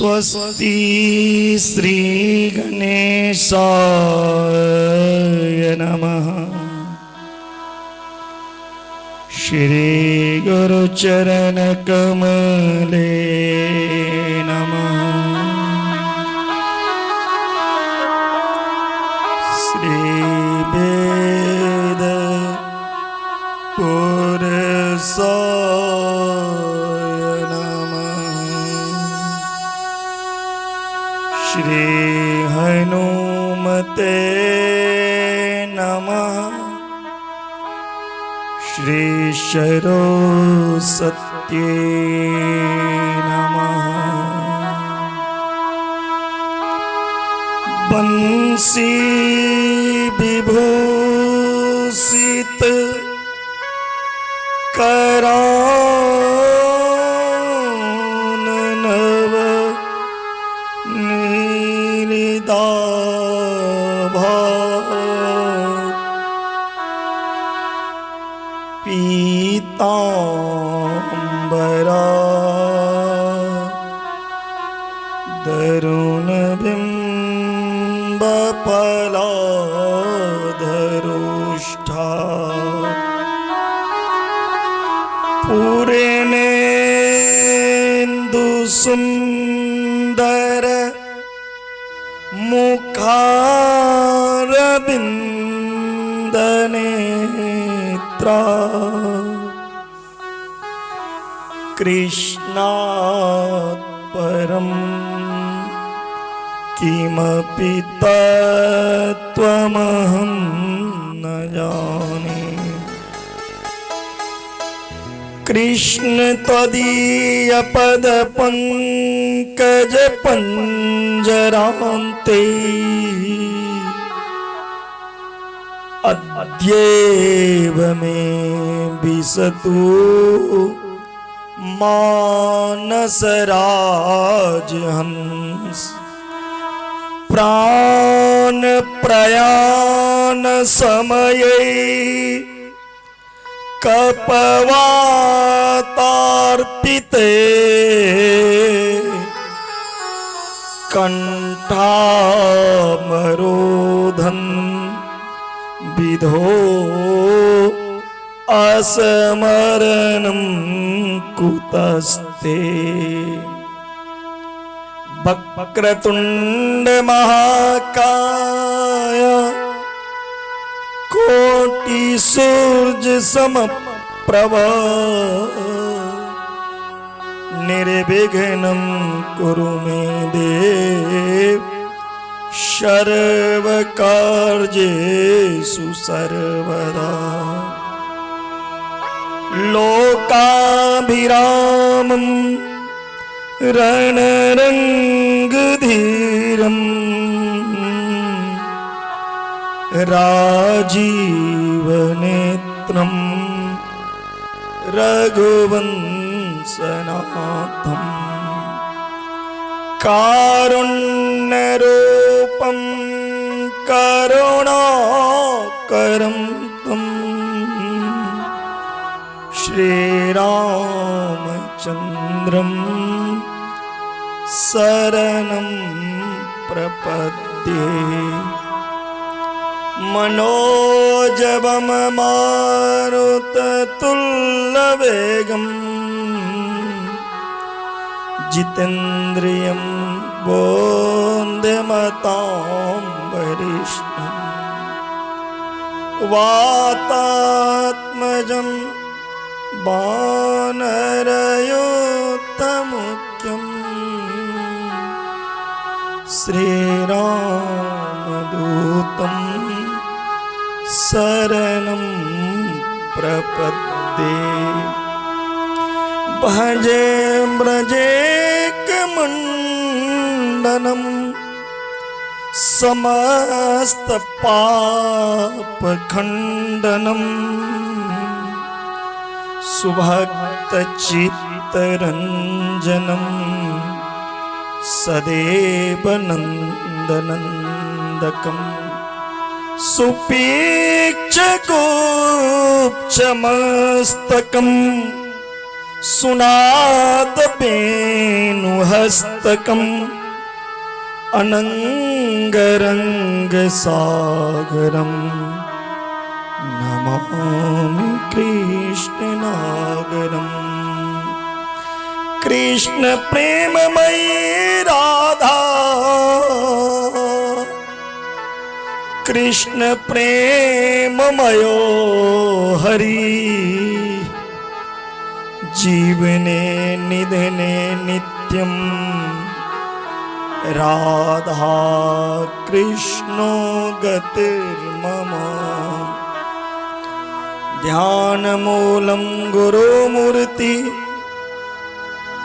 स्वस्ति श्री गणेशाय नमः। श्री गुरुचरण कमले नमः। श्री वेद पुरुषाय नमः। श्री हनुमते नमः। श्री सरस्वत्यै नमः। बंसी विभूषित करान नव निर्दाभा पीतांबरा दरुण बिंब फलाधरोष्ठा पूर्णेन्दु सुंदर मुखारविंदनेत्रा कृष्णात् परं किमपि तत्त्वमहं न जाने। कृष्ण त्वदीय पद पंकज पंजरान्ते अद्यैव मे विशतु मानसराजहंस। प्राण प्रयाण समये कपवातार्पिते कंठामरोधन विधो असमरणं कुतस्ते। वक्रतुंड महाकाय कोटि सूर्य समप्रभ निर्विघ्नं कुरु मे देव सर्वकार्येषु सर्वदा। लोकाभिरामं रणरङ्गधीरम् राजीवनेत्रं रघुवंशनाथं कारुण्यरूपं करुणाकरं तं श्रीरामचन्द्रं शरणं प्रपद्ये। मनोजवम मारुततुल्यवेगं जितेन्द्रियं वोन्दमतां वरिष्ठं। वातात्मजं वानरयूथमुख्यं श्रीरामदूतं शरणं प्रपद्ये। भजे ब्रजेकमण्डनं समस्त पापखण्डनं सुभक्तचित्तरञ्जनं सदैव नन्दनन्दकम्। सुपीक्ष्यगोपचमस्तकं सुनाद वेणुहस्तकम् अनंगरंगसागरम् नमामि कृष्णनागरम्। कृष्ण प्रेममयी राधा, कृष्ण प्रेममयो हरि, जीवने निधने नित्यं राधा कृष्णो गतिर्मम। ध्यानमूलं गुरुमूर्ति,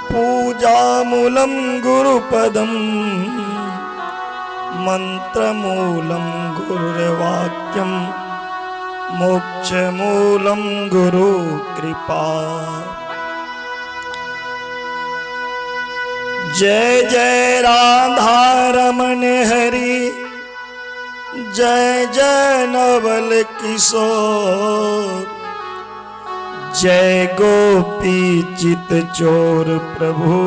पूजामूलं गुरुपदं, मंत्रमूलं गुरुर्वाक्यं, मोक्षमूलं गुरुकृपा। जय जय राधा रमण हरि, जय जय नवल किशोर, जय गोपी चित चोर प्रभु,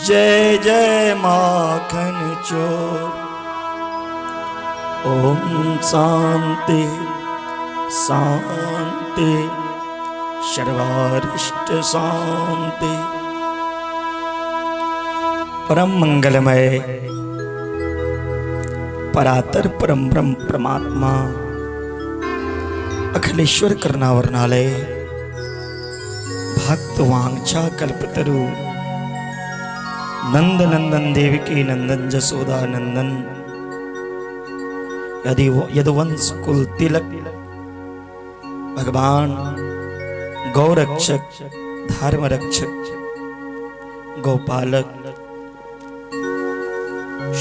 जय जय माखन चोर। ओम शांति शांति सर्वारिष्ट शांति। परम मंगलमय परातर परम ब्रह्म परमात्मा अखिलेश्वर करुणावरणालय भक्त वांछा कल्पतरु नंद नंदन देवकी नंदन जसोदा नंदन यदुवंश कुल तिलक भगवान गौरक्षक धर्म रक्षक गोपालक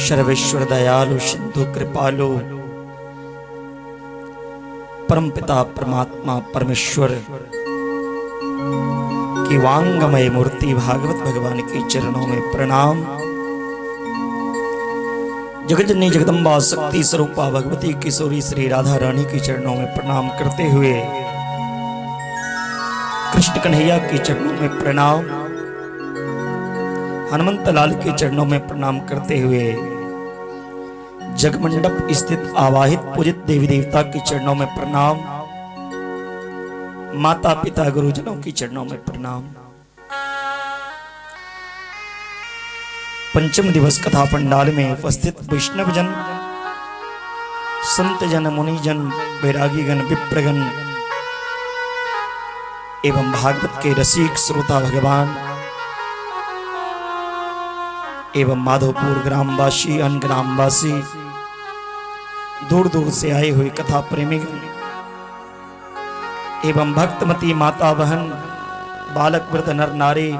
सर्वेश्वर दयालु सिंधु कृपालु परमपिता परमात्मा परमेश्वर की वांगमय मूर्ति भागवत भगवान के चरणों में प्रणाम। जगतजननी जगदम्बा शक्ति स्वरूपा भगवती किशोरी श्री राधा रानी के चरणों में प्रणाम करते हुए कृष्ण कन्हैया के चरणों में प्रणाम, हनुमंत लाल के चरणों में प्रणाम करते हुए जगमंडप स्थित आवाहित पूजित देवी देवता के चरणों में प्रणाम, माता पिता गुरुजनों के चरणों में प्रणाम। पंचम दिवस कथा पंडाल में उपस्थित वैष्णव जन, संत जन, मुनिजन, वैरागीगण, विप्रगण एवं भागवत के रसिक श्रोता भगवान एवं माधोपुर ग्रामवासी, अन्य ग्रामवासी, दूर दूर से आए हुए कथा प्रेमी एवं भक्तमती माता बहन, बालक वृद्ध नर नारी,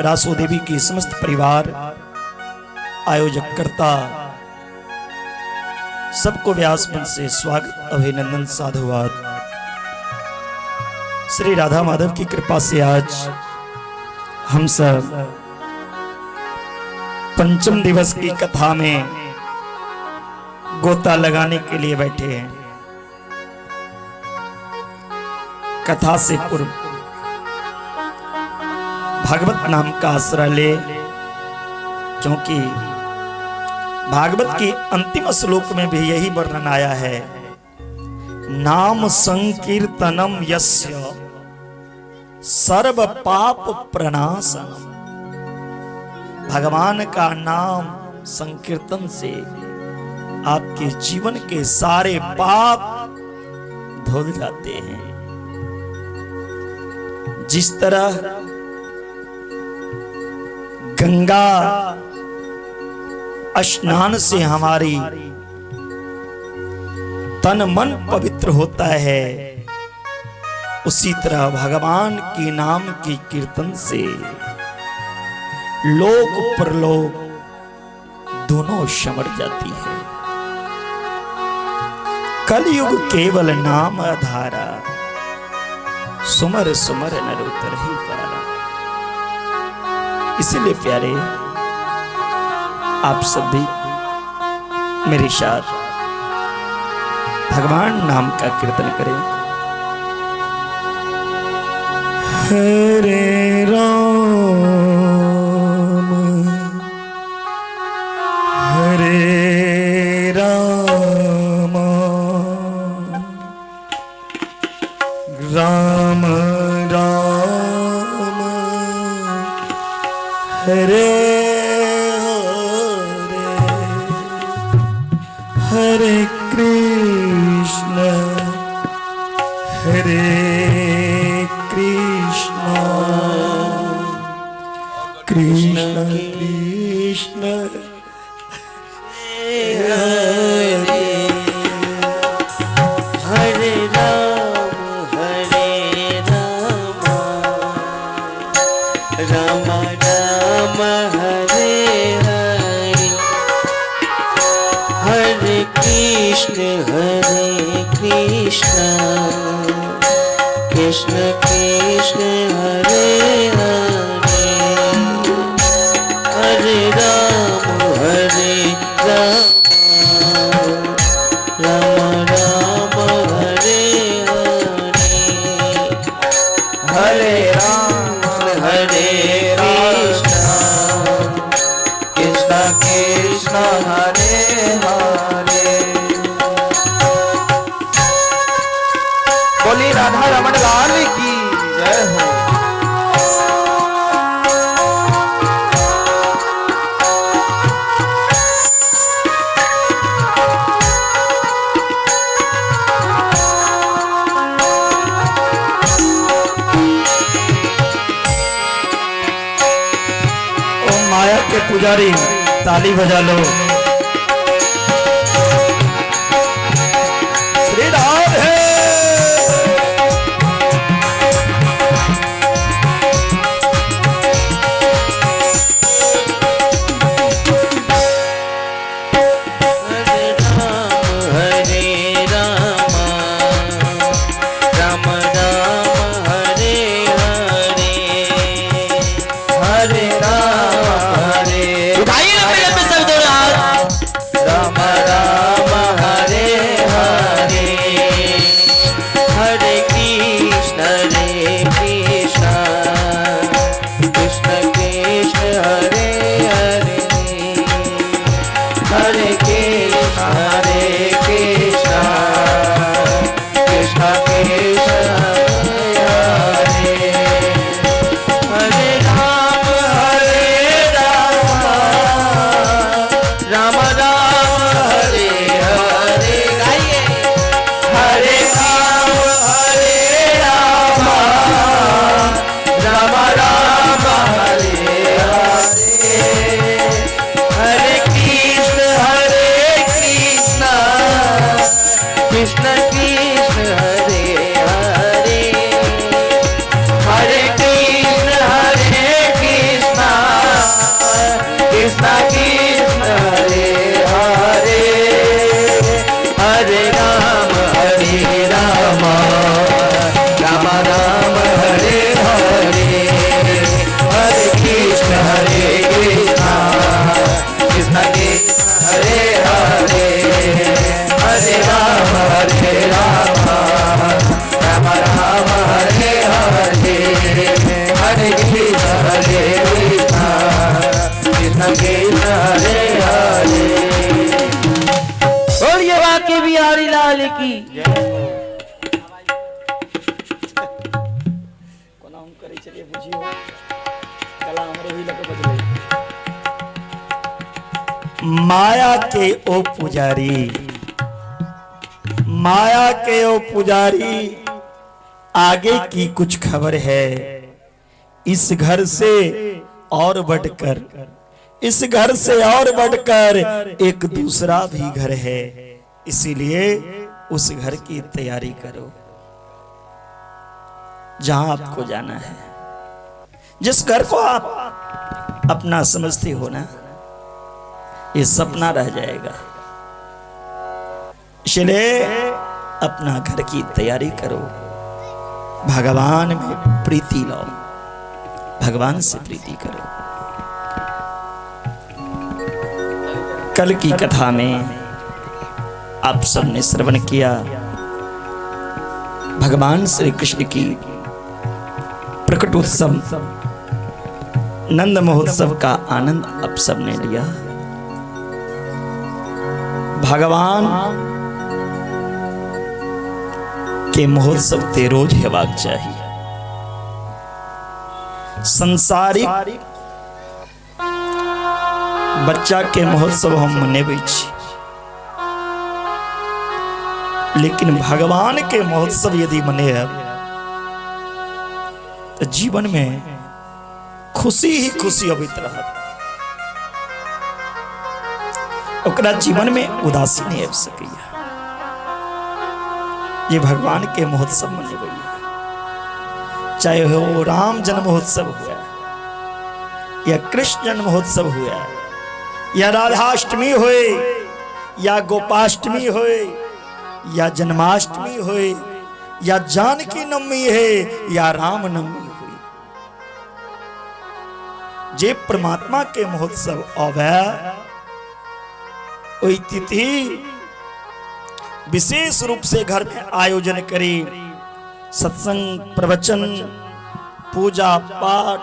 रासो देवी की समस्त परिवार, आयोजक कर्ता सबको व्यास मंच से स्वागत अभिनंदन साधुवाद। श्री राधा माधव की कृपा से आज हम सब पंचम दिवस की कथा में गोता लगाने के लिए बैठे हैं। कथा से पूर्व भागवत नाम का आश्रय ले, क्योंकि भागवत की अंतिम श्लोक में भी यही वर्णन आया है, नाम संकीर्तनम यस्य सर्व पाप प्रणाशनम। भगवान का नाम संकीर्तन से आपके जीवन के सारे पाप धुल जाते हैं। जिस तरह गंगा स्नान से हमारी तन मन पवित्र होता है, उसी तरह भगवान के नाम की कीर्तन से लोक परलोक दोनों समर जाती है। कलयुग केवल नाम आधारा, सुमर सुमर नरोत्तर ही पारा। इसलिए प्यारे आप सभी मेरे साथ भगवान नाम का कीर्तन करें। हरे राम हरे राम राम राम हरे हरे कृष्ण हरे कृष्ण कृष्ण कृष्ण हरे हरे राम राम राम हरे हरे हरे कृष्ण कृष्ण कृष्ण हरे हरे हरे राम राम राम हरे हरे हरे राम हरे कृष्ण कृष्ण कृष्ण हरे हरे बोली राधा रमण लाल की जय हो। माया के पुजारी ताली बजा लो। श्री राधे बोलिए वाकई बिहारी लाल की माया के ओ पुजारी माया के ओ पुजारी आगे की कुछ खबर है। इस घर से और बढ़कर इस घर से और बढ़कर एक दूसरा भी घर है, इसीलिए उस घर की तैयारी करो जहां आपको जाना है। जिस घर को आप अपना समझते हो ना, ये सपना रह जाएगा। इसलिए अपना घर की तैयारी करो, भगवान में प्रीति लाओ, भगवान से प्रीति करो। कल की कथा में आप सबने श्रवण किया, भगवान श्री कृष्ण की प्रकट उत्सव नंद महोत्सव का आनंद अब सबने लिया। भगवान के महोत्सव ते रोज हेबाक चाहिए। संसारिक बच्चा के महोत्सव हम मनेबै छी, लेकिन भगवान के महोत्सव यदि मनेब तो जीवन में खुशी ही खुशी अबित रहत, ओकरा जीवन में उदासी नहीं आबि सकैया। ये भगवान के महोत्सव मनेबै, चाहे हो राम जन्म महोत्सव हुआ या कृष्ण जन्म महोत्सव हुआ या राधाष्टमी होए या गोपाष्टमी होए या जन्माष्टमी होए या जानकी नवमी है या राम नवमी हुई, जे परमात्मा के महोत्सव आवे ओई तिथि विशेष रूप से घर में आयोजन करी, सत्संग, प्रवचन, पूजा पाठ,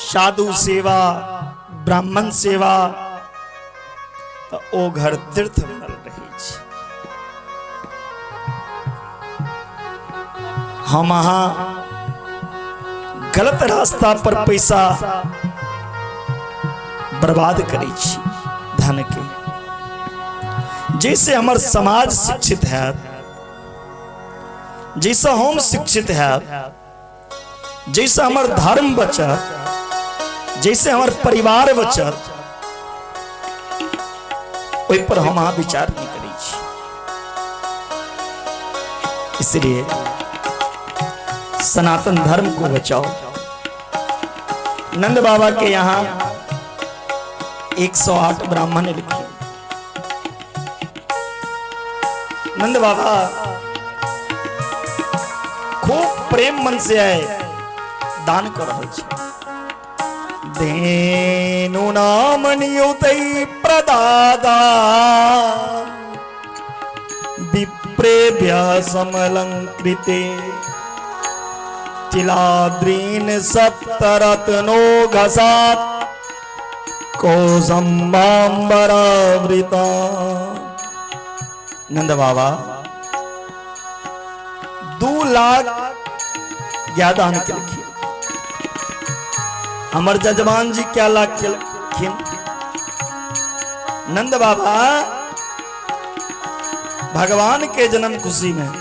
साधु सेवा, ब्राह्मण सेवा, तो ओ घर तीर्थ बनल रही छै। हम अहाँ गलत रास्ता पर पैसा बर्बाद करी छी धन के। जैसे हमार समाज शिक्षित है, जैसा हम शिक्षित है, जैसा हमार धर्म बचत, जैसे हमार परिवार बचत, ओइ पर हम अहाँ विचार नहीं करी छी। इसलिए सनातन धर्म को बचाओ। नंद बाबा के यहाँ 108 ब्राह्मण लिखे। नंद बाबा खूब प्रेम मन से आए दान कर रहल छै। देनु नाम नियुतै प्रदादा विप्रेभ्य समलंकृते तिलाद्रीन सप्तरत्नो घसात कोसंबांबरावृता। नंद बाबा 2 लाख ज्ञादान के लिखिए। अमर जजमान जी क्या लाख के लिखिए। नंद बाबा भगवान के जन्म खुशी में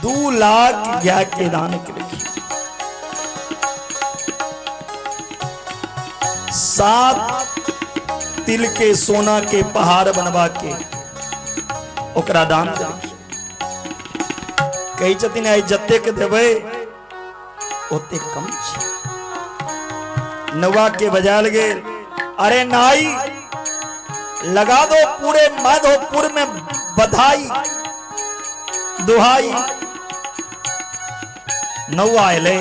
2 लाख ज्ञा के दान के लिखिए। 7 तिल के सोना के पहाड़ बनवा के ओकरा दान करी। कही छथिन आई जते के देबै ओते कम छै। नवा के बजाल गेल, अरे नाई लगा दो पूरे माधोपुर में बधाई दुहाई। नौआ अयलै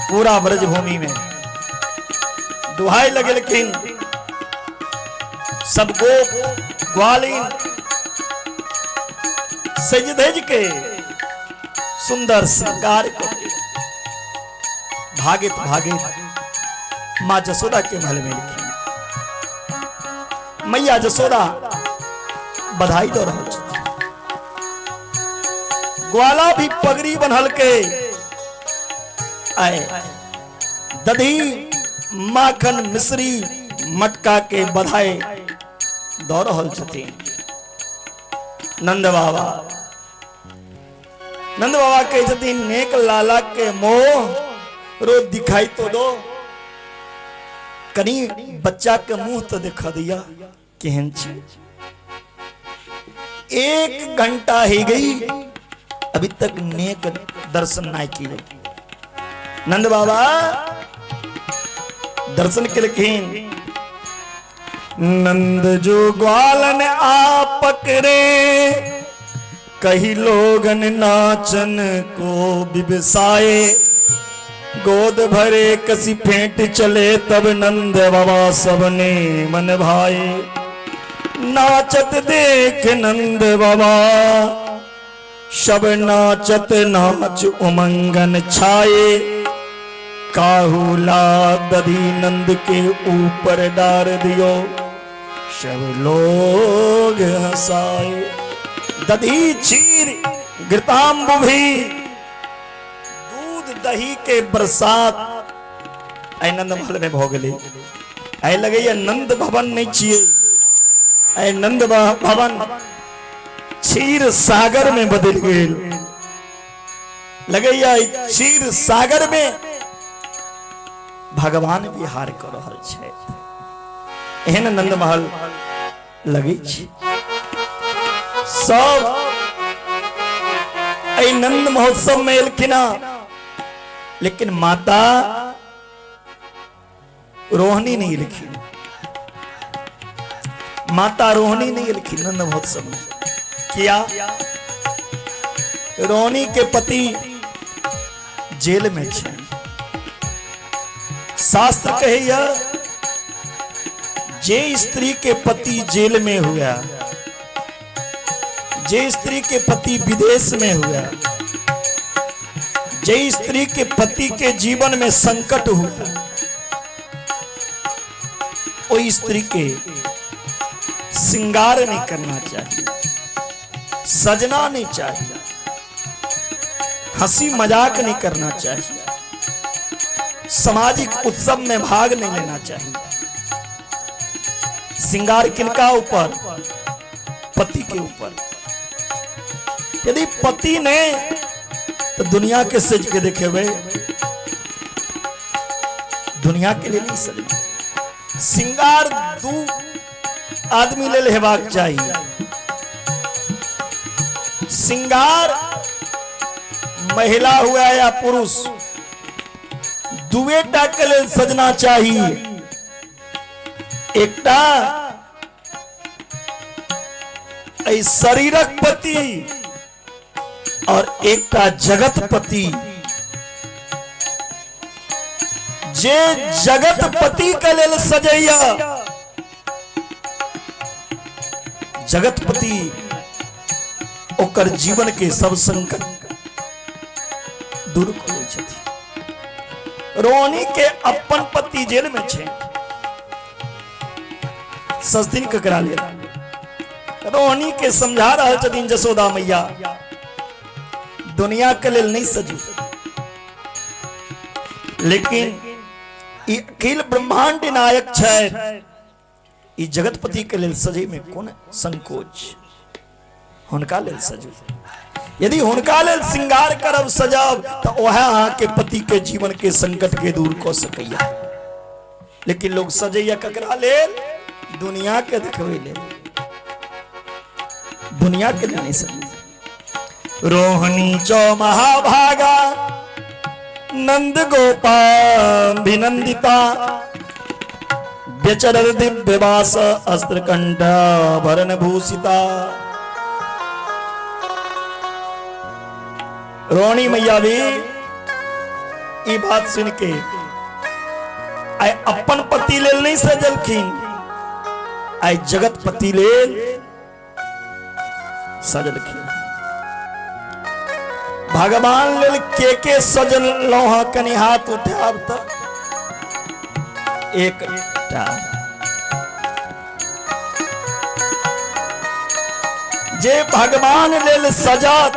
पूरा ब्रजभूमि में दुहाई लगेलखिन। सब गोप ग्वालिन सज धज के सुंदर श्रृंगार करके भागित भागित माँ जसोदा के महल में लिखी। मैया जसोदा बधाई दो रहल छथिन। ग्वाला भी पगड़ी बन्हल के आए, दधी माखन मिश्री मटका के बधाई दो रहल छथिन। नंद बाबा कहे छथिन नेक लाला के मोह रोज दिखाई तो दो, कनी बच्चा के मुंह तो दिखा दिया केहन छी। 1 घंटा ही गई अभी तक नेक दर्शन नहीं किए। नंद बाबा दर्शन के लिखीन। नंद जो ग्वालन आ पकड़े कही लोगन नाचन को बिबसाए। गोद भरे कसी फेंट चले तब नंद बाबा सबने मन भाए। नाचत देख नंद बाबा शब नाचत नाच उमंगन छाए, काहुला दधी नंद के ऊपर डार दियो, सब लोग हंसाए। दधी चीर घृतांबु भी, दूध दही के बरसात आई नंद महल में भो गली। आई लगे ये नंद भवन नहीं चाहिए, आई नंद भवन क्षीर सागर में बदल गए। लगे ये क्षीर सागर में भगवान विहार कर रहल छै। एहन नंद महल लगे छै। सब आई नंद महोत्सव में एलखिना, लेकिन माता रोहिणी नहीं लिखी। माता रोहिणी नहीं लिखी नंद महोत्सव में। किया? रोहिणी के पति जेल में छे। शास्त्र कहे जे स्त्री के पति जेल में हुआ, जे स्त्री के पति विदेश में हुआ, जे स्त्री के पति के जीवन में संकट हुआ, वो स्त्री के श्रृंगार नहीं करना चाहिए, सजना नहीं चाहिए, हंसी मजाक नहीं करना चाहिए, सामाजिक उत्सव में भाग नहीं लेना चाहिए। श्रृंगार किनका ऊपर? पति के ऊपर। यदि पति ने तो दुनिया के सज के देखे हुए, दुनिया के लिए नहीं सजे। श्रृंगार दू आदमी ले लेबाक चाहिए। श्रृंगार महिला हुआ या पुरुष दुएटा के लिए सजना चाहिए। एकटा शरीरक पति और एकटा जगत पति। जे जगत पति के लेल सजैया, जगत पति ओकर जीवन के सब संकट दूर करे छथि। रोहिणी के अपन पति जेल में छे। सस दिन ककरा ले रोहिणी के समझा रहा छथिन जसोदा मैया, दुनिया के लेल नहीं सजू, लेकिन ई अखिल ब्रह्मांड नायक छै। ई जगतपति के लेल सजे में कोन संकोच? हुनका लेल सजू। यदि हुनका लेल श्रृंगार करब सजाब तो वह अहाँ के पति के जीवन के संकट के दूर कर सकैया। लेकिन लोग सजैया ककरा लेल? दुनिया के देखबे लेल, दुनिया के लिए नहीं सजे। रोहिणी चौ महाभागा, नंद गोपाभिनंदिता, व्यचरर दिव्यवास अस्त्रकंठा भरण भूषिता। रोहिणी मैया भी ये बात सुन के आय अपन पति लेल नहीं सजलखिन, आय जगत पति लेल सजलखिन। भगवान लेल के सजल लोहा कनि हाथ उठाब तो एकटा। जे भगवान लेल सजात,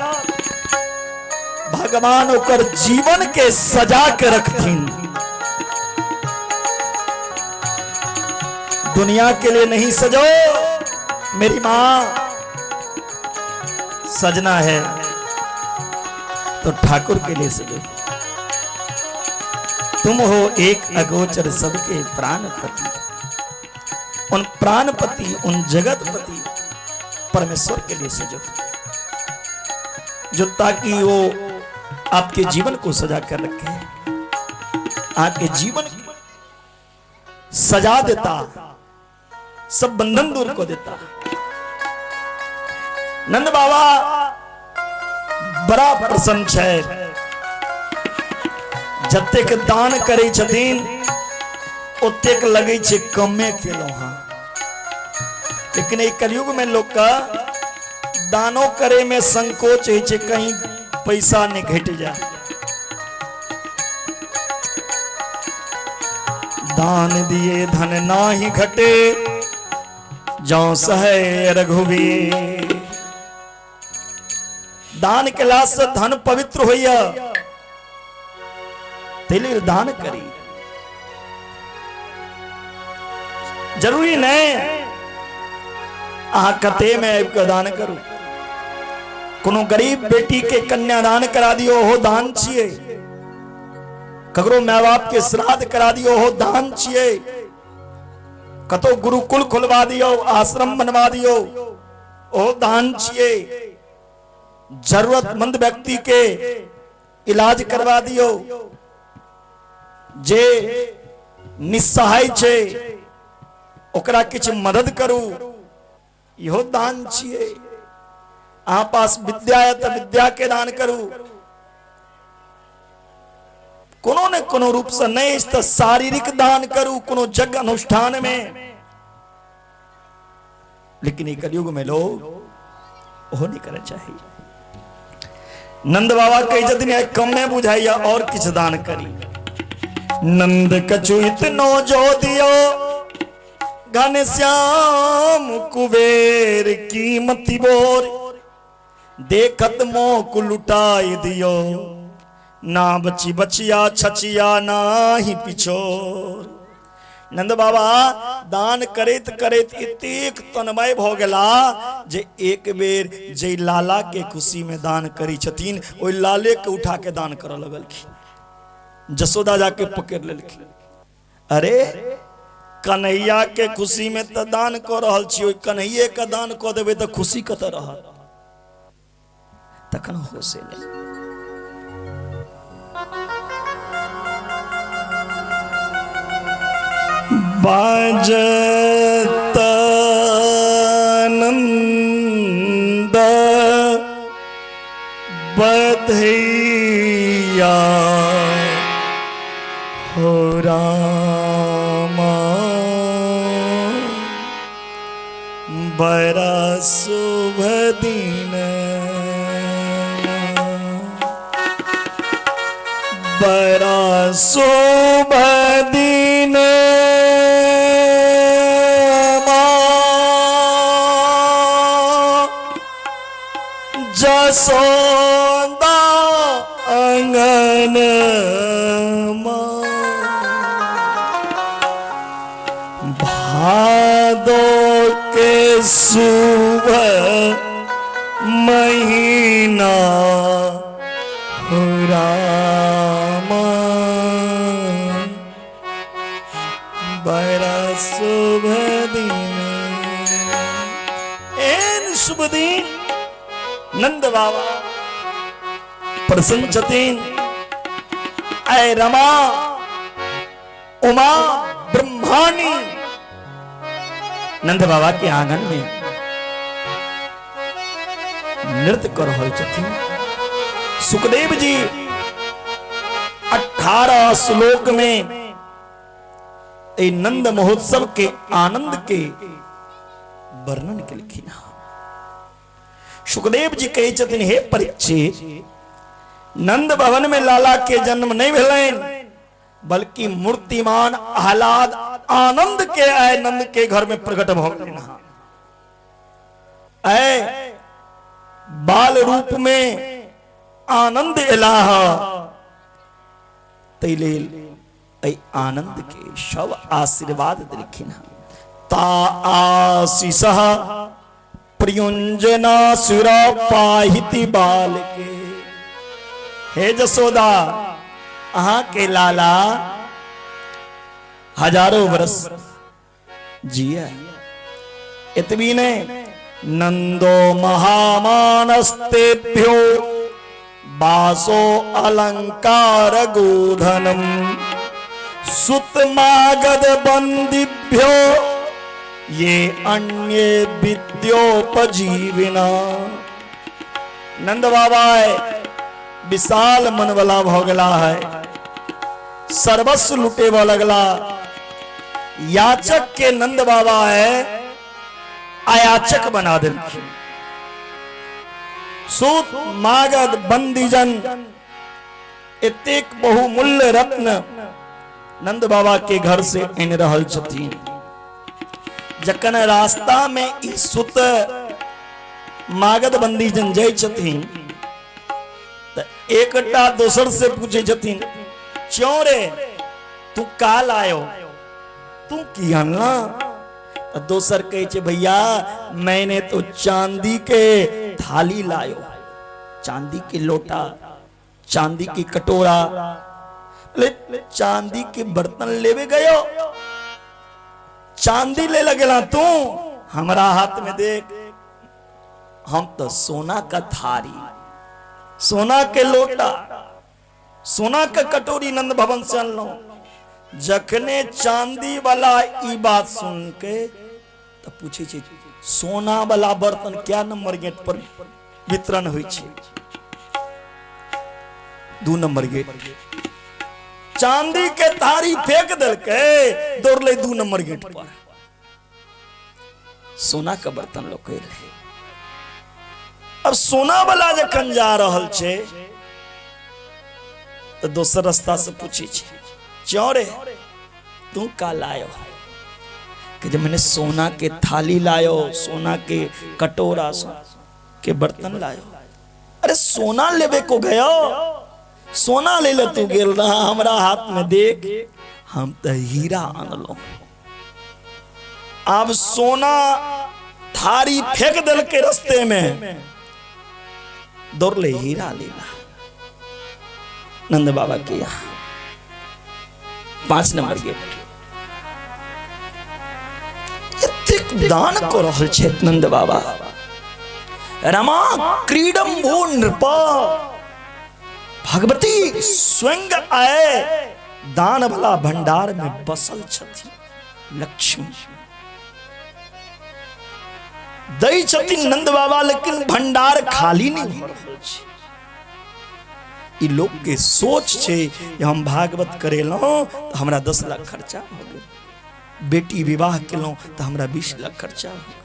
भगवान ओकर जीवन के सजा के रखथिन। दुनिया के लिए नहीं सजो मेरी मां, सजना है तो ठाकुर के लिए सजो। तुम हो एक अगोचर सबके प्राणपति, उन प्राणपति, उन जगतपति परमेश्वर के लिए सजो, जो ताकि वो आपके जीवन को सजा कर रखे, आपके जीवन सजा देता, सब बंधन दूर को देता। नंद बाबा बड़ा प्रसन्न है। जतेक दान करे छथिन ओतेक लगे छे कमे केलो हां। लेकिन एक कलयुग में लोग का दानो करे में संकोच है छे कहीं पैसा ने घट जा। दान दिए धन नाही घटे, जो सहे रघुवीर। दान के लाश से धन पवित्र होइया, तेलिए दान करी। जरूरी नहीं कते में आपका दान करूं। कोनो गरीब बेटी के कन्यादान करा दियो हो दान छिए। ककरो माँ बाप के श्राद्ध करा दियो हो दान छिए। कतो गुरुकुल खुलवा दियो, आश्रम बनवा दियो ओ दान छिए। जरूरतमंद व्यक्ति के इलाज करवा दियो, जे निस्सहाय छे ओकरा किछ मदद करू, इहो दान छिए। आ पास विद्या है तो विद्या के दान करू। कोनो ने कोनो रूप से नहीं तो शारीरिक दान करू कोनो यज्ञ अनुष्ठान में। लेकिन एक कलयुग में लोग वो नहीं करना चाहिए। नंद बाबा कही जतनी कम में बुझाइया और किछ दान करी। नंद कछु इतनो जो दियो, घनश्याम कुबेर कीमती बोर। देखत मोक लुटाई दियो, ना बची बचिया छचिया ना ही पिछोर। नंद बाबा दान करेत करेत इतेक तन्मय भ गेला जे एक बेर जे लाला के खुशी में दान करी छथिन, ओइ लाले के उठा के दान करऽ लगलखिन। जसोदा जाके पकड़ लेलखिन। अरे कन्हैया के खुशी में तो दान कर रहल छी, कन्हैये के दान क देबे तो खुशी कतऽ रहत। तखन होशे नहीं। बाजत नंद बधैया हो रामा, बड़ा शुभ दिन, बड़ा शुभ दिन जसोदा अंगन भादो के सुबह महीना हो रामा, बड़ा शुभ दिन। एन शुभ दिन नंद बाबा प्रसन्न छथिन। ऐ रमा उमा ब्रह्मानी नंद बाबा के आंगन में नृत्य कर रहल छथिन। सुखदेव जी 18 श्लोक में ए नंद महोत्सव के आनंद के वर्णन के लिखिन। सुखदेव जी कहे छथिन, हे परीक्षित, नंद भवन में लाला के जन्म नहीं भेलैन, बल्कि मूर्तिमान आह्लाद आनंद के आय नंद के घर में प्रकट भ गेलैन। ऐ बाल रूप में आनंद एलाह, तैले ऐ आनंद के सब आशीर्वाद देलखिन। ता आशीष प्रियुंजना सुरा पाहिति बाल के। हे जसोदा, अहां के लाला हजारों वर्ष जिया। इतनी ने नंदो महामानस्तेभ्यो बासो अलंकार गोधनम सुतमागद बंदिभ्यो ये अन्य विद्योपजीविना। नंद बाबा विशाल मन वाला भ गेला है, सर्वस्व लुटे लगला। याचक के नंद बाबा है आयाचक बना देलखिन। सूत मागध बंदीजन एतेक बहुमूल्य रत्न नंद बाबा के घर से आनि रहल छथिन। जखन रास्ता में ई सुत मागध बंदीजन जाय छथिन त एकटा दोसर से पूछे छथिन, क्यों रे तू काल आयो, तू की आनला? दोसर कहे छे, भैया मैंने तो चांदी के थाली लायो, चांदी के लोटा, चांदी की कटोरा, चांदी के बर्तन लेवे गयो, चांदी ले लगेला तू? हमारा हाथ में देख, हम तो सोना का थारी, सोना के लोटा, सोना का कटोरी नंद भवन से अनलो। जखने चांदी वाला ई बात सुन के तो पूछे छे, सोना वाला बर्तन क्या नंबर गेट पर वितरण हुई छे? 2 नंबर गेट। चांदी के थारी फेंक दल के दौड़ ले 2 नंबर गेट पर। सोना का बर्तन लोग रहे। अब सोना वाला जखन जा रहल छे तो दोसर रास्ता से पूछे छे, क्यों रे तू का लायो? कि जब मैंने सोना के थाली लायो, सोना के कटोरा, के बर्तन लायो। अरे सोना लेवे को गयो, सोना ले ले तू गेल रहा, हमरा हाथ में देख, हम तो हीरा आनलो। अब सोना थारी फेंक दल के रास्ते में, दौड़ ले हीरा लेला नंद बाबा के यहाँ 5 नंबर गेट। दान को रहल छे नंद बाबा। रमा क्रीडम भो नृपा, भगवती स्वयं आए दान वाला भंडार में बसल छथि। लक्ष्मी दई छथि नंद बाबा, लेकिन भंडार खाली नहीं हो रहल छे। ई लोग के सोच छे हम भागवत करेलो तो हमरा 10 लाख खर्चा हो गए, बेटी विवाह केलो तो हमरा 20 लाख खर्चा हो गए।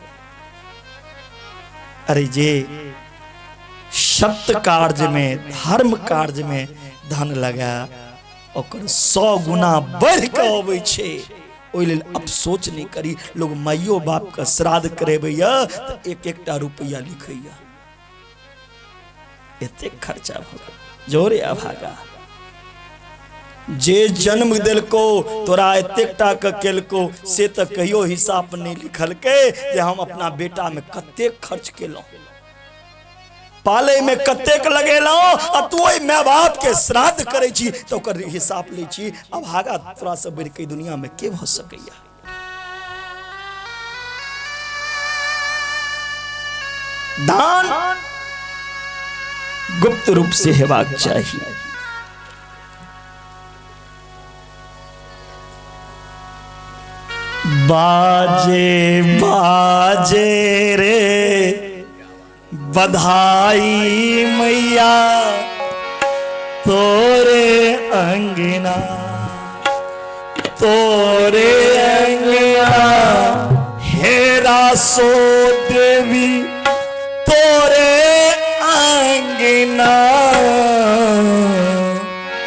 अरे जे सत्य कार्य में, धर्म कार्य में धन लगा ओकर 100 गुना बढ़ के अबै छे। ओइ लेल अफसोच नहीं करी। लोग माइयो बाप का श्राद्ध करेबैया तो 1-1 रुपया लिखैया, एते खर्चा हो गया। जोरे अभागा जे जन्म दिलको तोरा एतेकटा के केलको से तो कहियो हिसाब नहीं लिखल के जे हम अपना बेटा में कते खर्च केलो, पाले में कतेक लगेलो, आ तू ओइ माय बाप के श्राद्ध करे छी तो ओकर हिसाब ले छी। अभागा तोरा से बढ़ के दुनिया में के भ सकैया। दान गुप्त रूप से हेबाक चाहिए। बाजे बाजे रे बधाई मैया तोरे अंगना, तोरे अंगना हेरा सो देवी तोरे अंगना,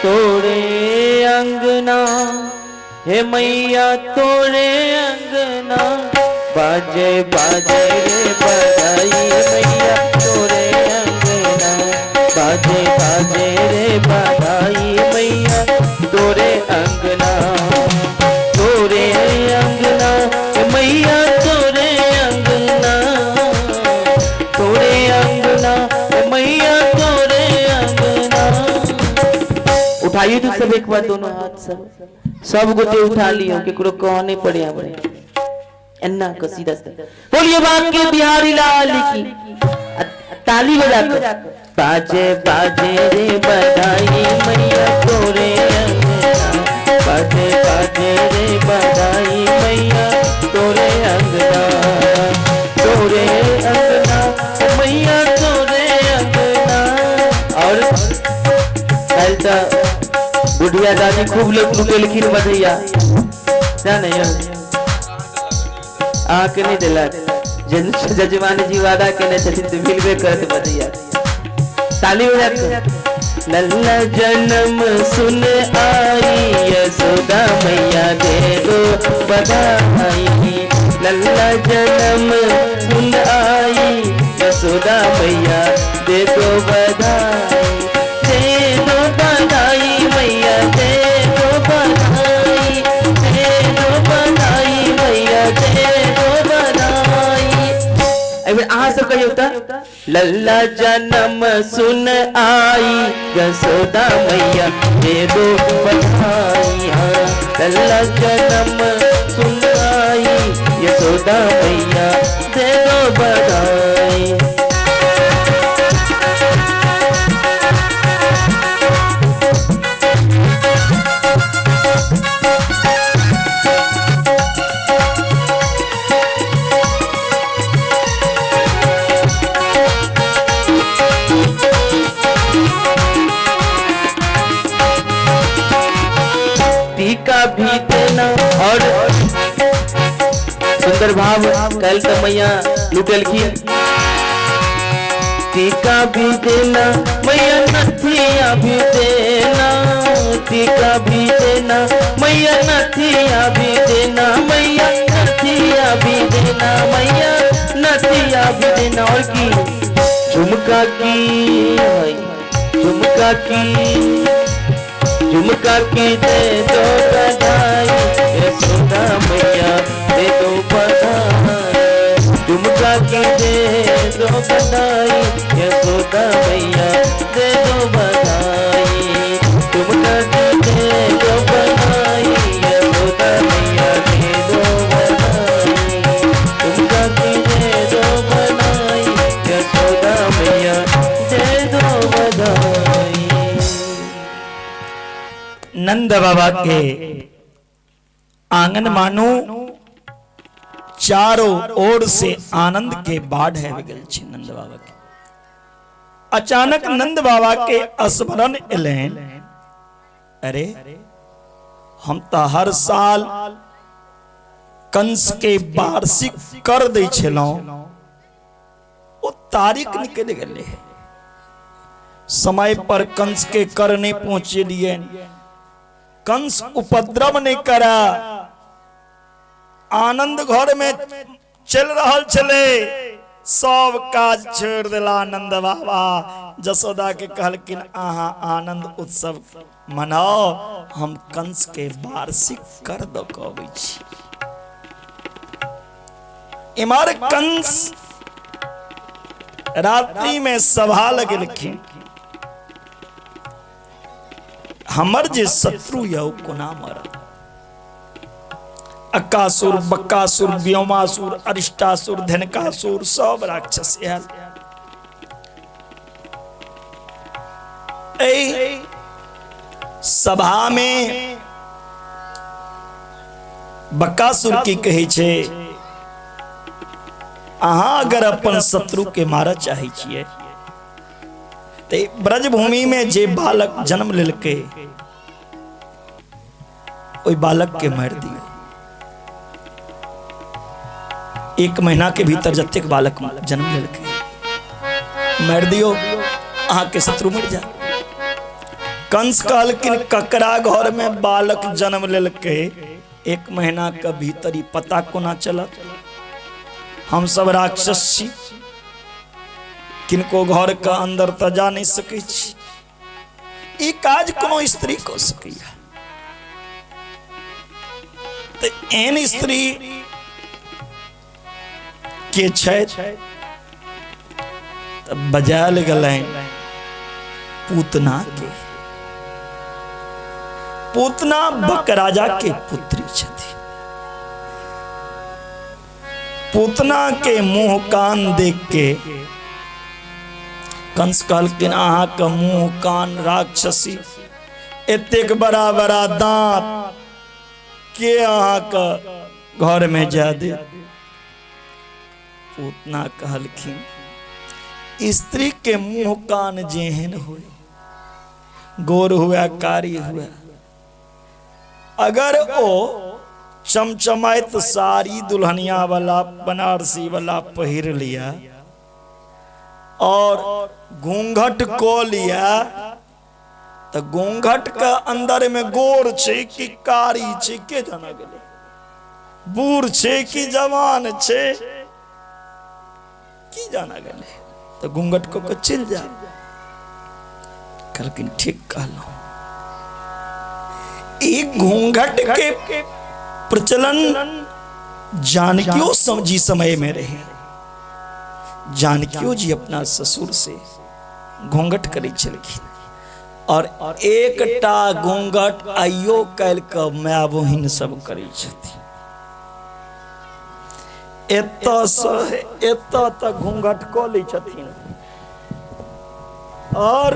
तोरे अंगना हे मैया तोरे अंगना, बाजे बाजे रे बधाई मैया तोरे अंगना, बाजे बाजे रे बधाई मैया तोरे अंगना, तोरे अंगना हे मैया तोरे अंगना, तोरे अंगना हे मैया तोरे अंगना। उठाइए तो सब एक बार दोनों हाथ सब गोटे उठा लियो, केकरो कहने पड़े हमरे अन्ना को सीधा बोलिए बात के बिहारी लाल की ताली बजा के बाजे बाजे रे बधाई मैया तोरे अंगना, बाजे बाजे रे बधाई मैया तोरे अंगना, तोरे अंगना मैया तोरे अंगना। और ऐसा बुढ़िया दादी खूब लोग लुकेलखिन बधैया जाने आके नहीं दिला जजमान जी वादा के नहीं तो मिलवे करते बधैया। ताली बजा के। लल्ला जन्म सुन आई यशोदा मैया दे दो बधाई। लल्ला जन्म सुन आई यशोदा मैया दे दो बधाई। दे दो बधाई मैया दे दो बधाई। दे दो बधाई मैया दे दो बधाई। एक बार आहा सब कहियो तो लल्ला जन्म सुन आई यशोदा मैया दे दो बधाई। हाँ लल्ला जन्म सुन आई यशोदा मैया दे दो बधाई। टीका भी देना और सुंदर भाव कल तो मैया लुटलखिन। टीका भी देना मैया नथिया भी देना। टीका भी देना मैया नथिया भी देना। मैया नथिया भी देना मैया नथिया भी देना। और की झुमका की झुमका की झुमका की दे दो बधाई यशोदा मैया दे दो बधाई। झुमका की दे दो बधाई यशोदा मैया दे दो बधाई। झुमका की दे दो बधाई यशोदा मैया दे दो बधाई। झुमका की दे दो बधाई यशोदा मैया दे दो बधाई। नंद बाबा के आंगन मानो चारों ओर से आनंद के बाढ़ है बिगल छी नंद बाबा के। अचानक नंद बाबा के स्मरण एलेन, अरे हम तो हर साल कंस के वार्षिक कर दै छलौं, ओ तारीख निकल गए। समय पर कंस के कर नहीं पहुंचे लिए। कंस उपद्रव नहीं करा। आनंद घर में चल रहा चले, सब काज छोड़ दिला नंद बाबा। जसोदा के कहलकिन आहा आनंद उत्सव मनाओ, हम कंस के वार्षिक कर दो कहबै छी। इमार कंस रात्रि में सभा लगलखिन, हमर जे शत्रु यौ कोना मरल। अक्कासुर, बक्कासुर, व्योमासुर, अरिष्टासुर, धनकासुर सब राक्षस आयल। सभा में बक्कासुर की कहे छे, अहाँ अगर अपन शत्रु के मारऽ चाहे छिए ते ब्रजभूमि में जे बालक जन्म लेलके ओई बालक के मार दियो। 1 महीना के भीतर जतेक बालक जन्म लेलके मार दियो, अहाँ के शत्रु मर जाए। कंस कहलकिन ककरा घर में बालक जन्म लेलके 1 महीना के भीतर ही पता कोना चलत। हम सब राक्षस छी, किनको घर का अंदर तो जा नहीं सकै छी। ई काज कोनो स्त्री को सकैया। तो एन स्त्री के छै तो बजायल गलैन पूतना के। पूतना बक राजा के पुत्री छथि। पूतना के मुंह कान देख के कंस कहलकिन अहाँ के मुंह कान राक्षसी, एतेक बड़ा बड़ा दांत के अहाँ के घर में जा दे। पूतना कहलखिन स्त्री के मुंह कान जेहन हुए, गोर हुआ कारी हुआ, अगर ओ चमचमाइत साड़ी दुल्हनिया वाला बनारसी वाला पहिर लिया और घूंघट को लिया तो घूंघट का अंदर में गोर छे कि कारी छे के जाना गेले, बूढ़ छे कि जवान छे की जाना गेले, तो घूंघट को चिल जा। लेकिन ठीक कहलो, एक घूंघट के प्रचलन जानकियों समझी समय में रहे। जानकियों जी अपना ससुर से घूंघट करी चलखिन और एकटा घूंघट आइयो कैल के माय बहिन सब करी छथि। एत तक घूंघट को लै छथिन और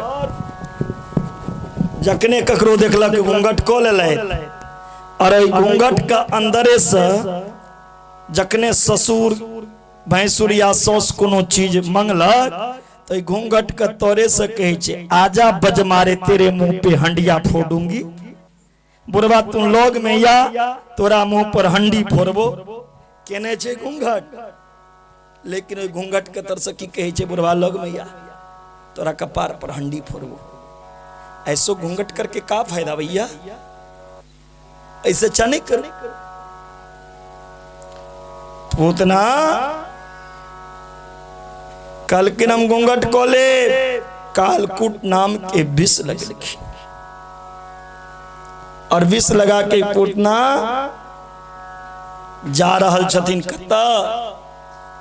जखने ककरो देखलक घूंघट को ले और घूंघट का अंदरे से जखने ससुर भैंसुर या सौस कोनो चीज मंगलक तो घूंघट के तोरे से कहे छे आजा बज मारे तेरे मुंह पे हंडिया फोड़ूंगी। बुढ़वा तुम लोग में या तोरा मुंह पर हंडी फोड़बो केने छे घूंघट। लेकिन घूंघट के तरह से की कहे छे बुढ़वा लोग में या तोरा कपार पर हंडी फोड़बो। ऐसो घूंघट करके का फायदा भैया, ऐसे चने कर पूतना कल के नाम घूंघट को ले कालकूट नाम के विष लगलखी और विष लगा के पूतना जा रहल छथिन कता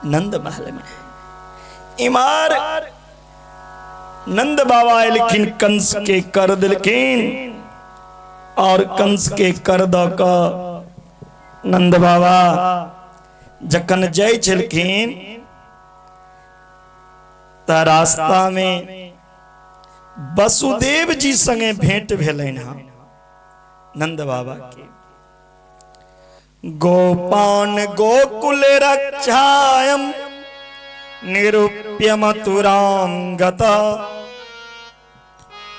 नंद महल में। इमार नंद बाबा एलखिन कंस के कर दिलखिन और कंस के कर द का नंद बाबा जखन जय छलखिन त रास्ता में वसुदेव जी संगे भेंट भेलैन हँ नंद बाबा के। गोपान गोकुल रक्षायम निरूप्य मथुरां गता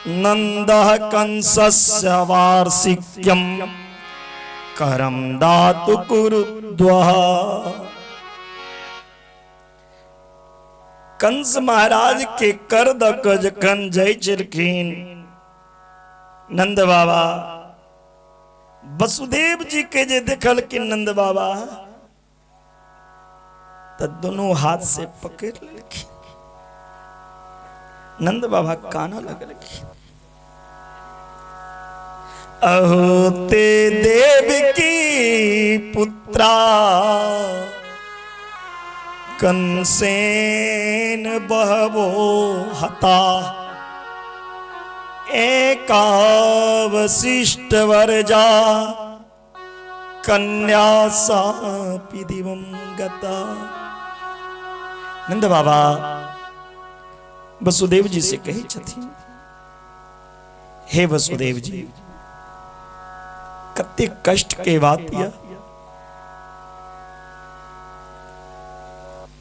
नंदः कंसस्य वार्षिक्यं करम दातु कुरुद्वः। कंस महाराज के कर दक जखन जय चिरखीन नंद बाबा वसुदेव जी के जे देखल कि नंद बाबा तो दोनों हाथ से पकड़ लेलखिन। नंद बाबा काना लगलखिन अहो ते देव की पुत्रा कंसेन बहवो हता एकावशिष्ट वर्जा कन्या सापि दिवं गता। नंद बाबा वसुदेव जी से कही छथिन हे वसुदेव जी कते कष्ट के बात या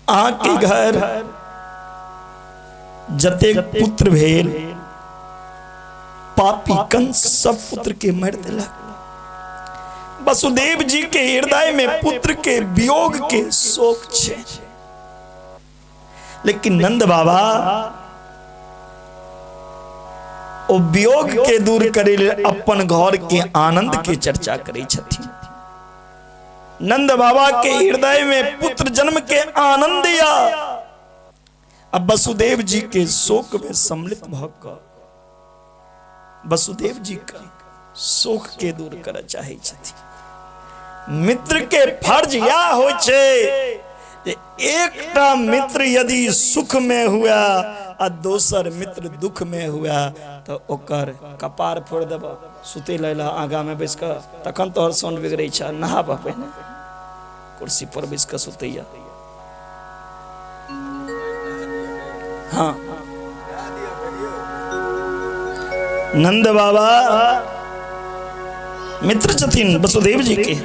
आके घर जतेक पुत्र भेल पापी कंस सब पुत्र के मार देलक। वसुदेव जी के हृदय में पुत्र के वियोग के शोक छे। लेकिन नंद बाबा ओ वियोग के दूर करे अपन घर के आनंद के चर्चा करे छथिन। नंद बाबा के हृदय में पुत्र जन्म के आनंद या अब वसुदेव जी के शोक में सम्मिलित भक वसुदेव जी का शोक के दूर कर चाहे छथिन। मित्र के फर्ज या हो छे एकटा मित्र यदि सुख में हुआ आ दोसर मित्र दुख में हुआ तो ओकर कपार फोड़ देब सुते लैला आगा में बैस कर तखन तोहर सौंड बिगड़े छ नहाब पहिने कुर्सी पर बैस कर सुतैया। हाँ नंद बाबा मित्र छथिन वसुदेव जी के।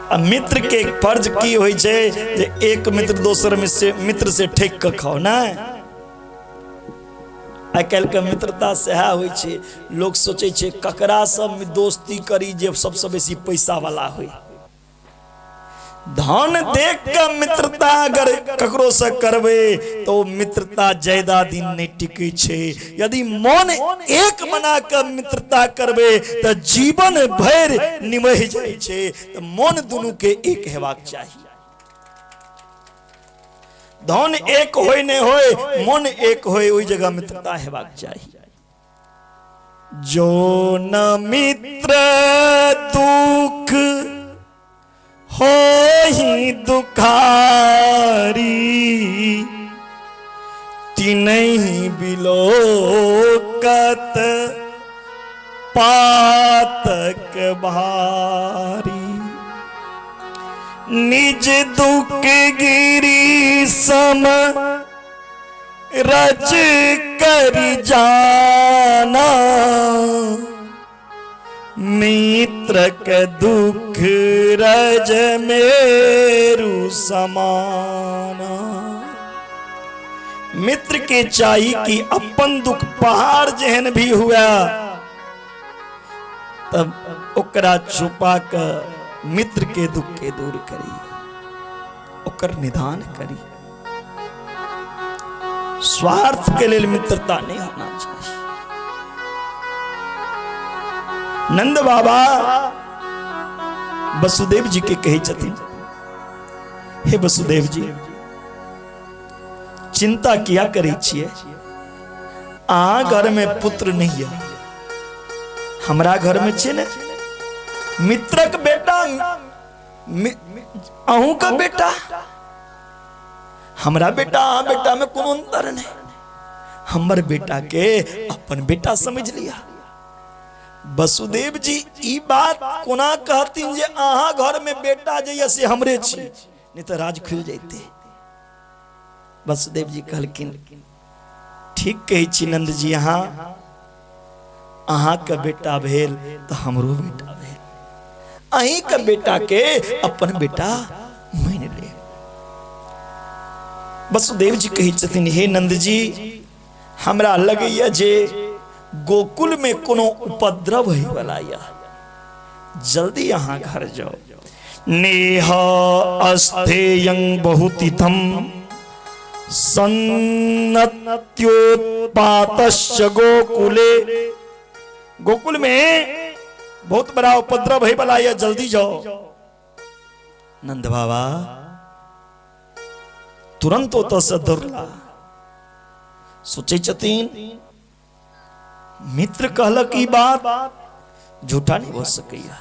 अब मित्र के फर्ज की होई छे जे एक मित्र दोसर मित्र से ठेक के खाओ ना। आइ काल्हि के मित्रता सह होई छे लोग सोचे छे ककरा सब दोस्ती करी जे सबसे बेसी पैसा वाला होई। धन देख के मित्रता अगर ककरो से करबे तो मित्रता ज्यादा दिन नहीं टिके छे। यदि मन एक बना के मित्रता करबे तो जीवन भर निमह जाय छे। तो मन दोनों के एक हेबाक चाहिए। धन एक होय ने होय, मन एक होय, ओई जगह मित्रता हेबाक चाहिए। जो न मित्र दुख हो ही दुखारी, तिनहि बिलोकत पातक भारी। निज दुख गिरी सम रज कर जाना, मित्र के दुख रज मेरु समाना। मित्र के चाहिए कि अपन दुख पहाड़ जहन भी हुआ तब ओकरा छुपा कर मित्र के दुख के दूर करी, ओकर निदान करी। स्वार्थ के लिए मित्रता नहीं होना चाहिए। नंद बाबा वसुदेव जी के कही छथिन, हे वसुदेव जी चिंता किया करी छिए, आ घर में पुत्र नहीं है, हमरा घर में छे ने मित्रक बेटा, अहू का बेटा, हमरा बेटा आ बेटा में कोनो अंतर नहीं। हमर बेटा के अपन बेटा समझ लिया। वसुदेव जी ई बात कोना कहतीन जे आहा घर में बेटा जइया से हमरे छी, नहीं तो राज खुल जाते। वसुदेव जी कहलकिन ठीक कही छी नंद जी, अहा का बेटा भेल तो हमरो बेटा भेल, अही का बेटा के अपन बेटा मान ले। वसुदेव जी कही छथिन, हे नंद जी हमरा लगैया जे गोकुल में कोनो उपद्रव है वाला, या जल्दी यहाँ घर जाओ। नेह अस्तेयं बहुतिथम सन्नत्योत्पातश्च गोकुले। गोकुल में बहुत बड़ा उपद्रव है वाला, या जल्दी जाओ। नंद बाबा तुरंत तो से दौड़ला। सोचे छतीन मित्र कहलक ई बात झूठा नहीं हो सकैया,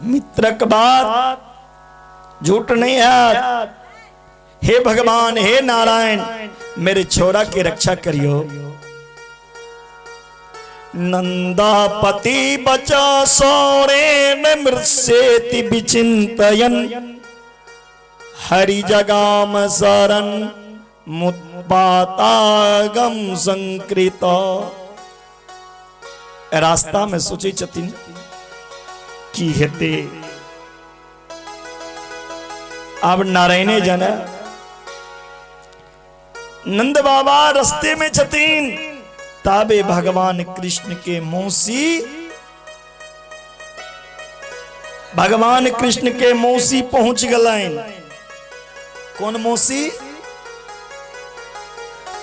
मित्रक बात झूठ नहीं है। हे भगवान, हे नारायण, मेरे छोरा की रक्षा करियो। नंदापति बचा सौरेन मृत्सेति विचिंतयन्, हरि जगाम शरण मुत्पातागम संकृत। रास्ता में सोचे छथिन की हेते, अब नारायणे जन। नंद बाबा रास्ते में छथिन, ताबे भगवान कृष्ण के मौसी, भगवान कृष्ण के मौसी पहुंच गलाइन। कौन मौसी?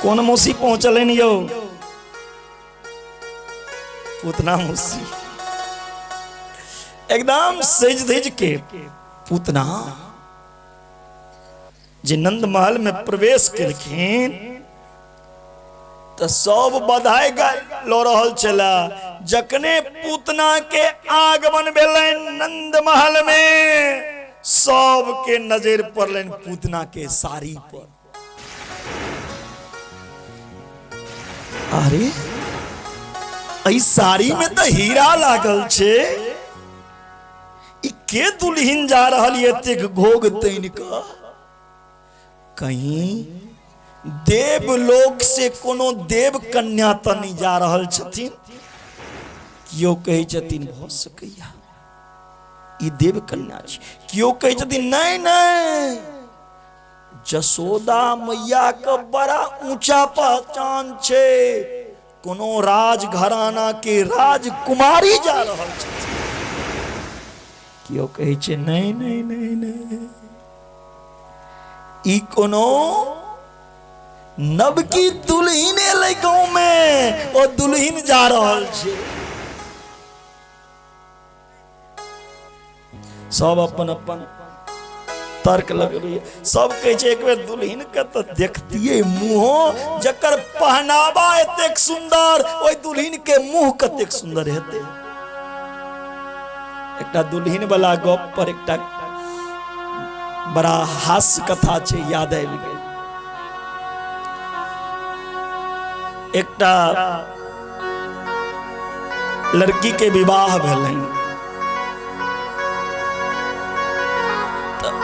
कौन मौसी पहुंचलन यो? पूतना मौसी। एकदम सज धज के पूतना जे नंद महल में प्रवेश केलखिन तो सब बधाई लो रहल चला। जखने पूतना के आगमन भेलन नंद महल में, सब के नजर पड़लन पूतना के साड़ी पर। अरे ई साड़ी में तो हीरा लागल छे, ई के दुल्हन जा रहल एतेक घोग तैन का? कहीं देवलोक से कोनो देव कन्या तो नहीं जा रहल छथिन? क्यों कहे छथिन भ सकैया ई देव कन्या छी। क्यों कहे छथिन नहीं नहीं, जसोदा मैया का बड़ा ऊंचा पहचान छे, कोनो राज घराना के राजकुमारी जा रहल छथिन। कियो कहै छै नहीं नहीं नहीं नहीं, ई कोनो नवकी दुल्हिन एलै गांव में, ओ दुल्हिन जा रहल छै। सब अपन अपन तर्क लगबै, सब कहै छै एक बेर दुल्हिन के तो देखतियै, मुंहो जकर पहनावा एतेक सुंदर, ओइ दुल्हिन के मुंह कतेक सुंदर हेतै। एकटा दुल्हिन वाला गप पर एकटा बड़ा हास्य कथा छै, याद आबि गेल। एकटा लड़की के विवाह भेलनि,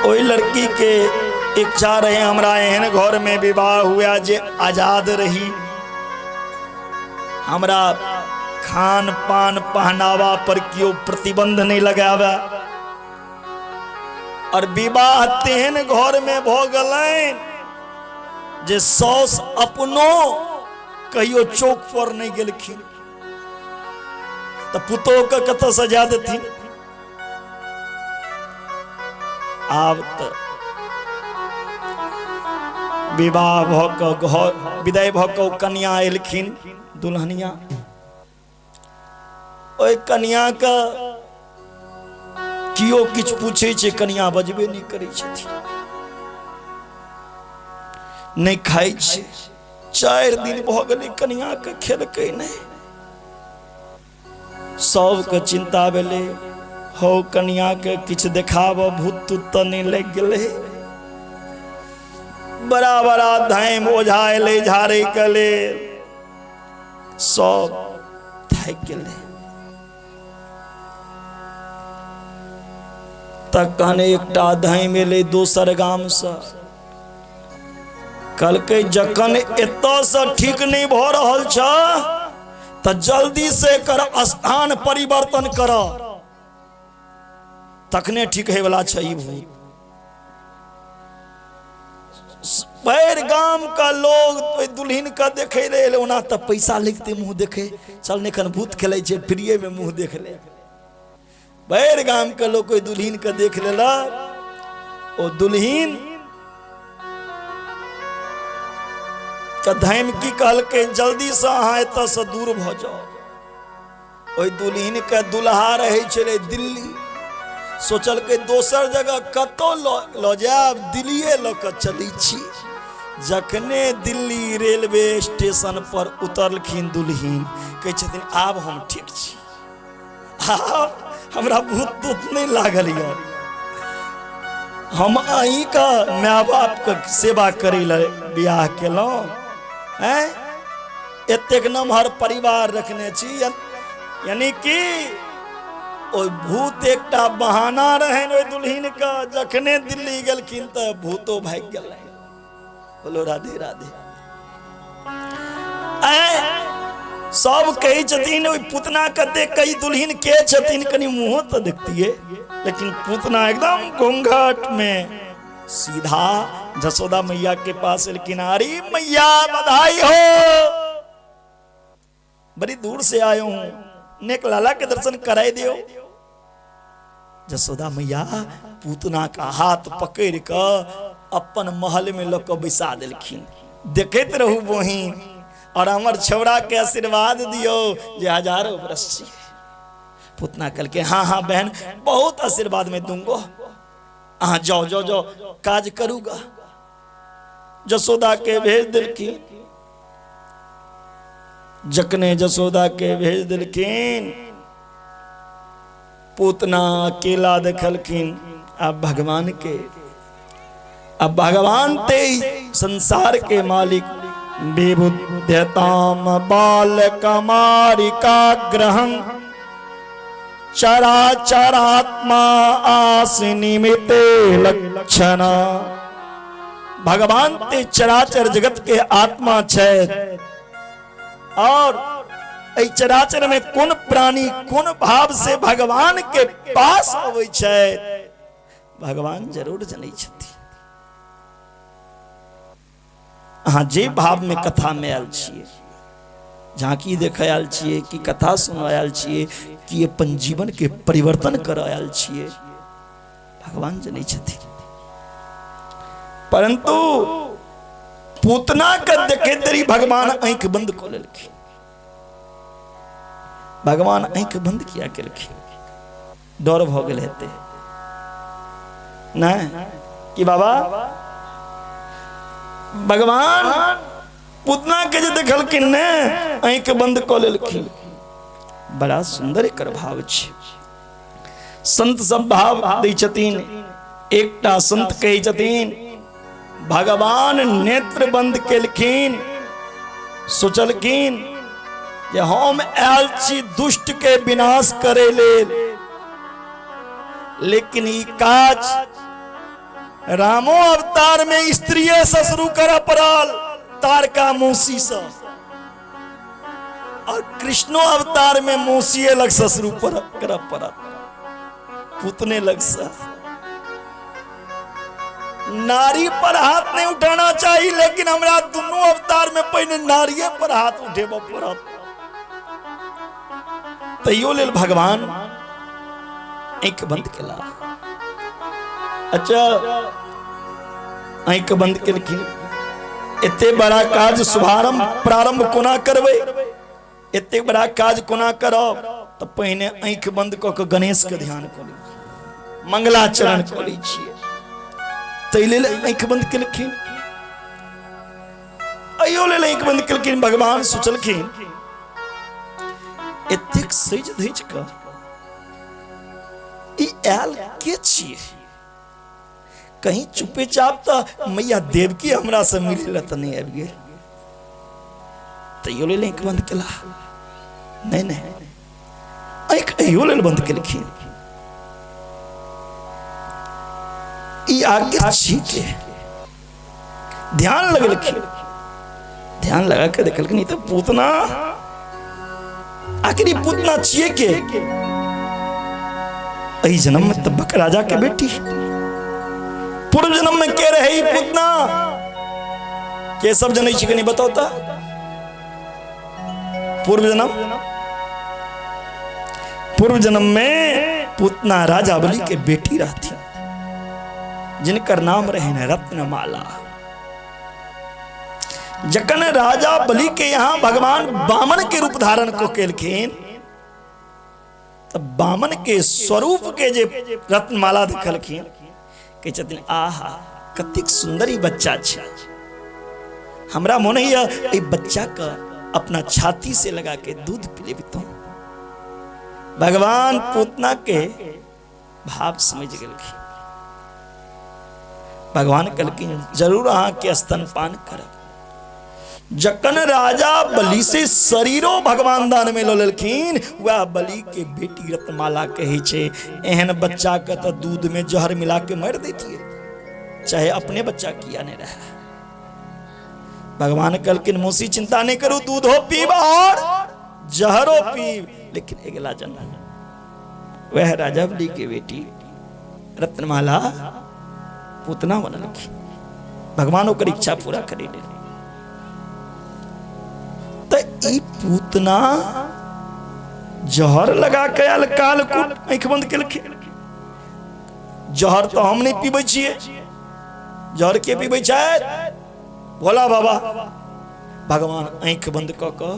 ओई लड़की के इच्छा रहे हमरा एहन घर में विवाह हुआ जे आजाद रही, हमरा खान पान पहनावा पर क्यों प्रतिबंध नहीं लगावे, और विवाह तेहन घर में भ गेलनि जे सौस अपनो कहियो चौक पर नहीं गेलखिन, तो पुतोह के कतऽ सजा देथिन। आब तो विवाह भ क घर विदाई भ क कन्या एलखिन, दुल्हनिया। ओई कन्या का कियो किछ पूछे छै, कन्या बजबे नहीं करै छथिन, नहीं खाइ छै। 4 दिन भ गेलै कन्या के खेलकै नहीं। सबके चिंता भेलै, हो कन्या के किछ देखाब, भूत तूत तो नहीं लग गेलै। बड़ा बड़ा धाम ओझा एलै झाड़े के लेल, सब थाकि गेलै। तखन एकटा धाम एलै दोसर गाम से, कहलकै जखन एतऽ से ठीक नहीं भ रहल छ त जल्दी से एकर स्थान परिवर्तन कर, तखने ठीक है वाला छै ई भूत। पैर गाम का लोग दुल्हिन का देखे रहे, ओना तो पैसा लिखते मुंह देखे, चल निकन भूत खेले छै फ्रीए में मुंह देख ले। पैर गाम के लोग कोई दुल्हिन के देख लेला, ओ दुल्हिन का धाम की कहलकै जल्दी से अहाँ एतऽ से दूर भ जाओ। ओई दुल्हिन के दुल्हा रहे छलै दिल्ली, सोचल के दोसर जगह कतौ ल जाब, दिल्लीए ल के चली छी। जखने दिल्ली रेलवे स्टेशन पर उतरलखिन दुल्हिन, कहै छथिन आब हम ठीक छी, आब हमरा भूत तूत नहीं लागल य, हम अहीं का माय बाप के सेवा करे ले बियाह केलौं, एतेक नमहर परिवार रखने छी। यानी कि ओ भूत एकटा बहाना रहन ओई दुल्हिन का, जखने दिल्ली गेलखिन त भूतो भाग गेलै। बोलो राधे राधे। सब कही छथिन ओई पुतना के देख कई दुल्हिन के छथिन, कनी मुंह तो देखतिए, लेकिन पुतना एकदम घूंघट में सीधा जसोदा मैया के पास एलकिन, अरे मैया बधाई हो, बड़ी दूर से आयो हूं, नेक लाला के दर्शन कराई दियो। जसोदा मैया पूतना का हाथ पकड़ के अपन महल में लग बैसा देलखिन, देखते रहू बहिन, और हमर छौड़ा के आशीर्वाद दियो जे हजारों वर्ष जी। पूतना कल के हाँ हाँ बहन, बहुत आशीर्वाद में दूंगो, हाँ जाओ जाओ जाओ काज करूंगा। जसोदा के भेज दिलखिन, जकने जसोदा के भेज दिलखिन, पूतना अकेला देखलखिन। अब भगवान के, अब भगवान ते संसार के मालिक, विबुध्यताम बाल कमारिका ग्रहं चराचरात्मा आस निमिते लक्षण। भगवान ते चराचर जगत के आत्मा छै, और ऐ चराचर में कौन प्राणी कौन भाव से भगवान के पास अबै छै, भगवान जरूर जनै छथिन। अहाँ जे भाव में कथा में आयल छियै, झांकी देखे आयल छियै, कि कथा सुन आयल छियै, कि अपन जीवन के परिवर्तन कर आयल छियै, भगवान जनै छथिन। परंतु पूतना के देखे देरी भगवान आंख बंद कर लेलखिन। भगवान आंख बंद किया केलखिन, डर भ गेल हेते नहीं कि बाबा भगवान पूतना के जे देखलखिन ने आंख बंद कर लेलखिन। बड़ा सुंदर एकर भाव छै। संत सब भाव दै छथिन। एकटा संत कहै छथिन भगवान नेत्र बंद केलखिन, सोचलखिन जे हम आयल छी दुष्ट के विनाश करे लेल, लेकिन ई काज रामो अवतार में स्त्रीये से शुरू करऽ पड़ल, तारका मौसी से, और कृष्णो अवतार में मौसिये लग से शुरू करऽ पड़ल, पुतने लग से। नारी पर हाथ नहीं उठाना चाहिए, लेकिन हमरा दोनों अवतार में पहले नारिये पर हाथ उठेबो पड़त। तैयो लेल भगवान आंख बंद केला। अच्छा आंख बंद केलखिन। एते बड़ा काज शुभारंभ प्रारंभ कोना करबै, एते बड़ा काज कोना करब, तो पहिने आंख बंद क के गणेश के ध्यान कर ली, मंगलाचरण कर ली छियै। तै लेल आंख बंद केलखिन। अयो लेल आंख बंद केलखिन। भगवान सोचलखिन एतेक सज धज क ई आयल के छियै, कहीं चुपे चाप तो मैया देवकी हमरा से मिले तो नहीं आबि गेल। तैयो लेल आंख बंद केला। नहीं नहीं आंख अयो लेल बंद केलखिन। ई आगे छी के ध्यान लगलखिन। ध्यान लगा के देखलखिन ई तो पूतना, आखिर ई पूतना छिए के? एही जन्म में तबक राजा के बेटी, पूर्व जन्म में के रहे पूतना के सब जनै छी कि नहीं बताओ ता? पूर्व जन्म में पूतना राजा बलि के बेटी रहती, जिनकर नाम रहे रत्नमाला। जखन राजा बलि के यहाँ भगवान बामन के रूप धारण को केलखिन, तब बामन के स्वरूप के जे रत्नमाला देखलखिन, कहे छथिन आहा कतेक सुंदरी बच्चा छै। हमरा मोन होइया ए बच्चा का अपना छाती से लगा के दूध पिलेबितौं। भगवान पूतना के भाव समझ गेलखिन। भगवान कहलखिन जरूर अहाँ के स्तनपान करब। जखन राजा बलि से शरीरो भगवान दान में लो लेलखिन, वह बलि के बेटी रत्नमाला कहे छे एहन बच्चा के तो दूध में जहर मिला के मार देती है, चाहे अपने बच्चा किया नहीं रहा। भगवान कहलखिन मौसी चिंता नहीं करू, दूध हो पीब और जहरो पीब, लेकिन अगला जन्म वह राजा बलि के बेटी रत्नमाला पूतना बनलखिन। भगवान ओकर इच्छा पूरा करे ले। तो ई पूतना जहर लगा के आयल कालकूट आंख बंद केलखिन। जहर तो हम नहीं पीबै छियै, जहर के पीबै छै? भोला बाबा। भगवान आंख बंद क के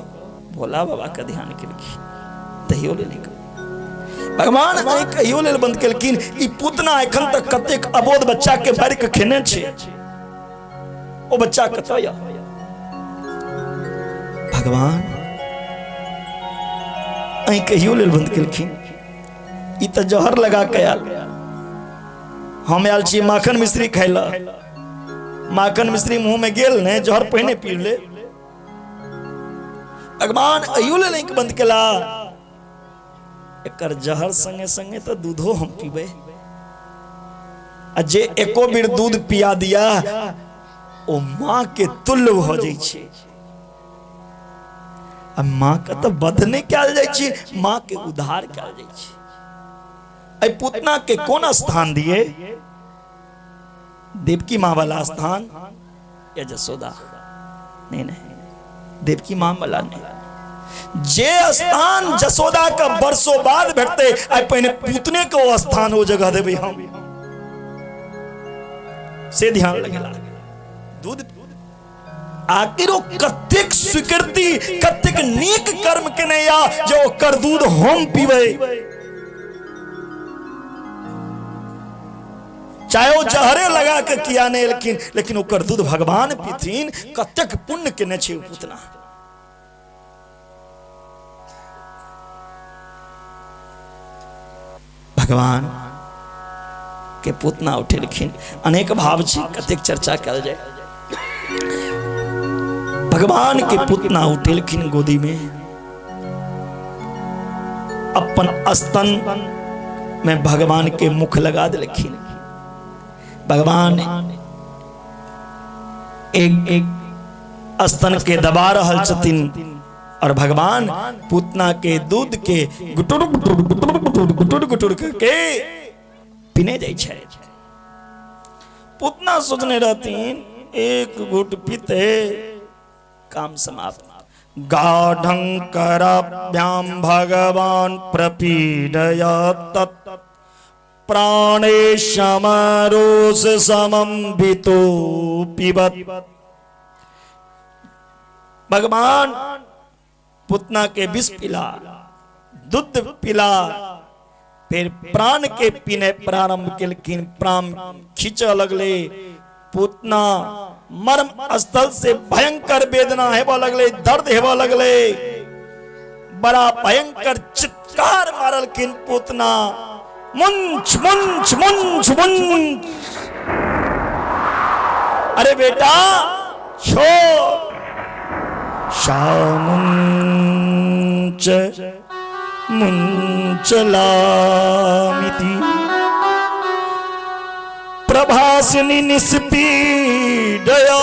भोला बाबा के ध्यान केलखिन। तहियो ले नहीं भगवान आंख अहियो लेल बंद केलखिन। ई पूतना एखन तक कतेक अबोध बच्चा के मारि के खेने छै, ओ बच्चा कतऽ या? भगवान आंख अहियो लेल बंद केलखिन। ई त जहर लगा के आयल। हम आयल छी माखन मिश्री खाय ला, माखन मिश्री मुंह में गेल ने, जहर पहिने पी ले। भगवान अहियो लेल आंख बंद केला। एकर जहर संगे संगे तो दूधो हम पीबे। जे एको बेर दूध पिया दिया ओ माँ के तुल्य हो जाय छै। अब माँ का तो बध नहीं कयल जाय छै, माँ के उद्धार कयल जाय छै। पूतना के कोन स्थान दिए? देवकी माँ वाला स्थान या जसोदा? नहीं नहीं, देवकी माँ वाला नहीं। जे स्थान जसोदा का बरसों बाद भेटते, आई पहले पूतने को स्थान वो जगह देवे हम। से ध्यान लगेला दूध आखिर वो कतेक स्वीकृति कतेक नीक कर्म के नहीं आ जो कर दूध हम पीवे चाहे वो जहरे लगा के किया नहीं लेकिन ओकर दूध भगवान पीथिन कतेक पुण्य के न छे पुतना भगवान के पुतना उठेलखिन अनेक भाव छी कतेक चर्चा कल जाए भगवान के पुतना उठेलखिन गोदी में अपन स्तन में भगवान के मुख लगा दिलखिन भगवान एक स्तन के दबा रहल छथिन और भगवान पुतना के दूध के गुटुर गुटुर गुटुर गुटुर गुटुर गुटुर करके पीने जाय छै पुतना सोचने रहतीन एक घूट पीते काम समाप्त गाढ़ं कराभ्याम भगवान प्रपीडया तत् प्राणे समरोष समम वितो पिबत भगवान पुतना के विष पिला दूध पिला फिर प्राण के पीने प्रारंभ केलखिन प्राण खींचे लगले पुतना मर्म स्थल से भयंकर वेदना हेबा लगले दर्द हेबा लगले बड़ा भयंकर चित्कार मारलखिन पुतना मुंच मुंच मुंच मुंच अरे बेटा छोड़ शामुंच मुंचलामिति प्रभासिनी निस्पीडया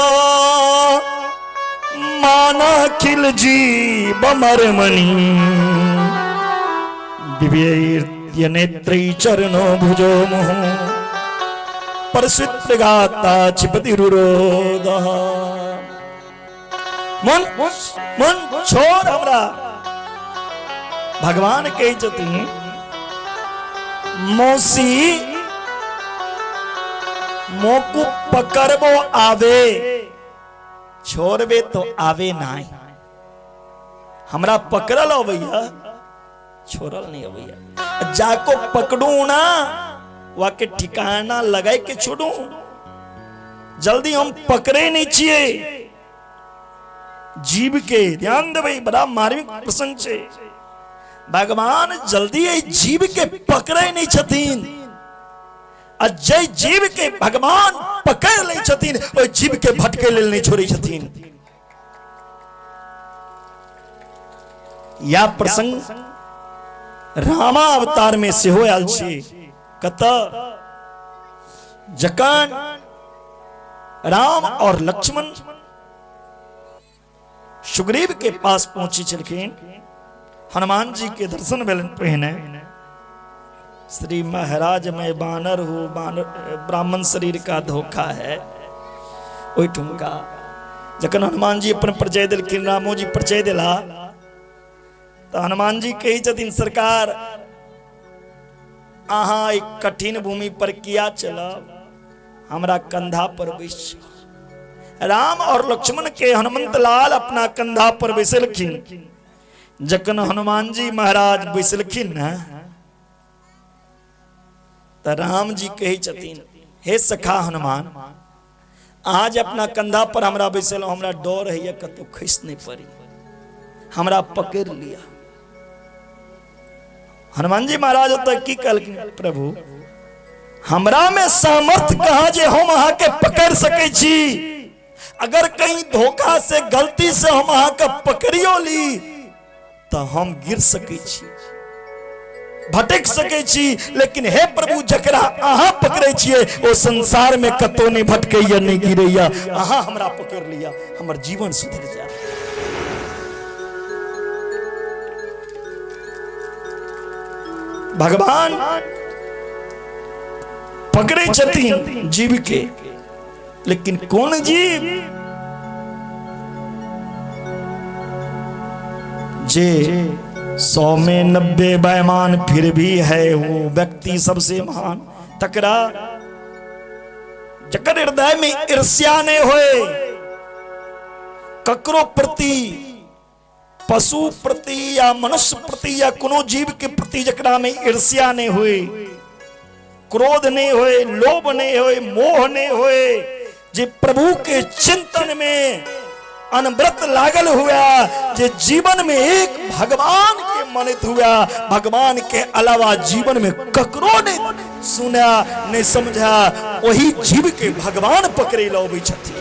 माना खिल जीव मरमणि दिव्य नेत्री चरणो भुजो मुह परस्वित गाता चिपति रुरोदा मन मन छोड़ हमरा भगवान कही जती मौसी मोकू पकड़बो आवे छोड़बे तो आवे नाई हमरा पकड़ल अवैया छोड़ल नहीं अवैया जाको पकड़ू ना वाके ठिकाना लगाए के छोड़ू जल्दी हम पकड़े नहीं चाहिए जीव के ध्यान दे भाई बड़ा मार्मिक प्रसंग छे भगवान जल्दी जीव के पकड़े नहीं छतीन जय जीव के भगवान पकड़ ले छतीन और जीव के भटके ले नहीं छोड़ी छतीन या प्रसंग रामा अवतार में से हो आल छे कत जकन राम और लक्ष्मण सुग्रीव के पास पहुंची चलखिन हनुमान जी के दर्शन भेलन पहने श्री महाराज मैं बानर हूँ ब्राह्मण शरीर का धोखा है ओई ठुमका जखन हनुमान जी अपन परिचय दिलखिन रामो जी परिचय दिला तो हनुमान जी कही छथिन सरकार अहाँ एक कठिन भूमि पर किया चला हमरा कंधा पर बैस राम और लक्ष्मण के हनुमंत लाल अपना कंधा पर बैसलखिन जखन हनुमान जी महाराज बैसलखिन न तो राम जी कही छथिन हे सखा हनुमान आज अपना कंधा पर हमरा बैसल हमरा डर है कतो खस नहीं पड़ी हमरा पकड़ लिया हनुमान जी महाराज तक की कहलखिन प्रभु हमरा में सामर्थ कहा जे हम अहाँ के पकड़ सके छी अगर कहीं धोखा से गलती से हम अहाँ के पकड़ियो ली तो हम गिर सके छी भटक सके छी लेकिन हे प्रभु जकरा अहाँ पकड़े छिए वो संसार में कतो नहीं भटके या नहीं गिरैया अहाँ हमरा पकड़ लिया हमर जीवन सुधर जाए भगवान पकड़े छथिन जीव के लेकिन कौन जीव जे 100 में 90 बेईमान फिर भी है वो व्यक्ति सबसे महान तकरा जकर हृदय में ईर्ष्या नहीं होए, ककरो प्रति, पशु प्रति या मनुष्य प्रति या कोनो जीव के प्रति जकरा में ईर्ष्या नहीं होए, क्रोध नहीं होए, लोभ नहीं होए, मोह नहीं होए, जे प्रभु के चिंतन में अनवरत लागल हुआ, जे जीवन में एक भगवान के मानित हुआ, भगवान के अलावा जीवन में ककरो ने सुना नहीं समझा, वही जीव के भगवान पकड़े लौबे छथि।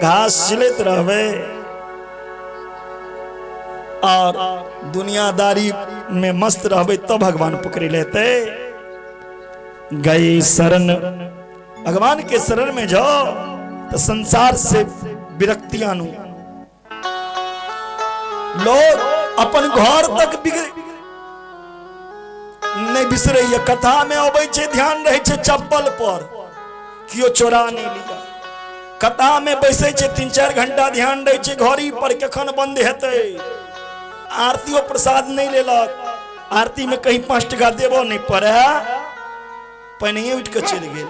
घास छिलत रहबे और दुनियादारी में मस्त रहबे तो भगवान पकड़े लेते। गए शरण, भगवान के शरण में जाओ तो संसार से विरक्तियां नु। लोग अपन घर तक नहीं बिसरे, कथा में अबै छे ध्यान रहे छे चप्पल पर, कियो चोरा नहीं लिया। कथा में बैसे छे 3-4 घंटा ध्यान रहे छे घड़ी पर कखन बंद हेते। आरती और प्रसाद नहीं लेलक, आरती में कहीं 5 टका देबो नहीं पड़े, पहने उठ के चल गए।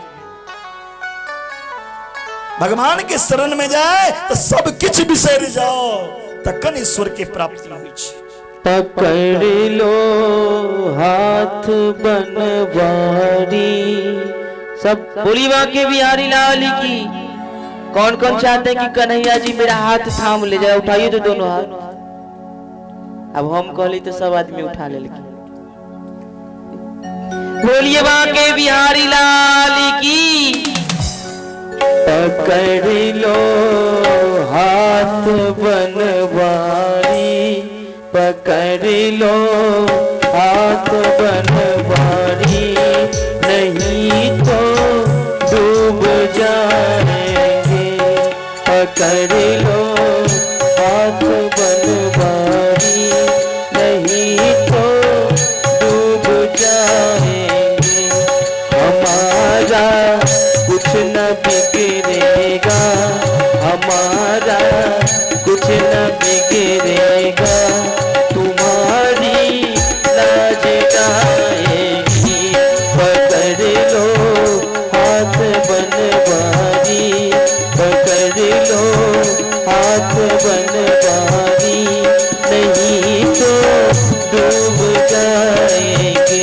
भगवान के शरण में जाए तो सब कुछ बिसर जाओ, तखन ईश्वर के प्राप्ति होइ छै। पकड़ लो हाथ बनवारी, सब बोली बाके बिहारी लाल की। कौन कौन चाहते हैं कि कन्हैया जी मेरा हाथ थाम ले जाए? उठाइए तो दोनों हाथ। अब हम कहली तो सब आदमी उठा ले। बोलिए बाके बिहारी लाल की। पकड़ लो हाथ बनवारी, पकड़ लो हाथ बनवारी, नहीं तो डूब जाएंगे। पकड़ लो हाथ बनवारी, नहीं तो डूब जाएंगे। हमारा कुछ न बिगड़ेगा, हमारा कुछ न बिगड़ेगा, तुम्हारी लाज गाएगी। पकड़ लो हाथ बनवारी, पकड़ लो हाथ बनवारी, नहीं तो डूब जाएंगे।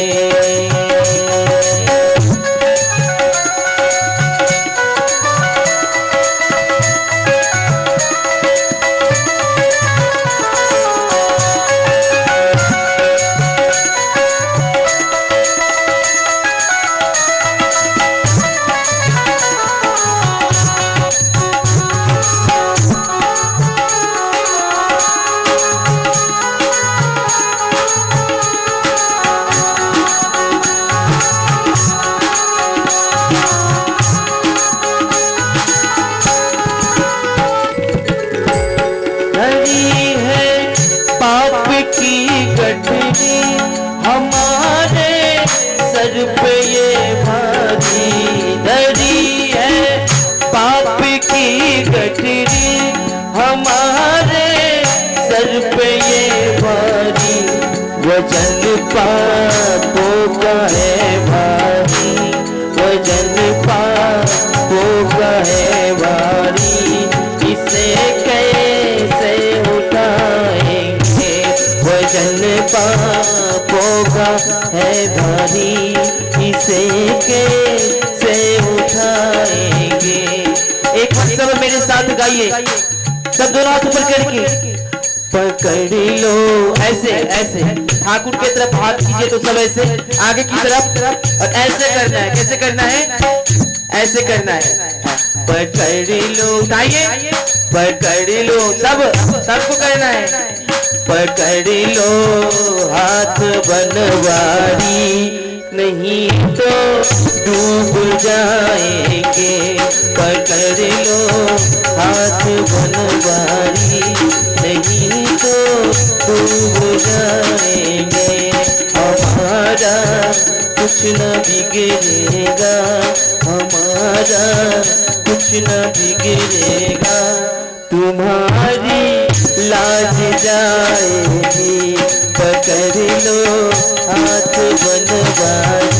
हमारे सर पे ये भारी धरी है, पाप की गठरी हमारे सर पे ये भारी। वजन पापों का है भारी, वजन पापों का है भारी, इसे कैसे उठाएंगे। वजन पापों का है भारी, इसे कैसे उठाएंगे। एक बार सब मेरे साथ गाइए, सब दोनों हाथ ऊपर करके। पकड़ लो ऐसे ऐसे, ठाकुर की तरफ हाथ कीजिए तो सब ऐसे आगे की तरफ, और ऐसे करना है। कैसे करना है? ऐसे करना है। पकड़ लो, उठाइए, पकड़ लो, सब सबको करना है। पकड़ लो हाथ बनवारी, नहीं तो डूब जाएंगे। पकड़ लो हाथ बनवारी, नहीं तो डूब जाएंगे। हमारा कुछ न बिगड़ेगा, हमारा कुछ न बिगड़ेगा, तुम्हारी लाज जाएगी। पकड़ लो हाथ बनवारी,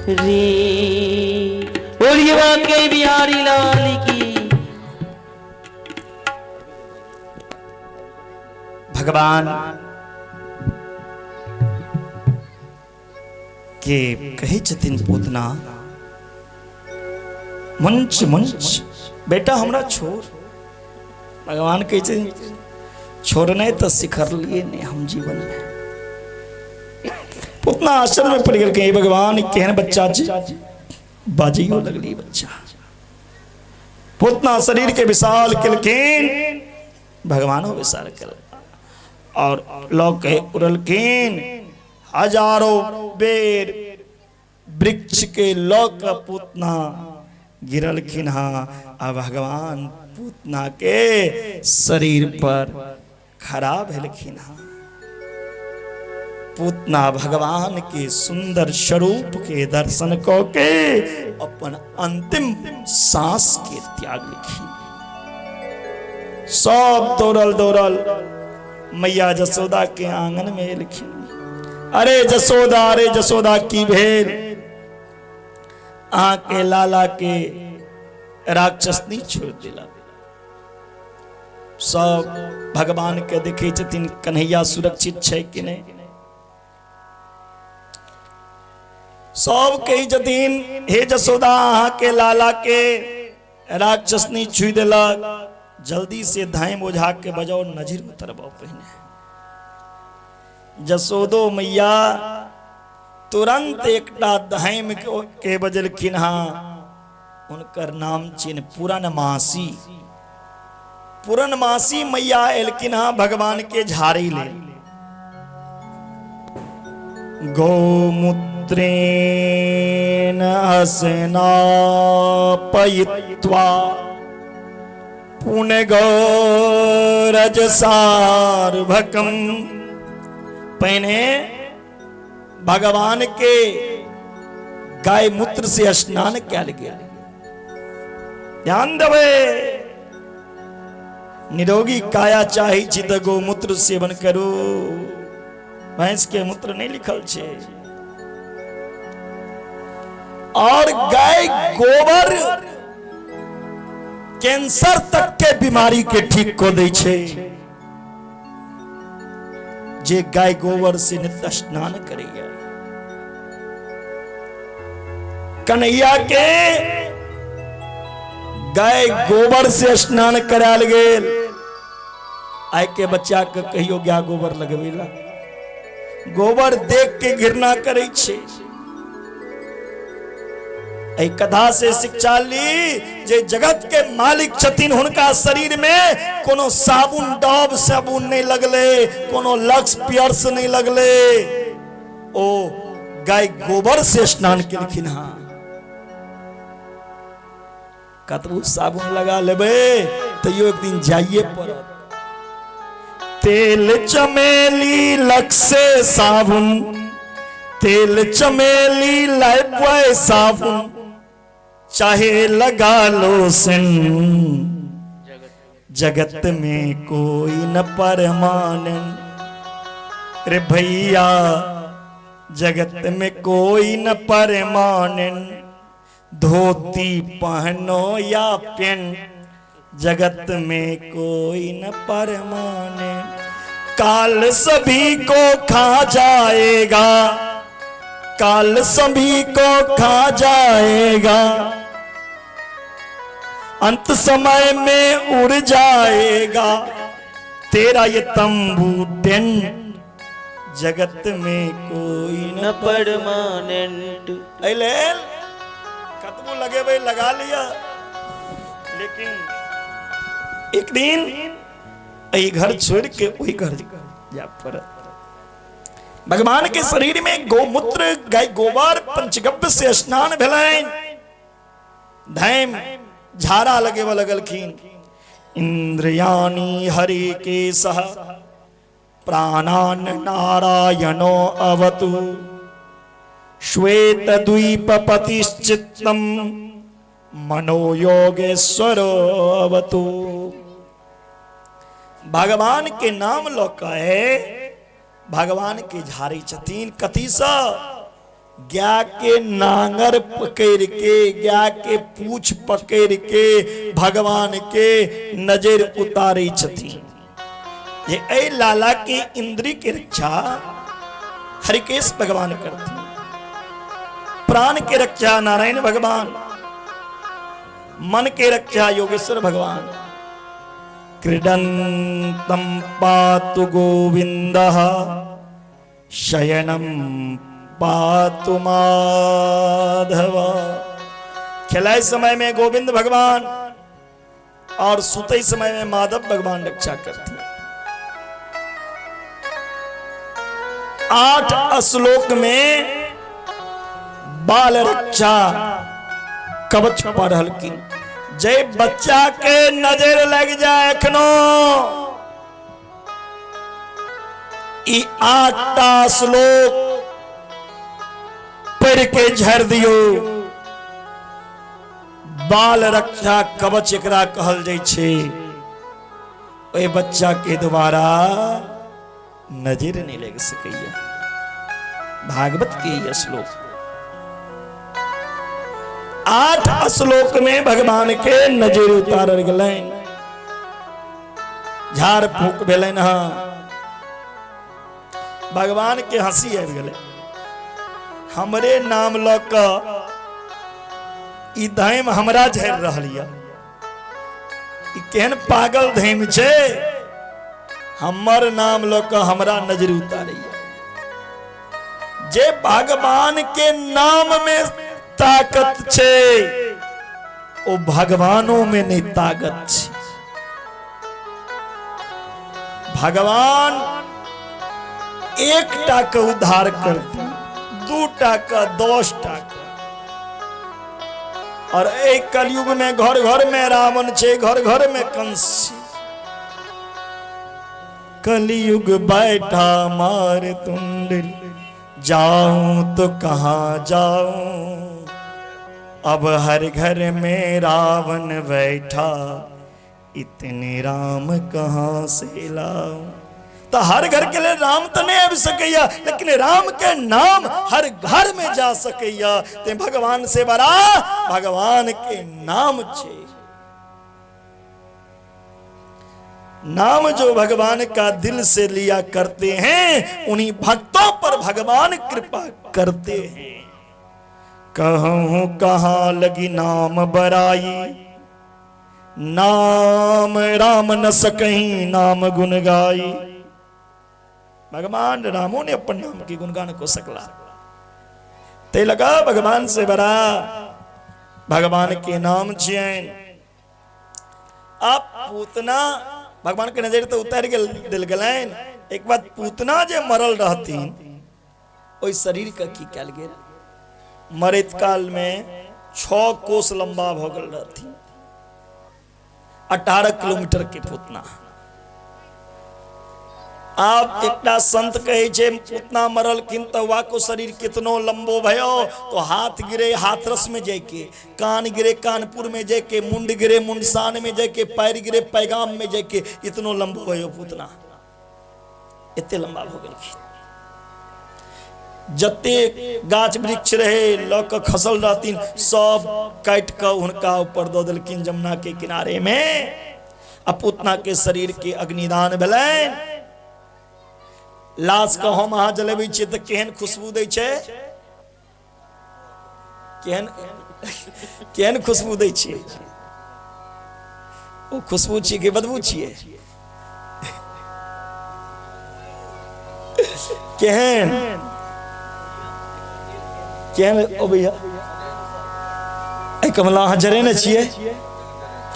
बोलिए वाकई बिहारी लाल की। भगवान के कही छथिन पूतना मंच मंच बेटा हमरा छोड़। भगवान कहे छथिन छोड़ने तो सिखर लिए नहीं हम जीवन में। पूतना आश्चर्य में पड़ गए कि भगवान केहन बच्चा बाजियो लगली बच्चा। पूतना शरीर के विशाल किलकिन भगवानो विशाल कल और लोग उड़लकिन हजारों बेर वृक्ष के लोक पूतना गिरलखिन। हाँ अब भगवान पूतना के शरीर पर खड़ा भेलखिन। हाँ पूतना भगवान के सुंदर स्वरूप के दर्शन को के अपन अंतिम सांस के त्याग लिखी। सब दौड़ल दौड़ल मैया जसोदा के आंगन में लिखी। अरे जसोदा की भेल आके लाला के राक्षसनी छोड़ दिला। सब भगवान के देखे छथिन कन्हैया सुरक्षित है कि नहीं। सब कही छथिन हे जसोदा अहाँ के लाला के राक्षसनी छुई दिलक। जल्दी से धाम ओझा के बजाओ नजर उतरबाओ पहने। जसोदो मैया तुरंत एकटा धाम के बजलखिन। हाँ उनकर नाम चिन्ह पूरनमासी मैया एलखिन। हाँ भगवान के झाड़ी ले गोमूत्रेण स्नापयित्वा पुनगौरजसार्भकं। पहने भगवान के गाय मूत्र से स्नान कैल गया। ध्यान देवे निरोगी काया चाही चित गोमूत्र सेवन करो। भैंस के मूत्र नहीं लिखल छे। और गाय गोबर कैंसर तक के बीमारी के ठीक को दे छे। जे गाय गोबर से नित्य स्नान करेगा। कन्हैया के गाय गोबर से स्नान कराल गेल। आय के बच्चा के कहियो गया गोबर लगवेला। गोबर देख के घृणा करे छे। ऐ कथा से शिक्षा ली जे जगत के मालिक छथिन हुनका शरीर में कोनो साबुन डब साबुन नहीं लगले, कोनो लक्स पियर्स नहीं लगले। ओ गाय गोबर से स्नान केलखिन। हाँ कतबू साबुन लगा लेबे तैयो एक दिन जाइए पड़त। तेल चमेली लक्से साबुन, तेल चमेली लाइफबॉय साबुन, चाहे लगा लो सिन। जगत में कोई न परमानन। रे भैया जगत में कोई न परमानन। धोती पहनो या पेंट, जगत में कोई न परमानेंट। काल सभी को खा जाएगा, काल सभी को खा जाएगा। अंत समय में उड़ जाएगा तेरा ये तंबू टेंट। जगत में कोई न परमानेंट। कतबू लगे भाई लगा लिया, लेकिन एक दिन ये घर छोड़ के वही घर जा पर। भगवान के शरीर में गोमूत्र गाय गोबर पंचगव्य से स्नान भेलैन। धैम झाड़ा लगे व लगलखिन। इंद्रियाणी हरि के सह प्राणान नारायणो अवतु। श्वेत द्वीप पतिश्चित्तम मनो योगेश्वरो अवतु। भगवान के नाम लोका है। भगवान के झाड़ी छतीन कथी सा गया के नांगर पकड़ के, गया के पूछ पकड़ के भगवान के नजर उतारे छथि। ये ऐ लाला के इंद्री के रक्षा हरिकेश भगवान करते, प्राण के रक्षा नारायण भगवान, मन के रक्षा योगेश्वर भगवान। क्रीडन्तं पातु गोविंदः शयनं पातु माधव। खिलाए समय में गोविंद भगवान और सुते समय में माधव भगवान रक्षा करते हैं। 8 श्लोक में बाल रक्षा कवच पढ़ल की। जय बच्चा के नजर लग जाए एखनो ई 8टा श्लोक पढ़ के झड़ दियो। बाल रक्षा कवच एकरा कहल जाय छे। ओए बच्चा के द्वारा नजर नहीं लग सकैया। भागवत के ये श्लोक 8 श्लोक में भगवान के नजर उतार गलन, झाड़ फूक भेलन। भगवान के हंसी आबि गेलै। हमरे नाम ल क ई धैम हमरा झड़ रहल य। ई केहन पागल धैम छे, हमर नाम ल क हमरा नजर उतारैया। जे भगवान के नाम में ताकत छे ओ भगवानों में नहीं ताकत छे। भगवान 1टा का उद्धार करते, 2टा का 10टा का। और एक कलयुग में घर घर में रावण छे, घर घर में कंस छे। कलयुग बैठा मार तुंड, जाऊं तो कहां जाऊं, अब हर घर में रावण बैठा, इतने राम कहां से लाऊं। तो हर घर के लिए राम तो नहीं आ सकैया, लेकिन राम के नाम हर घर में जा सकैया। ते भगवान से बड़ा भगवान के नाम छे। नाम जो भगवान का दिल से लिया करते हैं, उन्हीं भक्तों पर भगवान कृपा करते हैं। कहूं कहां लगी नाम बराई, नाम राम न सकहीं नाम गुण गाई। भगवान रामों ने अपन नाम की गुणगान को सकला। ते लगा भगवान से बड़ा भगवान के नाम छियन। आप पूतना भगवान के नजर तो उतार के दिल गलाइन। एक बात पूतना जे मरल रहती, ओई शरीर का की कैल गेल। मरित काल में 6 कोस लंबा भ गेल रहती, 18 किलोमीटर के पूतना। आप एकटा संत कहे छे पूतना मरल किन तो वा को शरीर कितनो लंबो भयो। तो हाथ गिरे हाथरस में जाके, कान गिरे कानपुर में जाके, मुंड गिरे मुंडसान में जाके, पैर गिरे पैगाम में जाके, इतनो लंबो भयो पूतना। इतने लंबा हो गेल। जते गाछ वृक्ष रहे लक खसल रहतीन, सब काट कर उनका ऊपर दो देलकिन जमुना के किनारे में। अब पूतना के शरीर के अग्निदान भेलैन। लाश को हम अहाँ जलेबै छियै तऽ केहन खुशबू दै छै, केहन खुशबू दै छियै। ओ खुशबू छियै कि बदबू छियै? केहन केहन ओ भैया ए कमला अहाँ जरे ने छियै?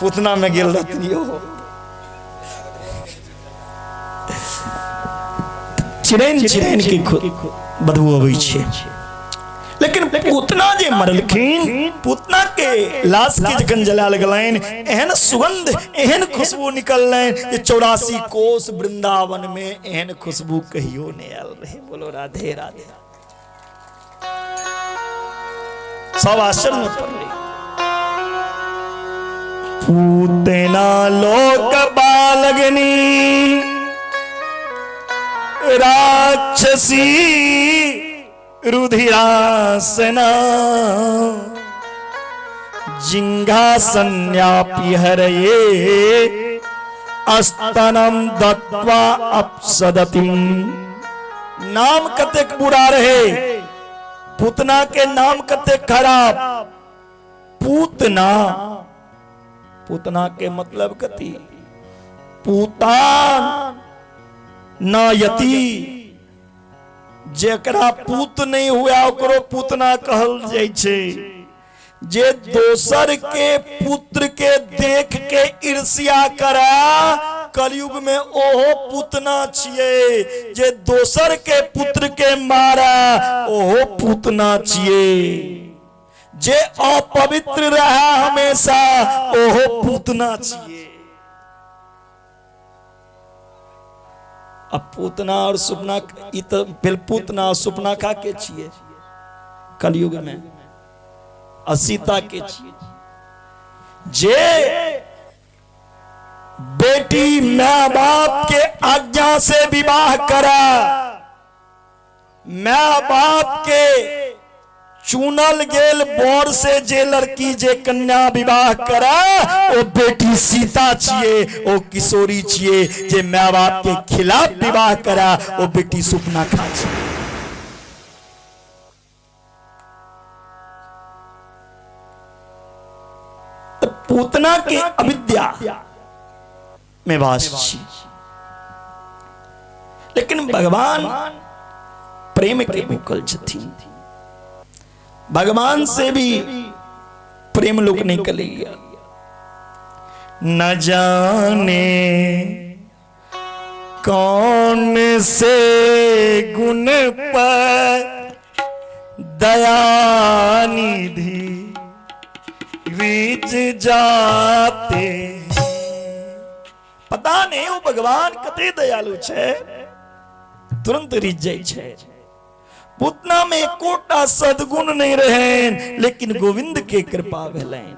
पूतना में गेल रहतियै, चिरैन चिरैन की बदबू अबै छै। लेकिन पूतना जे मरलखिन, पूतना के लाश के जखन जलाल गलाइन, एहन सुगंध एहन खुशबू निकललैन जे 84 कोस वृंदावन में एहन खुशबू कहियो नहीं आयल रहे। बोलो राधे राधे। सब आश्चर्य में पड़ले। पूतना लोक बालगनी राक्षसी, रुधिरासना जिंघासन्यापि हरये अस्तनम दत्वा अपसदतिम। नाम कतेक बुरा रहे, पूतना के नाम कतेक खराब। पूतना, पूतना के मतलब कति पूतान नायति, जेकरा पूत नहीं हुआ ओकरो पूतना कहल जाय छे। जे दोसर के पुत्र के देख के ईर्ष्या करा कलयुग में ओहो पूतना छिए। जे दोसर के पुत्र के मारा ओहो पूतना छिए। जे अपवित्र रहा हमेशा ओहो पूतना छिए। अब पूतना और सुपना पूतना और सुपना का के छिए कलयुग में, असीता के छिए। जे बेटी माँ बाप के आज्ञा से विवाह करा, माँ बाप के चुनल गेल बोर से जे लड़की जे कन्या विवाह करा वो बेटी सीता छिए, वो किशोरी छिए। जे माँ बाप के खिलाफ विवाह करा वो बेटी सुपना खा छिए। पूतना के अविद्या में वास छी, लेकिन भगवान प्रेम के मुकल छथिन। भगवान से भी प्रेम लोग नहीं करेगा। न जाने कौन से गुण पर दया निधि रीझ जाते। पता नहीं वो भगवान कते दयालु छे, तुरंत रीझ जाय छे। पूतना में कोटा सदगुण नहीं रहे, लेकिन गोविंद के कृपा भेलेन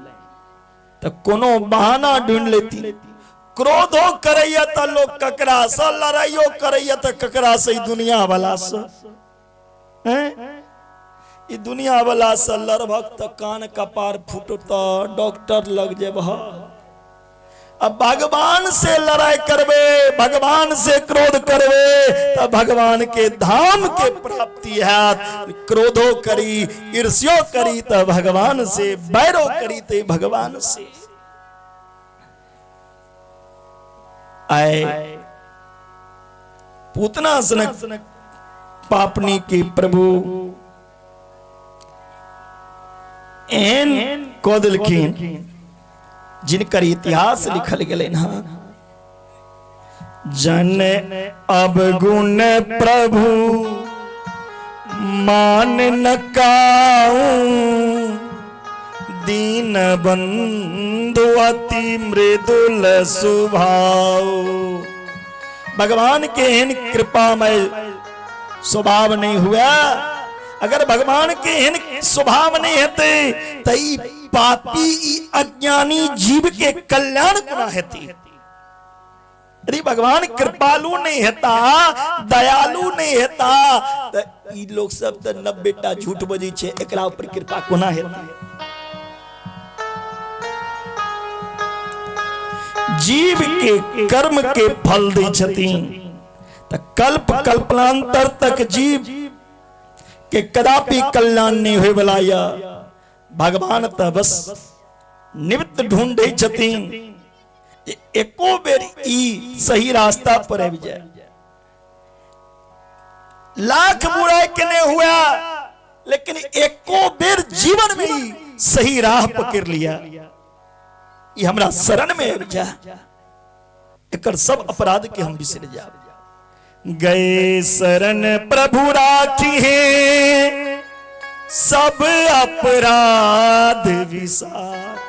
तो कोनो बहाना ढूंढ लेती। क्रोधो करैया तो लोग ककरा से, लड़ाइयो करैया तो ककरा से, दुनिया वाला से। ई दुनिया वाला से लड़भक तो कान कपार फूटता, डॉक्टर लग जेबह। अब भगवान से लड़ाई करबे, भगवान से क्रोध करबे तो भगवान के धाम के प्राप्ति है। क्रोधो करी, ईर्ष्यो करी तो भगवान से, बैरो करी तो भगवान से। आए पूतना सनक पापनी के प्रभु एन को दिलखिन जिनकर इतिहास लिखल गए ना। जन अवगुण प्रभु मान न काऊं, दीन बंधु अति मृदुल स्वभाव। भगवान के इन कृपामय स्वभाव नहीं हुआ। अगर भगवान के इन स्वभाव नहीं होते तई पापी अज्ञानी जीव के कल्याण गुना हेती। यदि भगवान कृपालु नहीं हेता, दयालु नहीं हेता तो ई लोग सब तो न बेटा झूठ बजी छे, एकरा ऊपर कृपा कोना हेती। जीव के कर्म के फल दै छथिन तो कल्प कल्पांतर तक जीव के कदापि कल्याण नहीं होय वाला या। भगवान तो बस निमित्त ढूंढे छथिन, एको बेर ई सही रास्ता पर आबि जाए। लाख बुराई के नहीं हुआ, लेकिन एको बेर जीवन में ही सही राह पकड़ लिया। ये हमरा शरण में आबि जा, एकर सब अपराध के हम बिसर जा। गए शरण प्रभु राखी है सब अपराध विसार।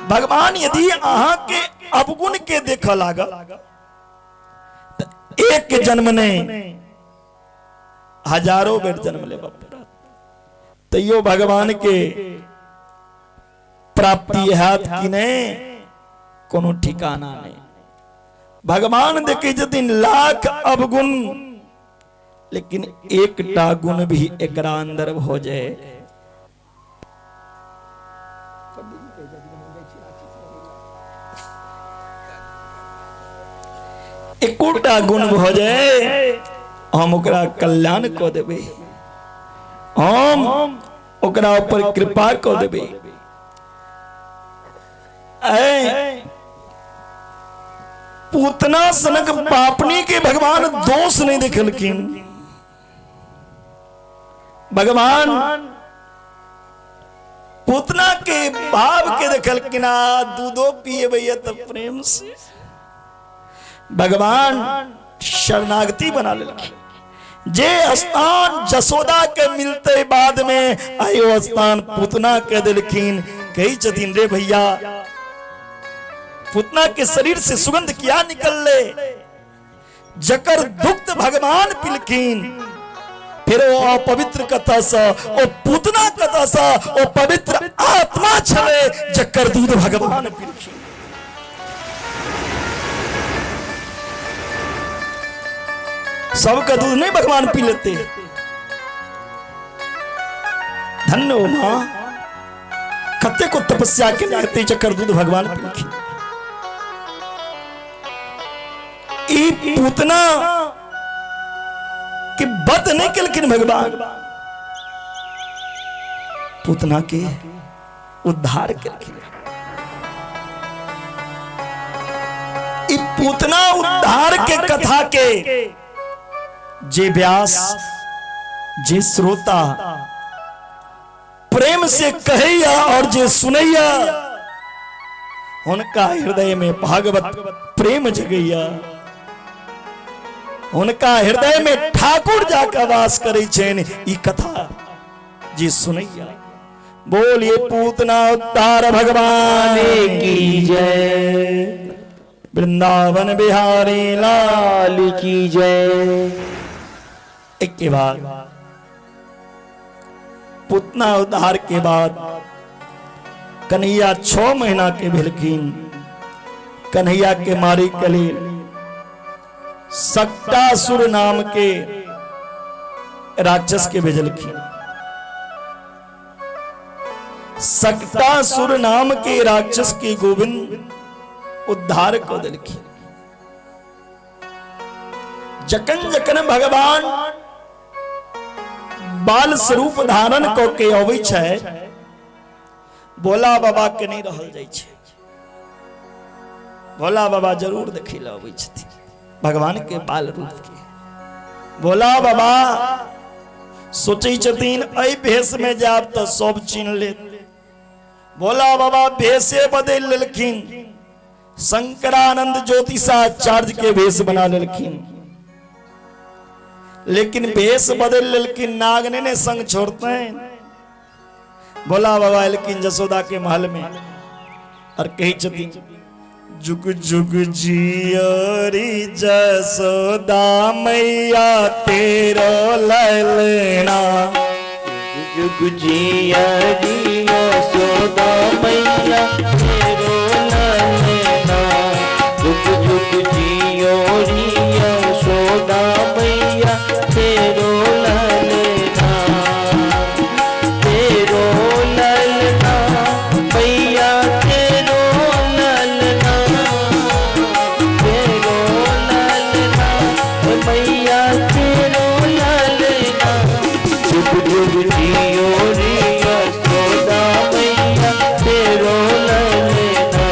भगवान यदि अहाँ के अवगुण के देख लागा तो एक जन्म ने हजारों बेर जन्म ले पड़ा तैयो भगवान के प्राप्ति हाथ की ने कोनो ठिकाना नहीं। भगवान देखे जतिन लाख अवगुण लेकिन एकटा गुण भी एकरा अंदर हो जाए, एकोटा गुण हो जाए, हम ओकरा कल्याण को देबे, हम ओकरा ऊपर कृपा को देबे। पूतना सनक पापनी के भगवान दोष नहीं देखलखिन। भगवान पूतना के भाव के देखलखिन, दूधो पिए भैया तब प्रेम से। भगवान शरणागति बना लेलखिन। जे स्थान जसोदा के मिलते बाद में आयो स्थान पूतना के दिलखिन। कही छथिन रे भैया पूतना के शरीर से सुगंध क्या निकल ले, जकर दुग्ध भगवान पिलखिन। फिर वो अपवित्र कथा सा ओ पूतना कथा सा ओ पवित्र आत्मा छले, जकर दूध भगवान पिलखिन। सबका दूध नहीं भगवान पी लेते। धन्य हो मां, कत्ते को तपस्या के नाते जकर दूध भगवान पिलखिन। ई पूतना के बद नहीं किलखिन भगवान, पूतना के उद्धार किलखिन। ई पूतना उद्धार के कथा के जे व्यास जे श्रोता प्रेम से कहैया और जे सुनैया, उनका हृदय में भागवत प्रेम जगैया। उनका हृदय में ठाकुर जाकर वास करे छेन। ई कथा जी सुनैया। बोलिए पूतना उद्धार भगवान की जय, वृंदावन बिहारी लाल की जय। एक के बाद पूतना उद्धार के बाद कन्हैया 6 महीना के भेलखिन। कन्हैया के मारी कलील सक्टासुर नाम के राक्षस के भेजलखिन। सक्टासुर नाम के राक्षस के गोविंद उद्धार को दिलखिन। जकन जकन भगवान बाल स्वरूप धारण को के अबै छै, भोला बाबा के नहीं रहल जाइ छै। भोला बाबा जरूर देखै ला अबै छथिन भगवान के बाल रूप के। भोला बाबा सोचै छथिन एहि भेष में जाब तो सब चिन्ह लेत। भोला बाबा भेषे बदल लेलखिन, शंकरानंद ज्योतिषाचार्य के भेष बना लेलखिन। लेकिन भेष बदल लेलखिन, नागने ने संग छोड़ते हैं। भोला बाबा लेकिन जसोदा के महल में और कही छथिन जुग जुग जियोरी जसोदा मैया तेरो ललना। जुग जियोरी जसोदा मैया तेरो ललना। जुग जुग जियोरी जसोदा मैया तेरो ललना। तेरो ललना मैया तेरो ललना। तेरो ललना मैया तेरो ललना। जुग जुग जियोरी जसोदा मैया तेरो ललना।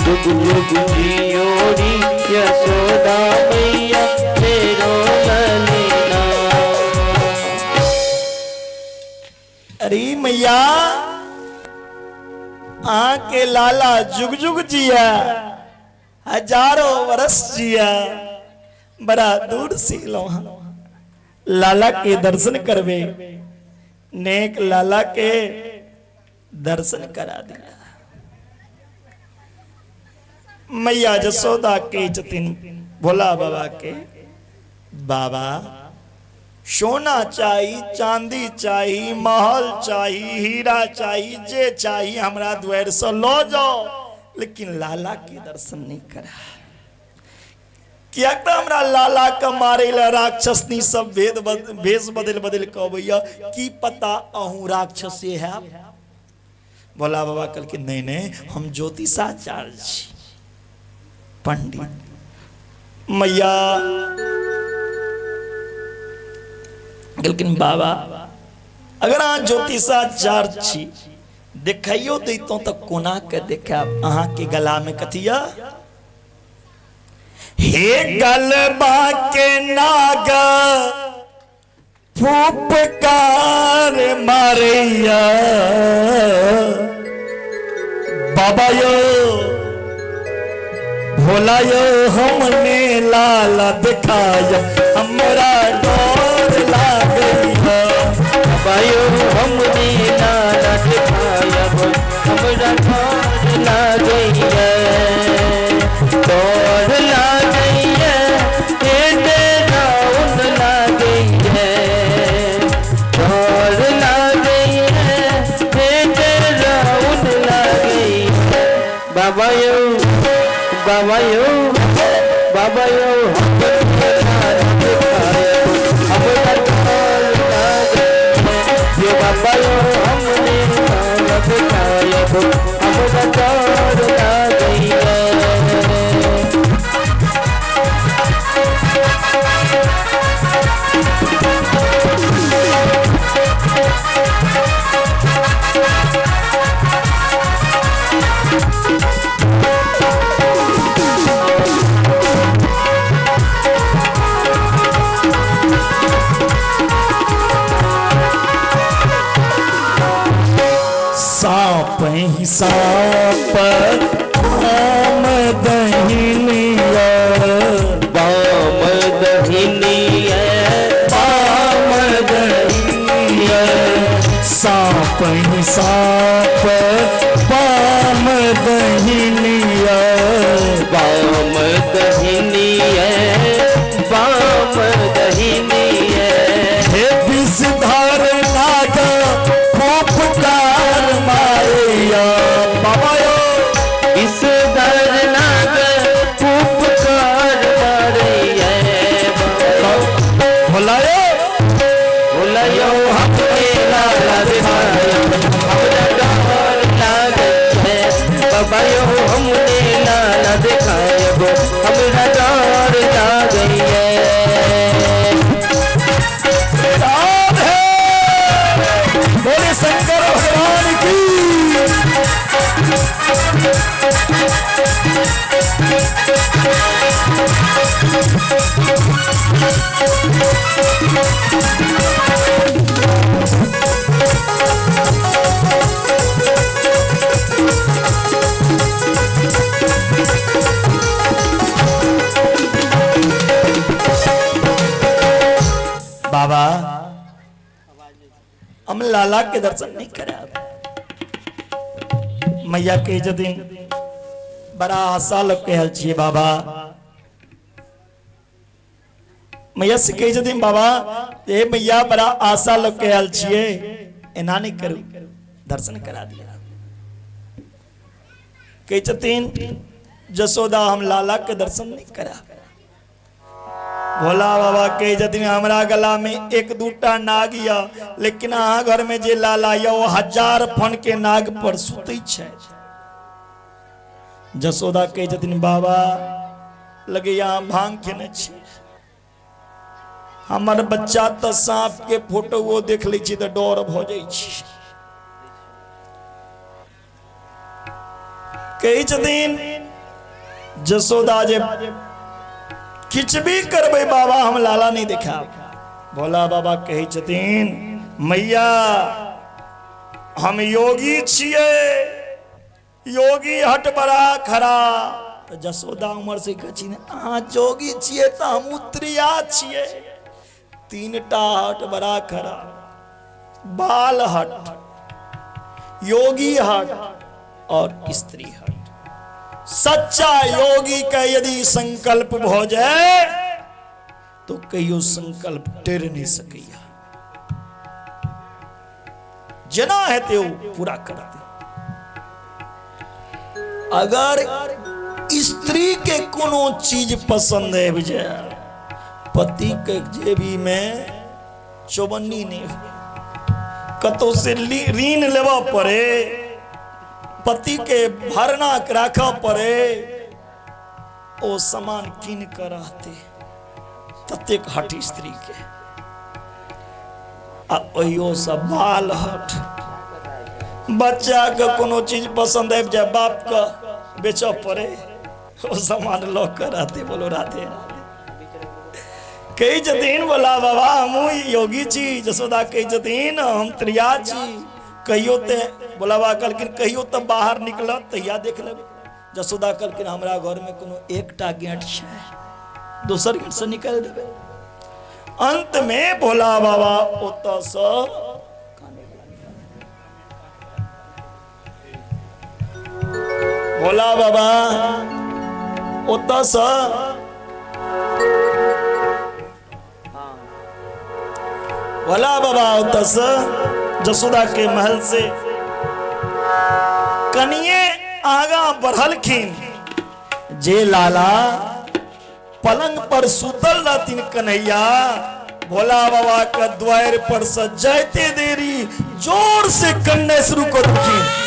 जुग जुग जियोरी जसोदा मैया तेरो ललना। अरे मैया आके लाला जुग जुग जिया, हजारों वर्ष जिया। बड़ा दूर से लो लाला के दर्शन करवे, नेक लाला के दर्शन करा दिया। मैया जसोदा के जतिन भोला बाबा के, बाबा सोना चाहिए, चांदी चाहिए, महल चाहिए, हीरा चाहिए, जे चाहिए हमरा द्वार से लो जाओ, लेकिन लाला के दर्शन नहीं करा। क्या तो हमरा लाला का मारे ला राक्षसनी सब भेष बदल बदल कह भैया की पता अहू राक्षस है। बोला बाबा कल के नहीं नहीं हम ज्योतिषाचार्य छी पंडित। मैया लेकिन बाबा अगर अहाँ ज्योतिषाचार्य छी देखाइयो दैतों तो कोना के देखाब अहाँ के गला में कथिया हे गलबा के नाग फूफकार मारैया बाबा यो भोला यो हमने लाला दिखाया हमरा डोर लागैया बाबा यो हमने लाला दिखाया हमरा डोर लागैया डोर लागैया हेडे राउंड लागैया डोर लागैया हेडे राउंड लागैया बाबा यो बाबा यो बाबा यो हमने लाला दिखाया हमरा डोर लागैया बाबा यो हमने लाला दिखाया हमरा डोर लागैया। सांप ही सांप आम दहिनिया बाम दहिनिया आम दहिनिया सांप ही सांप पाम दहिनिया बाम दहिनिया बाम दहिनिया हे विषधर नाग फूफकार मारैया बाबा यो इस दर नाग फूफकार मारैया भोला यो भोला यो हमने लाला दिखाया हमरा डोर लागैया बाबा यो हमने लाला दिखाया हमरा डोर लागैया। राधे बोले शंकर भगवान की। बाबा हम लाला के दर्शन नहीं करे मैया के जदिन बड़ा आशा लोग कहल छिए बाबा मैया से कह जदिन बाबा ए मैया बड़ा आशा लोग कहल छिए एना नहीं करू दर्शन करा दिया कह जतिन जसोदा हम लाला के दर्शन नहीं करा। भोला बाबा के जतिन हमरा गला में एक दूटा नागिया लेकिन अहाँ घर में जे लाला या वो 1000 फन के नाग पर सुतै छै। जसोदा के जतिन बाबा लगे यहाँ भांग खेने छी हमर बच्चा तो सांप के फोटो वो देख लै छी तो डर भ जाइ छी। कही छथिन जसोदा जे किछ भी करबे बाबा हम लाला नहीं देखा। भोला बाबा कही छथिन मैया हम योगी छिए योगी हट बड़ा खरा। तो जसोदा उमर से कही अहाँ जोगी छिए तो हम उतरिया छिए 3टा हट बड़ा खरा बाल हट योगी हट और स्त्री हट। सच्चा योगी का यदि संकल्प हो जाए तो कहियो संकल्प टेर नहीं सकिया जना है ते पूरा करते। अगर स्त्री के कोनो चीज पसंद है विजय, पति के जेबी में चौबन्नी नहीं, कतो से ऋण लेवा पड़े, पति के भरना राखा पड़े, ओ सामान किन कर रहते ततेक हट स्त्री के। आ सब बाल हट, बच्चा के कोनो चीज पसंद है जाए बाप का बेच पड़े, वो सामान लो कर रहते। बोलो राधे कही जतीन, बोला बाबा हम योगी छी, जसोदा कही जतीन हम त्रिया छी, कहियो ते बोला बा कलकिन कहियो तब बाहर निकल तहिया देख लेब। जसोदा कलकिन हमरा घर में कोनो एकटा गेट है, दोसर गेट से निकल देवे। अंत में भोला बाबा ओता से भोला बाबा ओता से भोला बाबा ओता से जसोदा के महल से कनिए आगा बढ़लखिन। जे लाला पलंग पर सुतल रहतीन कन्हैया, भोला बाबा का द्वार पर से जाते देरी जोर से कन्ने शुरू कर दी।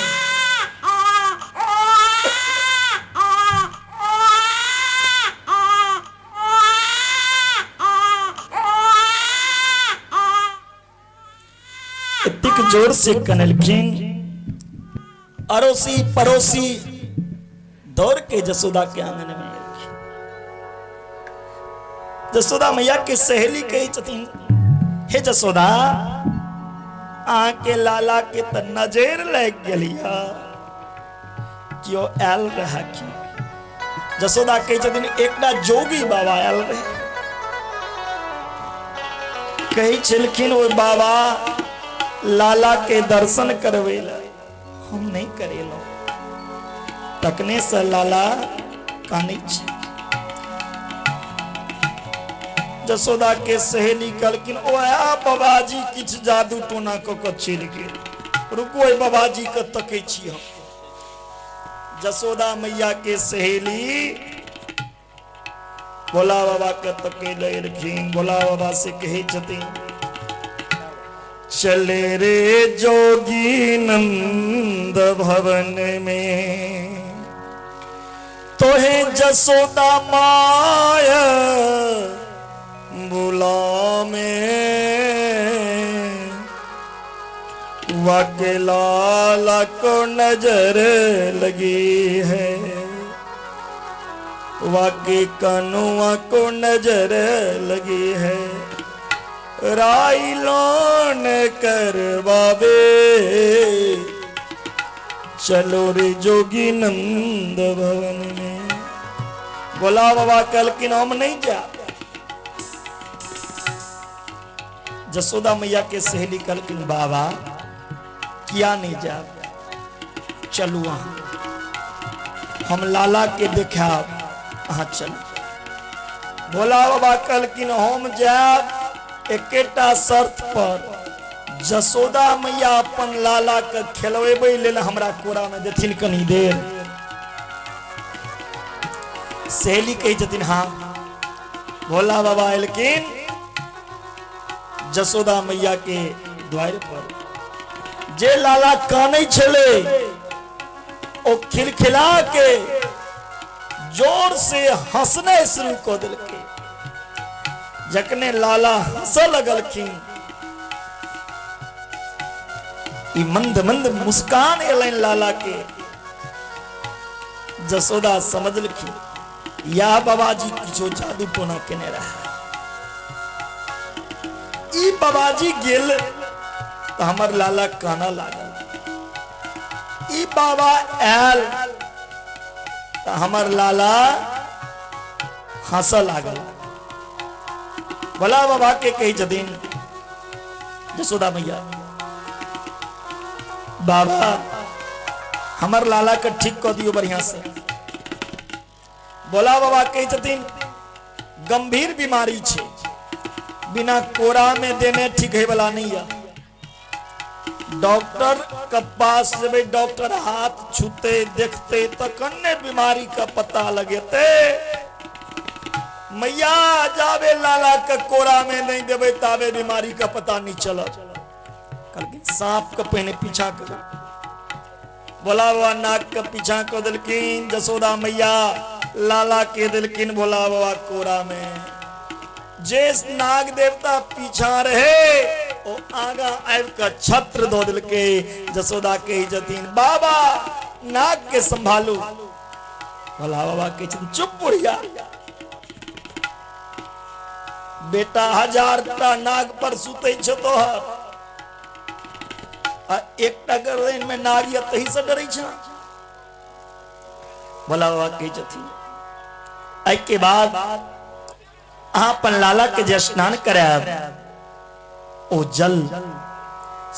इतनी जोर से कनलखिन, अड़ोसी पड़ोसी दौड़ के जसोदा के आंगन में। जसोदा मैया के सहेली कही चथिन, हे जसोदा आके लाला के त नजर लग गलिया, क्यों आयल रहा की। जसोदा कही चथिन एकटा जोगी बाबा आयल रहे, कही छलखिन ओ बाबा लाला के दर्शन करवेला, हम नहीं करेलो। तकने से लाला कानी छे। जसोदा के सहेली कलकिन ओया बाबाजी किछ जादू टोना क चल गेल, रुको बाबाजी के तकै छी हम। जसोदा मैया के सहेली भोला बाबा के तकै लखिन। भोला बाबा से कहे छथिन, चले रे जोगी नंद भवन में, तोहे जसोदा माया बुला में, वाके लाला को नजर लगी है, वाके कनुआ को नजर लगी है, राई लोन कर बाबे, चलो रे जोगी नंद भवन में। बोला बाबा कल कि हम नहीं जा। जसोदा मैया के सहेली कल कि बाबा किया नहीं जा, चलू वहां हम लाला के देखा, हाँ चलू। बोला बाबा कल कि हम जाब एकेटा शर्त पर, जसोदा मैया अपन लाला के खेलवेबे लेल हमरा कोरा में देथिन कनी देर। सहेली कही छथिन हाँ। भोला बाबा एलकिन जसोदा मैया के द्वार पर। जे लाला कानै छले ओ खिलखिला के जोर से हंसने शुरू कर देलकै। जखने लाला हंस लगलखिन, मंद मंद मुस्कान एलन लाला के। जसोदा समझलखिन या बाबाजी किछो जादू टोना केने रहा। ई बाबाजी गेल तो हमर लाला काना लागल, ई बाबा आयल तो हमर लाला हंस लागल। भोला बाबा के कही जदीन जसोदा मैया, बाबा हमर लाला के ठीक कर दियो बढ़िया से। भोला बाबा कही जदीन गंभीर बीमारी छे, बिना कोरा में देने ठीक है वाला नहीं है। डॉक्टर के पास जब डॉक्टर हाथ छूते देखते तो कन्ने बीमारी का पता लगेते। मैया जावे लाला का कोरा में नहीं देवे तावे बीमारी का पता नहीं चला। सांप का पहने पीछा कर बोला बाबा नाक का पीछा कर दिलकिन जसोदा मैया लाला के दिलकिन बोला बाबा कोरा में जेस नाग देवता पीछा रहे ओ आगा आब का छत्र दो दिल के जसोदा के जतीन बाबा नाग के संभालू बोला बाबा के चुप बुढ़िया बेटा 1000 नाग पर सुते छतो एकटा गर्दन में नाग तही से डरै छ बोला बाबा के जतीन आई के बाद अपन लाला के जे स्नान कराब ओ जल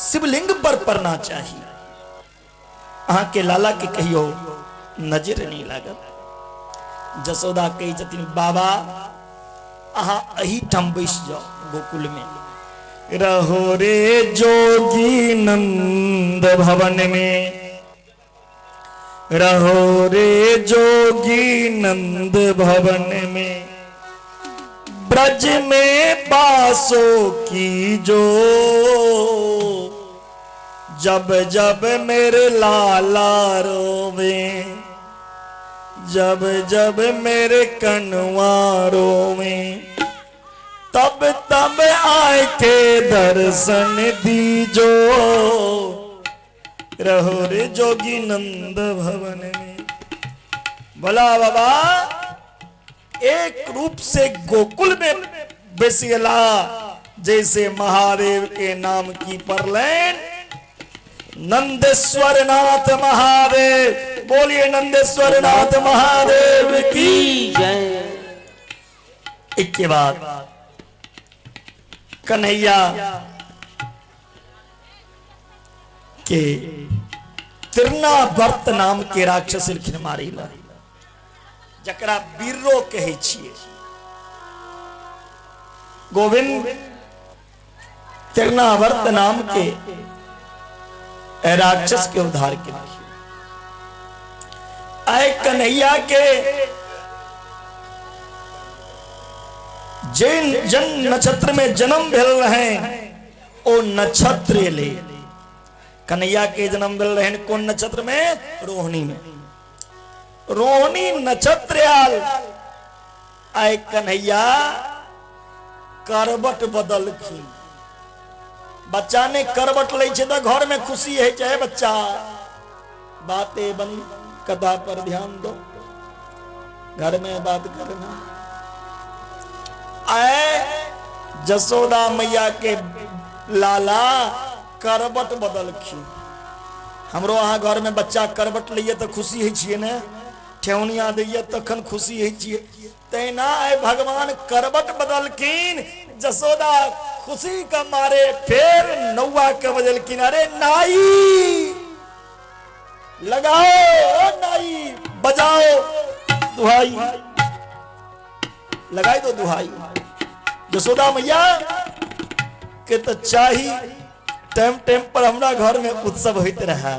शिवलिंग पर पड़ना चाहिए। अहाँ के लाला के कहियो नजर नहीं लागत। जसोदा कही जतिन बाबा अहाँ अही ठम बैस जाओ गोकुल में रहो रे जोगी नंद भवन में रहो रे जोगी नंद भवन में ब्रज में बासों की जो जब जब मेरे लाला रोवे जब जब मेरे कन्वा रोवे तब तब आए के दर्शन दीजो रहो रे जोगी नंद भवन में। बोला बाबा एक रूप से गोकुल में बेसियला जैसे महादेव के नाम की परलैन नंदेश्वर नाथ महादेव बोलिए नंदेश्वर नाथ महादेव की जय। इसके बाद कन्हैया के तिरनावर्त नाम के राक्षस मारी ला जकरा बीरो कहे छिए गोविंद तिरनावर्त नाम के राक्षस के उद्धार के लिए आए कन्हैया के जिन जन नक्षत्र में जन्म भेल रहे ओ नक्षत्र ले कन्हैया के जन्म भेल रहे कौन नक्षत्र में रोहिणी में रोहिणी नक्षत्र आल आए कन्हैया करबट बदलखिन बच्चा ने करबट ले तो घर में खुशी है चाहे बच्चा बातें बनी कथा पर ध्यान दो घर में बात करना आए जसोदा मैया के लाला करबट बदलखिन हमरो अहाँ घर में बच्चा करबट लिए तो खुशी है छिए ने ठेउनिया दैया तखन खुशी है छिए तैना आए भगवान करबट बदलखिन जसोदा खुशी का मारे फिर नौवा के बदलखिन अरे नाई लगाओ नाई बजाओ दुहाई लगाई दो दुहाई जसोदा मैया के तो चाही टाइम टाइम पर हमरा घर में उत्सव होते रहा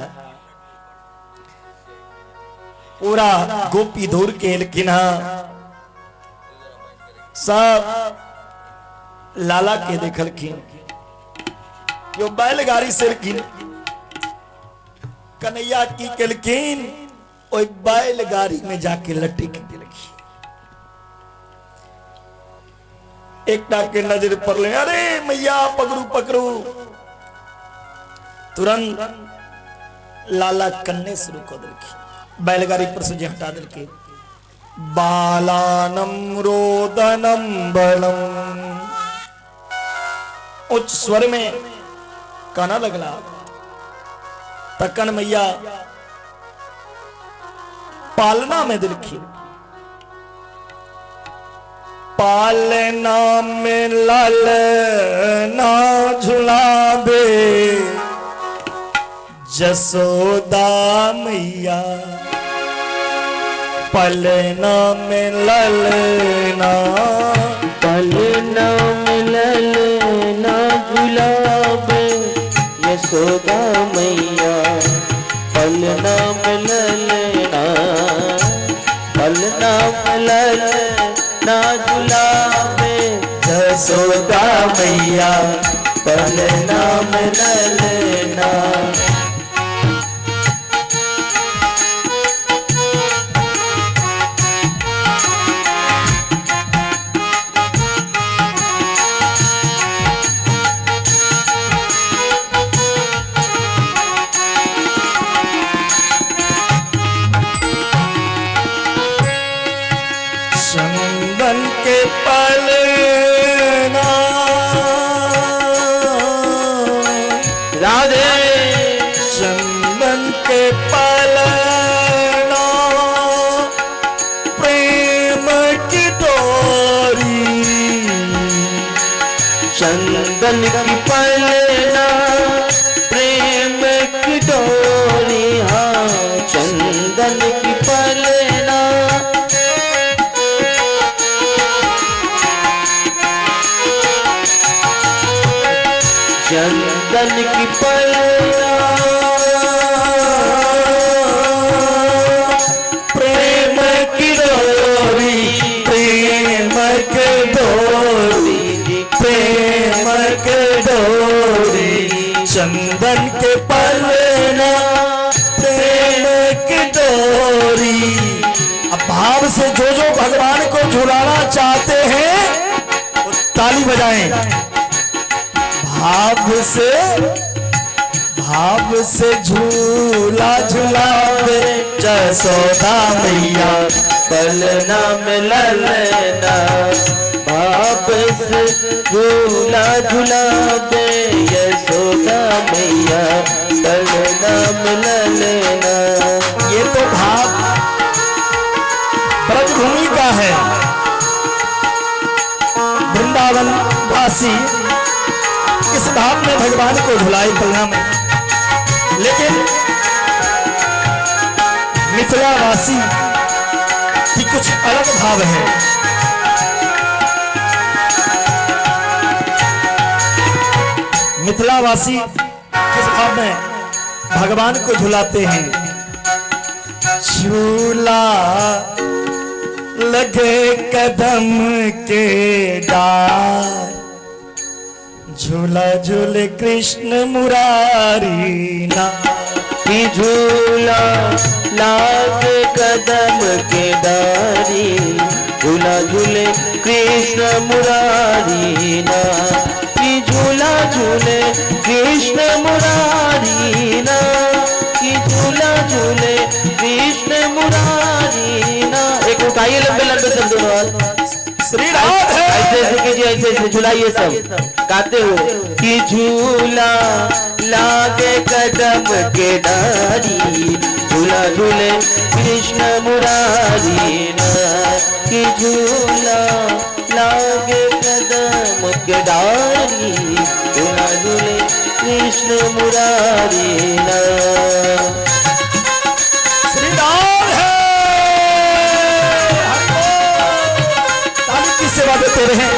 पूरा गोपी धूर के लेकिन सब लाला के देखलखिन यो बैलगाड़ी से कन्हैया की केलखिन ओई बैलगाड़ी में जाके लटक गेलखिन एकटा के नजर पड़ले अरे मैया पकड़ू पकड़ू तुरंत लाला कन्ने शुरू कर दिलखिन बैलगाड़ी पर से हटा दिलके बालानम रोदनम बलम उच्च स्वर में गाना लगला तकन मैया पालना में दिलखिन पालना में लाल ना झुलाबे जसोदा मैया पलना में ललना पलना में ललना झुलाबे यशोदा यशोदा मैया पलना मिलना पलना मिलना झुलावे यशोदा मैया पलना मिलना। चंदन के पलना राधे चंदन के पलना प्रेम की डोरी चंदन की पलना प्रेम की डोरी हाँ चंदन की पलना चंदन की पलना प्रेम की डोरी प्रेम की डोरी प्रेम की डोरी चंदन के पलना प्रेम की डोरी। अब भाव से जो भगवान को झुलाना चाहते हैं वो ताली बजाएं। भाव से झूला झुलावे यशोदा मैया पलना मिलना भाव से झूला झुलावे यशोदा मैया पलना मिलना। ये तो भाव ब्रजभूमि का है। वृंदावन वासी इस भाव में भगवान को झुलाए पलना में, लेकिन मिथिला वासी की कुछ अलग भाव है। मिथिला वासी किस भाव में भगवान को झुलाते हैं? झूला लगे कदम के डार झूला झूले कृष्ण मुरारी ना। कि झूला लागे कदम के डारी झूला झूले कृष्ण मुरारी ना। कि झूला झूले कृष्ण मुरारी ना। कि झूला झूले कृष्ण मुरारी ना। एक उठाइए लंबे लंबे सब दोनों हाथ श्री राधे ऐसे ऐसे कीजिए ऐसे ऐसे झुलाइए सब गाते हुए। कि झूला लागे कदम के डारी झूला झूले कृष्ण मुरारी ना। कि झूला लागे कदम के डारी झूला झूले कृष्ण मुरारी ना। श्री राधे ताली की सेवा देते रहे।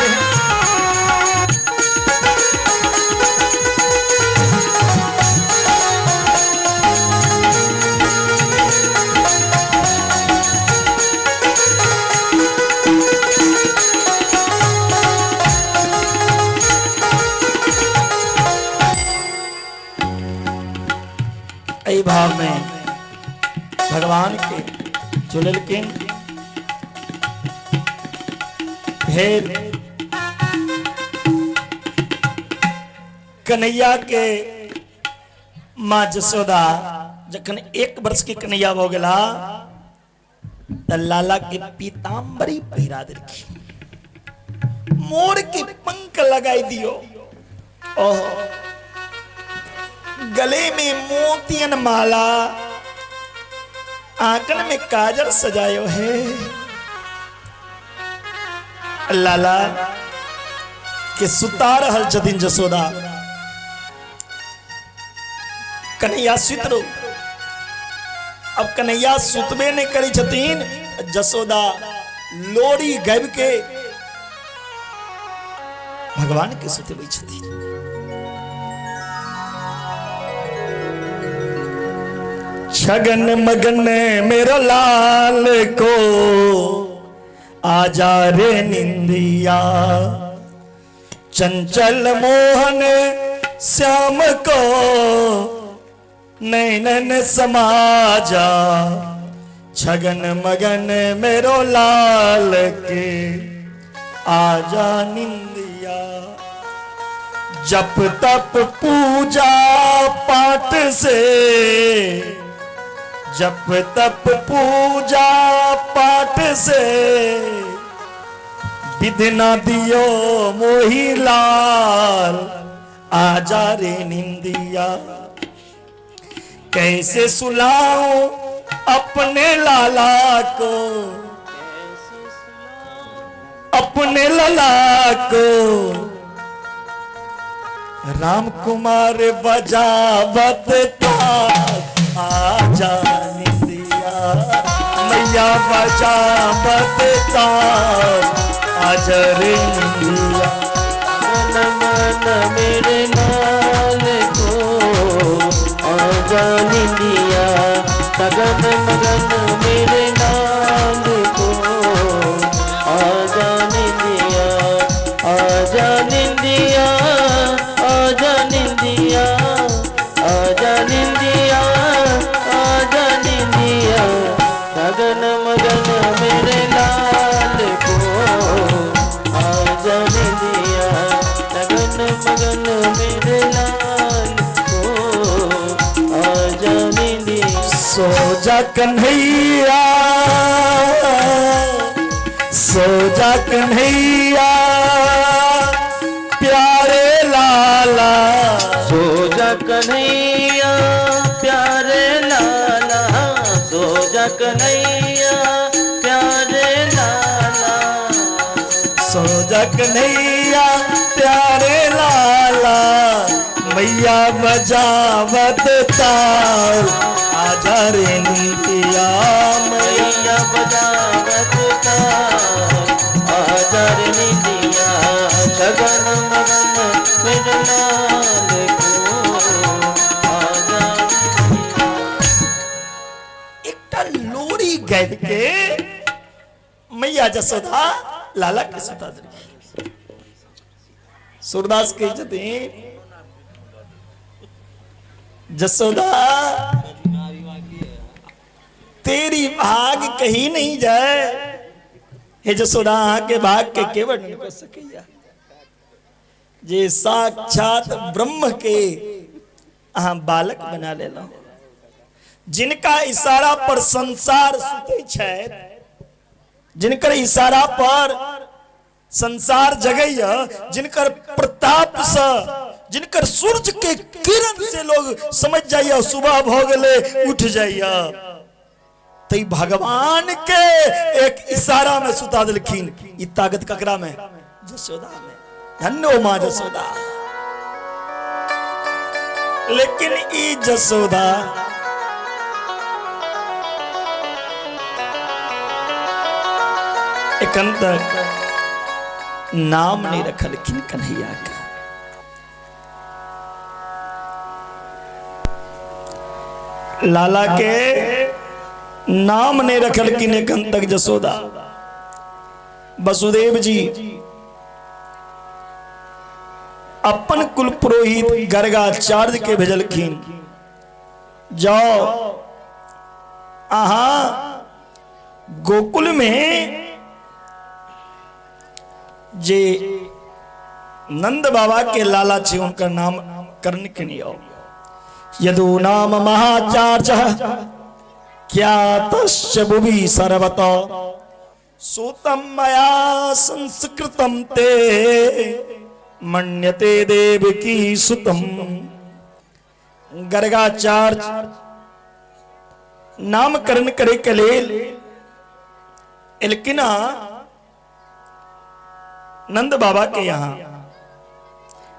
ऐ भाव में भगवान के झूलल के फिर कन्हैया के माँ जसोदा जखन 1 वर्ष की कन्हैया हो गला त लाला के पीताम्बरी पहिरा देलखी, मोर के पंख लगाई दियो, ओहो गले में मोतियन माला, आंखन में काजल सजायो है। लाला के सुता रहल छथिन जसोदा, कन्हैया सुत रो। अब कन्हैया सुतबे नहीं करी छथिन, जसोदा लोरी गाबि के भगवान के सुतबै छथिन। छगन मगन मेरो लाल को आजा रे निंदिया, चंचल मोहन श्याम को नैनन समाजा, छगन मगन मेरो लाल के आजा निंदिया। जप तप पूजा पाठ से, जप तप पूजा पाठ से विधना दियो मोही लाल, आजा रे निंदिया। कैसे सुलाऊं अपने लाला को, अपने लाला को, राम कुमार बजावत था, आजा निंदिया। मैया बजावत था, आजा रे निंदिया। मन मन मेरे लाल को आजा निंदिया, सगन मगन मेरे लाल को आजा निंदिया, आजा निंदिया, आजा निंदिया, आजा निंदिया, आजा निंदिया, सगन मगन मेरे लाल को आजा निंदिया, सगन मगन मेरे लाल को आजा निंदिया। सो जा कन्हैया, सो जा कन्हैया प्यारे लाला, सो जा कन्हैया प्यारे लाला, सो जा कन्हैया प्यारे लाला, सो जा कन्हैया प्यारे लाला। मैया बजावत ताल, आजा रे निंदिया। मैया बजावत ताल, आजा रे निंदिया, छगन मगन मेरे लाल को आजा निंदिया। एकटा लोरी गैद के मैया जसोदा लाला के सुता दे। सूरदास कही जती जसोदा तेरी भाग कहीं नहीं जाए, हे जसोदा के भाग के केवल नहीं कर सकैया। जे साक्षात ब्रह्म के अहाँ बालक बना लेना, जिनका इशारा पर संसार सुते छै, जिनकर इशारा पर संसार जगैया, जिनकर प्रताप से, जिनकर सूरज के किरण से लोग समझ जाइए सुबह भ गए उठ जाइए, तो भगवान के एक इशारा में सुता दिलखिन। ई ताकत ककरा में? जसोदा में। धन्यो मां जसोदा। लेकिन ई जसोदा एकन तक नाम नहीं रखलखिन कन्हैया का। लाला के नाम नहीं रखलखिन एकन तक जसोदा। वसुदेव जी अपन कुल पुरोहित गर्गाचार्य के भेजलखिन, जाओ आहा गोकुल में जे नंद बाबा के लाला छे उनका नाम करण के नहीं आओ। यदु नाम महाचार्य क्या तस्य भुवि सर्वत, सूतम मया संस्कृतम ते मन्यते देवकी सुतम। गर्गाचार्य नामकरण करे के लेल एलकिना नंद बाबा के यहाँ।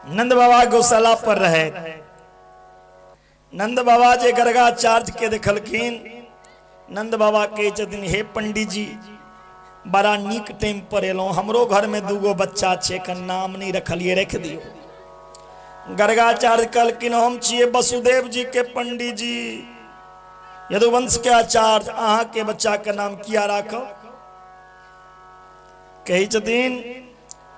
नंद बाबा गौशाला पर रहे। नंद बाबा जे गर्गाचार्य के देखलखिन, नंद बाबा के छथिन हे पंडित जी बड़ा नीक टाइम पर एलौं, हमरो घर में दूगो बच्चा छे का नाम नहीं रखलिए, रख दियो। गर्गाचार्य कहलखिन हम छिए वसुदेव जी के पंडित जी, यदुवंश के आचार्य अहाँ के बच्चा के नाम किया राखो? कही छथिन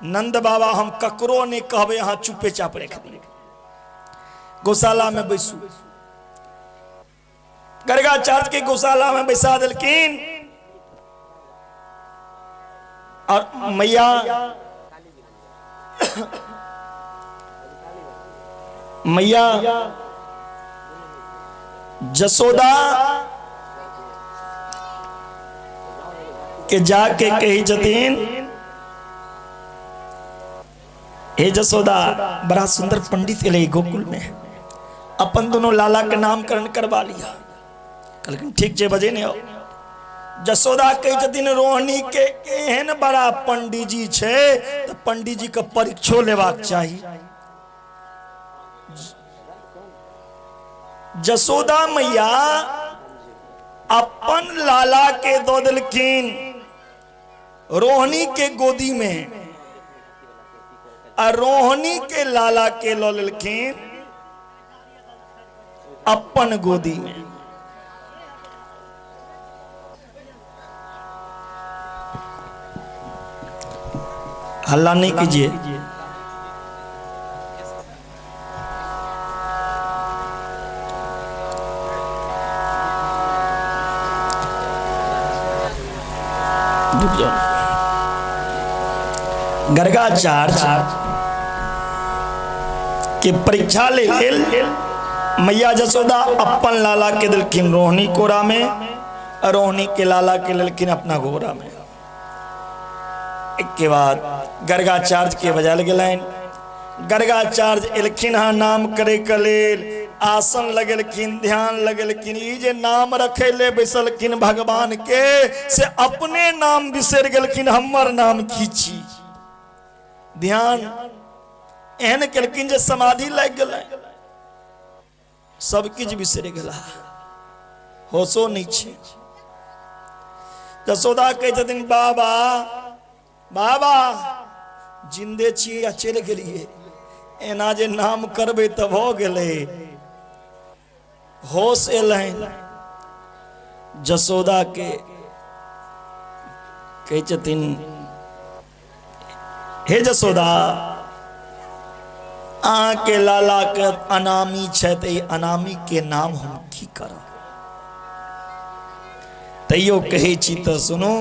नंद बाबा हम ककरो नहीं कहबे, अहाँ चुपे चाप रख दी, गौशाला में बैसू। गर्गाचार्य के गौशाला में बैसा दिलखिन और मैया मैया जसोदा के जाके कही छथिन हे जसोदा बड़ा सुंदर पंडित ले गोकुल में, अपन दोनों लाला के नामकरण करवा लिया। कहलखिन ठीक 6 बजे ने आओ। जसोदा कही छथिन रोहिणी के एहन बड़ा पंडित जी छे तो पंडित जी के परीक्षो लेवाक चाहिए। जसोदा मैया अपन लाला के दो दिलखिन रोहिणी के गोदी में, और रोहिणी के लाला के लो लिलखिन अपन गोदी में। हल्ला नहीं कीजिए। गर्गाचार्य के परीक्षा ले मैया जसोदा अपन लाला के दिलखिन रोहिणी कोरा में, और रोहिणी के लाला के दिलखिन अपना गोरा में। एक के बाद गर्गाचार्य के बजा गेलन। गर्गाचार्य एलखिन हाँ नाम करे के लेल, आसन लगेलखिन, ध्यान लगेलखिन। ई जे नाम रखे ले बैसलखिन भगवान के, से अपने नाम बिसर गेलखिन, हमर नाम खींची। ध्यान एहन केलखिन जे समाधि लग गेलै, सब किछ बिसर गेला, होशो नहीं छे। जसोदा कहे छथिन बाबा बाबा जिंदे छी या चल गेलिए, एना जे नाम करबे त भ गेले। होश एलैन जसोदा के, कहे छथिन हे जसोदा अहाँ के लाला के अनामी छै त अनामी के नाम हम की करब? तैयो कहे छी त सुनो।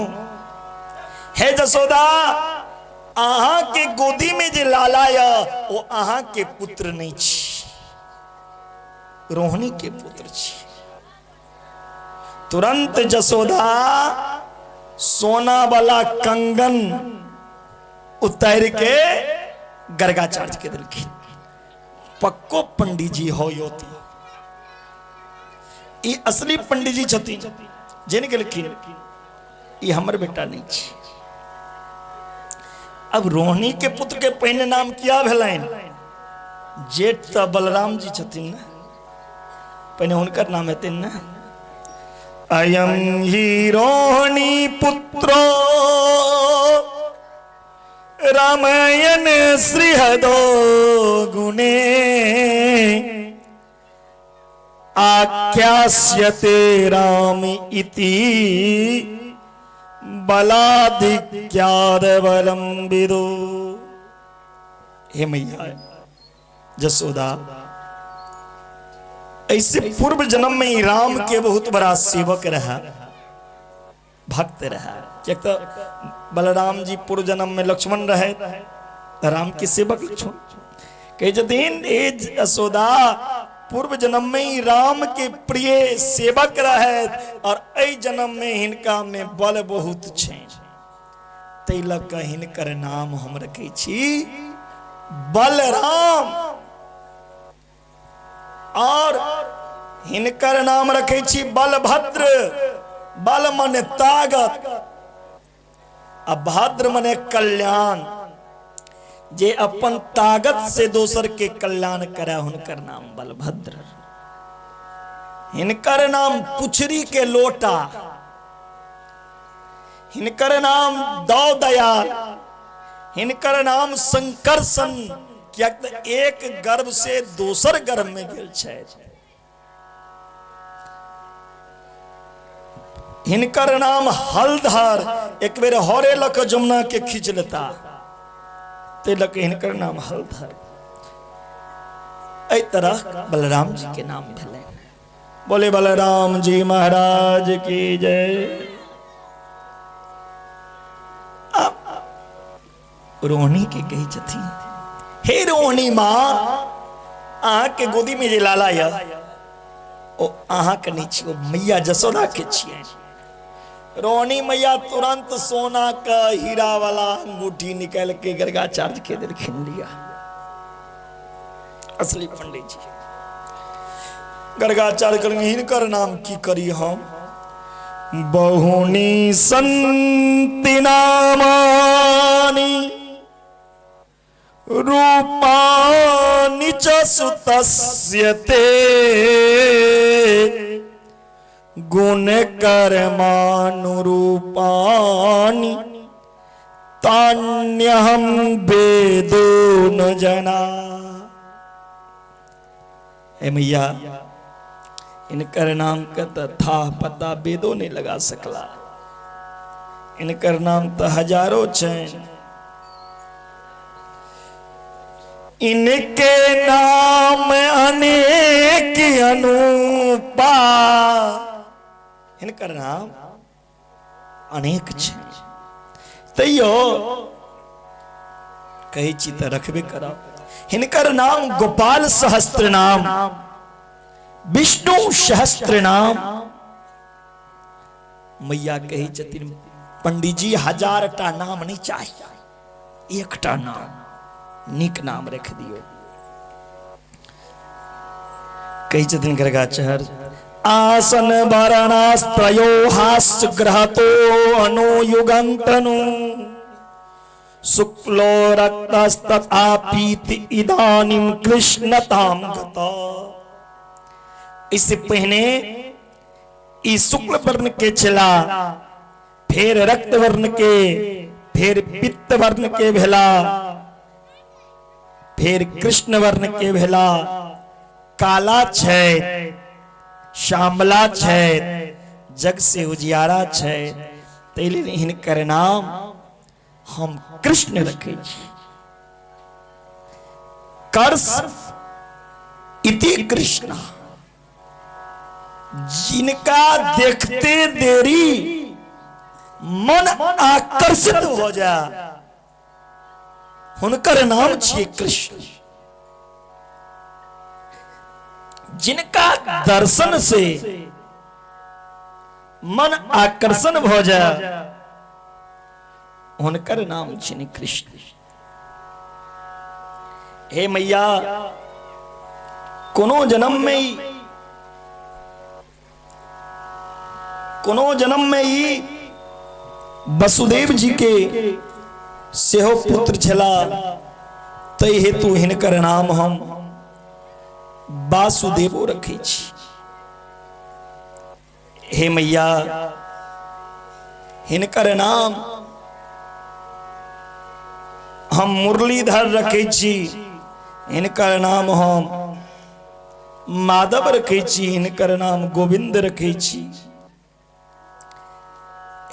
हे जसोदा अहाँ के गोदी में जे लाला या वो अहाँ के पुत्र नहीं छी, रोहिणी के पुत्र छी। तुरंत जसोदा सोना वाला कंगन उतार के गर्गाचार्य के दिलखिन, पक्को पंडित जी हो योती, ई असली पंडित जी छथिन। जिन गेलखिन ई हमर बेटा नहीं छी। अब रोहिणी के पुत्र के पहले नाम किया भेलैन? जेठ त बलराम जी छथिन ना, पहले उनकर नाम हेतैन ना। अयम ही रोहिणी पुत्रो रामायण श्रीहदो गुणे आख्यास्यते राम इति बलाधिक्याद बलम विदो। हे मैया जसोदा, ऐसे पूर्व जन्म में ही राम के बहुत बड़ा सेवक रहा, भक्त रहा। क्या तो बलराम जी पूर्व जन्म में लक्ष्मण रहे, राम के सेवक लक्ष्मण। कहे छथिन हे जसोदा पूर्व जन्म में ही राम के प्रिय सेवक रहे, और ऐ जन्म में हिनका में बल बहुत छै, तै लक हिनकर नाम हम रखे छी बलराम, और हिनकर नाम रखे छी बलभद्र। बल मने ताकत, अब भद्र मने कल्याण। जे अपन ताकत से दोसर के कल्याण करे हुनकर नाम बलभद्र। हिनकर नाम पुछरी के लोटा, हिनकर नाम दौ दयाल, हिनकर नाम संकर्षण। क्या एक गर्भ से दोसर गर्भ में गेल छै। हिनकर नाम हलधर। एक बेर हरे लक जमुना के खींच लेता तिलक हिनकर नाम हलधर। एहि तरह बलराम जी के नाम भेलै। बोले बलराम जी महाराज की जय। रोहिणी के कही छथिन, हे रोहिणी माँ, अहाँ के गोदी में जे लाला या ओ अहाँ के नहीं छियो, मैया जसोदा के छियै। रोहिणी मैया तुरंत सोना का हीरा वाला अंगूठी निकाल के गर्गाचार्य के देलखिन लिया। असली पंडित जी गर्गाचार्य कहलखिन हिनकर नाम की करी हम। बहुनी संति नामानि रूपानि च सुतस्य ते गुण कर्मानुरूपानि तान्यहं वेदो न जना। हे मैया, इनकर नाम का तो था पता वेदों नहीं लगा सकला। इनकर नाम तो हजारों छैन। इनके नाम अनेक अनूपा। इनकर नाम अनेक छै तैयो कही ची तो रखबे करा। इनकर नाम गोपाल सहस्त्र नाम, विष्णु सहस्त्र नाम। मैया कही छथिन पंडित जी 1000टा नाम नहीं चाहिए, एकटा नाम निक नाम रख दियो। कही छथिन गर्गाचार्य आसन वरणास्त्रयो हास्य ग्रहतो अनुयुगंतनु शुक्लो रक्तस्तथापीति इदानीं कृष्णतां गता। इससे पहले इस शुक्ल वर्ण के चला, फिर रक्त वर्ण के, फिर पित्त वर्ण के भेला, फिर कृष्ण वर्ण के भेला। काला छै, श्यामला छै, जग से उजियारा छै। तैले हिनकर नाम हम कृष्ण रखे छी। कर्ष इति कृष्ण, जिनका देखते देरी मन आकर्षित हो जा, हुनकर नाम छिए कृष्ण। जिनका दर्शन से मन आकर्षण हो जा, हुनकर नाम छिए कृष्ण। हे मैया, कोनो जन्म में ही वसुदेव जी के सेहो पुत्र छला, तै हेतु हिनकर नाम हम वासुदेवो रखे छी। हे मैया, हिनकर नाम हम मुरलीधर रखे छी, हिनकर नाम हम माधव रखे छी, हिनकर नाम गोविंद रखे छी।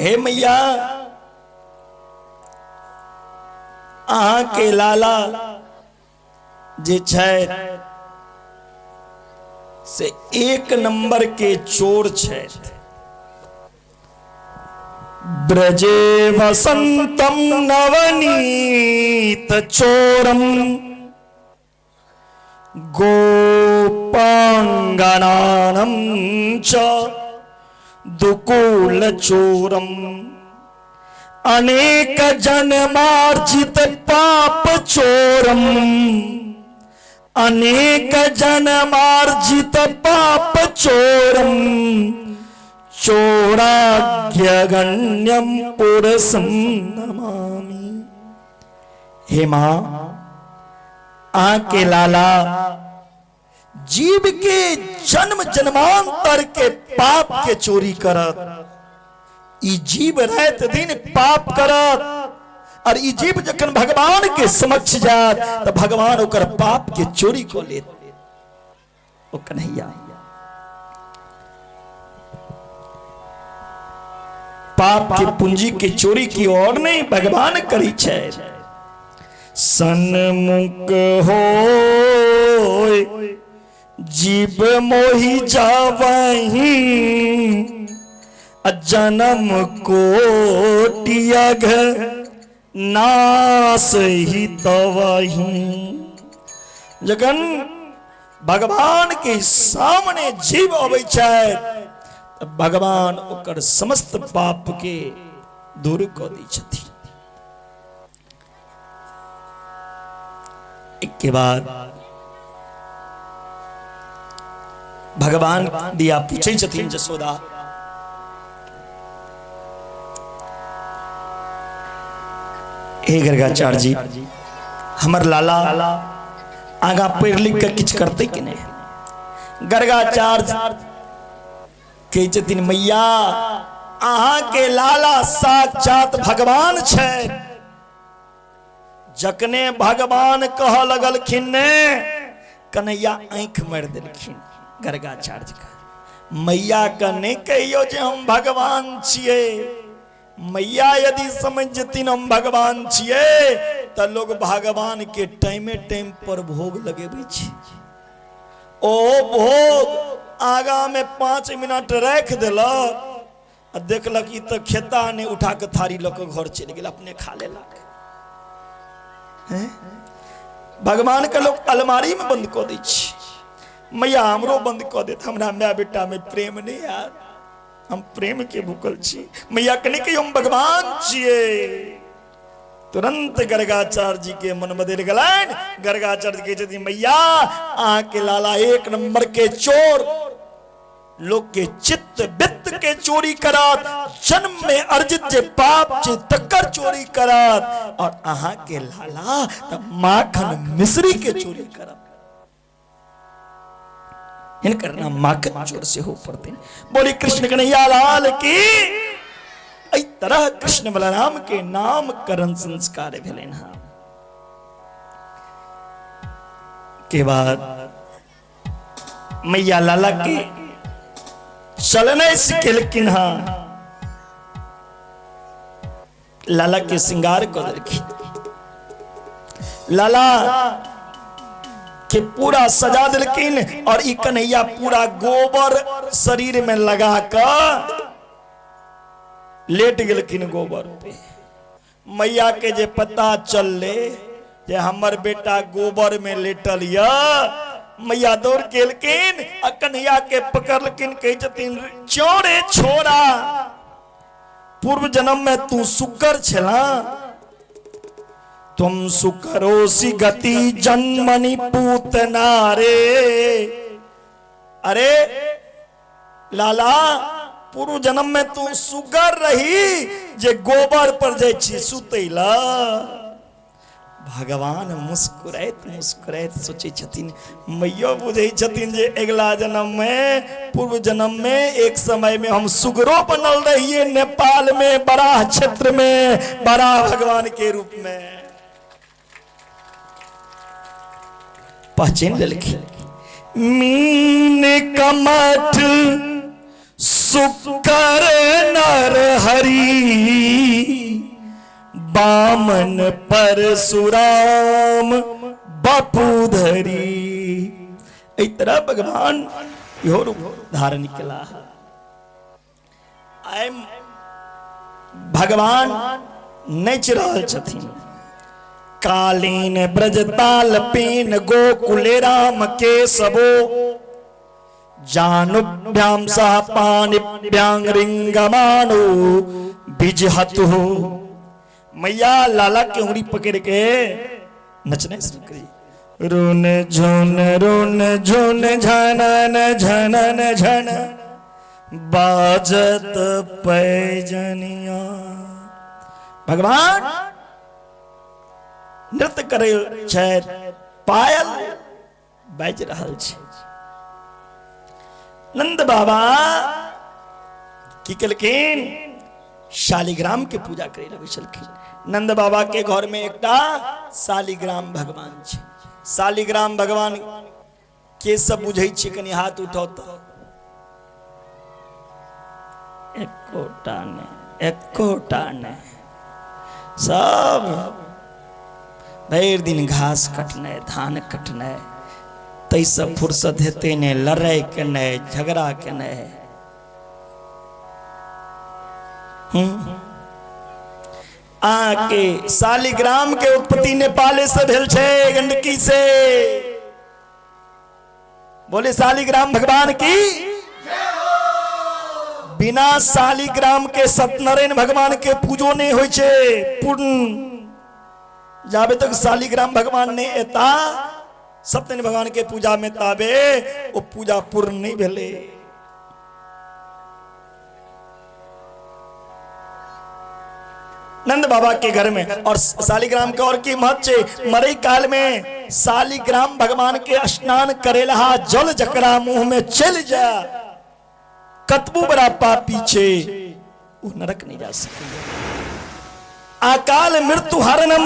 हे मैया, अहाँ के लाला जे छै से 1 नंबर के चोर छै। ब्रजे वसंतम नवनीत चोरम गोपांगनानम च दुकूल चोरम अनेक जन्मार्जित पाप चोरम अनेक जन्मार्जित पाप चोरम चोराज्ञगण्यम पुरुषम नमामि। हे मां, आके लाला जीव के जन्म जन्मांतर के पाप के चोरी करत। ई जीव रात दिन पाप करत और ई जीव जखन भगवान के समक्ष जात तो भगवान ओकर पाप के चोरी को लेत। ओ कन्हैया, पाप की पूंजी की चोरी की और नहीं भगवान करी छे। सन्मुख हो जीव मोहि जावहीं जन्म कोटियघ नास ही तवहीं। जगन भगवान के सामने जीव अबै छै त भगवान ओकर समस्त पाप के दूर क दै छथिन। के बाद भगवान दिया पूछे छथिन जसोदा, हे गर्गाचार्य जी, हमर लाला आगा पढ़ लिख के किछ करते कि नहीं। गर्गाचार्य कहे छथिन मैया अहाँ के लाला साक्षात भगवान छे। जखने भगवान कह लगलखिन ने कन्हैया आंख मार देलखिन गर्गाचार्य का। मैया का नहीं कहियो जे हम भगवान छिए। मैया यदि समझ जतिन हम भगवान छिए तो लोग भगवान के टाइमे टाइम पर भोग लगेबै छी। ओ भोग आगा में 5 मिनट रख देलक, देखलक ई तो खेता ने उठा के थारी लऽ के घर चल गेल, अपने खा लेलक। भगवान के लोग अलमारी में बंद कऽ दै छी। मैया हमरो बंद कऽ देत, हमरा माय बेटा में प्रेम नहीं यार, हम प्रेम के भूखल छी। मैया कने कि हम भगवान छिए। तुरंत गर्गाचार्य जी के मन बदल गलन। गर्गाचार्य के छथिन मैया अहाँ के लाला एक नंबर के चोर, लोग के चित्त वित्त के चोरी करत, जन्म में अर्जित जे पाप जे तकर चोरी करत, और अहाँ के लाला त माखन मिश्री के चोरी करत। इनकर नाम माखन चोर से हो पड़ते। बोली कृष्ण कन्हैया लाल की। इस तरह कृष्ण बलराम के नामकरण संस्कार भेलन। के बाद मैया लाला के चलने सिखेलखिन। लाला के श्रृंगार कर देलखिन। लाला के पूरा सजा दिलखिन और ई कन्हैया पूरा गोबर शरीर में लगा कर लेट गेलखिन गोबर पे। मैया के जे पता चलले जे हमर बेटा गोबर में लेटल या, मैया दौड़ गेलखिन आ कन्हैया के पकड़लखिन। कहे छथिन चोरे छोरा, पूर्व जन्म में तू सुकर छला, तुम सुकरोसी गति जन्मनि पूतना रे। अरे लाला पूर्व जन्म में तू सुगर रही जे गोबर पर जाय छी सुतैला। भगवान मुस्कुराइत मुस्कुराइत सोचे छथिन मैया बुझे छथिन जे अगला जन्म में पूर्व जन्म में एक समय में हम सुगरो बनल रहिए नेपाल में बराह क्षेत्र में बराह भगवान के रूप में। पहचान लेलखिन मीन कमठ सुकर नर हरि, बामन परशुराम बापूधरी। इस तरह भगवान यो रूप धारण किया। आय भगवान नच रहल छथिन। कालीन ब्रजताल पेन गोकुले राम के सबो, जानुभ्याम सह पानिभ्यां रिंगमानो बिजहतु। मैया लाला की उंगली पकड़ के नचने शुरू करी। रुन झुन झनन झनन झन बाजत पैजनिया। भगवान नृत्य करे छै, पायल बाज रहल छै। नंद बाबा की केलखिन शालिग्राम के पूजा करे लगे छलखिन। नंद बाबा के घर में एकटा शालिग्राम भगवान छै। शालिग्राम भगवान के सब बुझै छी, कनी हाथ उठाओ तो। एकोटा ने एकोटा ने सब भर दिन घास कटने धान कटने तैस फुर्सत हेते ने लड़ाई के ने झगड़ा के ने आके शालिग्राम के उत्पत्ति नेपाल से भेल छे गंडकी से। बोले शालिग्राम भगवान की। बिना शालिग्राम के सत्यनारायण भगवान के पूजो नहीं होय छे पूर्ण। जाबे तक शालिग्राम भगवान ने एता सत्यनारायण भगवान के पूजा में ताबे वो पूजा पूर्ण नहीं भेले। नंद बाबा के घर में और शालिग्राम के और की महत्व मरई काल में शालिग्राम भगवान के स्नान करेला जल जकरा मुंह में चल जा कतबू बड़ा पाप पीछे वो नरक नहीं जा सके। अकाल मृत्यु हरणम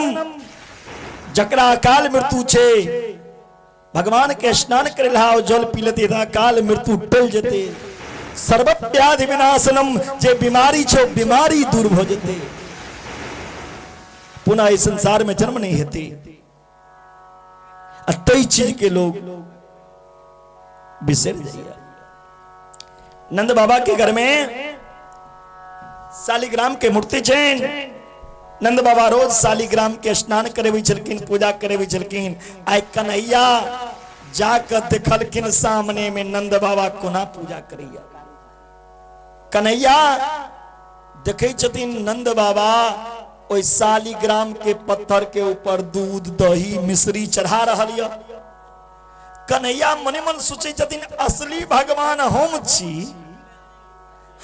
जकरा अकाल मृत्यु छे भगवान के स्नान करेला और जल पी लेते अकाल मृत्यु टल जेते। सर्व व्याधि विनाशनम जे बीमारी छे बीमारी दूर हो जेते। पुनः इस संसार में जन्म नहीं हेते। अतई चीज के लोग बिसर जाइए। नंद बाबा के घर में शालिग्राम के मूर्ति छे। नंद बाबा रोज शालिग्राम के स्नान करे छलकिन पूजा करे छलकिन। आय कन्हैया जाकर देखलकिन सामने में नंद बाबा कोना पूजा करिया। कन्हैया देखे छथिन नंद बाबा ओई शालिग्राम के पत्थर के ऊपर दूध दही मिश्री चढ़ा रहल य। कन्हैया मने मन सोचे छथिन असली भगवान हम छी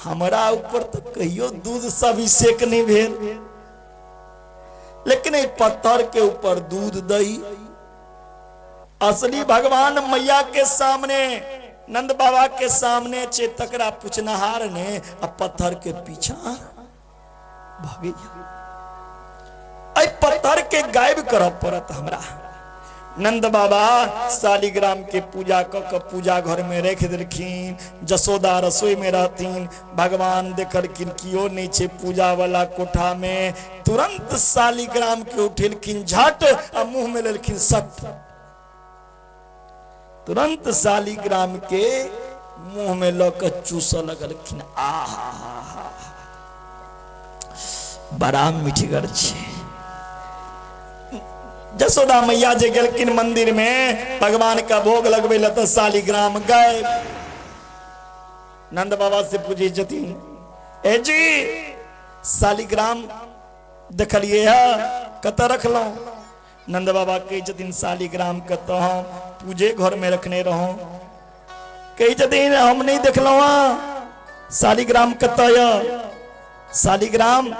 हमरा ऊपर तो कहियो दूध से अभिषेक नहीं भेल। लेकिन एक पत्थर के ऊपर दूध दही असली भगवान मैया के सामने नंद बाबा के सामने चेतकरा पूछनहार ने अब पत्थर के पीछा भागे। पत्थर के गायब करब पड़त हमरा। नंद बाबा शालिग्राम के पूजा क पूजा घर में रख देलखिन। जसोदा रसोई में रहतीन। भगवान देखलखिन कियो नहीं छे पूजा वाला कोठा में। तुरंत शालिग्राम के उठेलखिन झट और मुंह में लेलखिन सट। तुरंत शालिग्राम के मुंह में लकर चूस लगलखिन। आहा बड़ा मीठगर छे। जसोदा मैया जे गेलकिन मंदिर में भगवान का भोग लगबे ल तो शालिग्राम गए। नंद बाबा से पूछे जतीन ए जी शालिग्राम देखलिए है कत रखलो। नंद बाबा कहे जतीन शालिग्राम कत हम पूजे घर में रखने रहो। कहे जतीन हम नहीं देखलो शालिग्राम कत शालिग्राम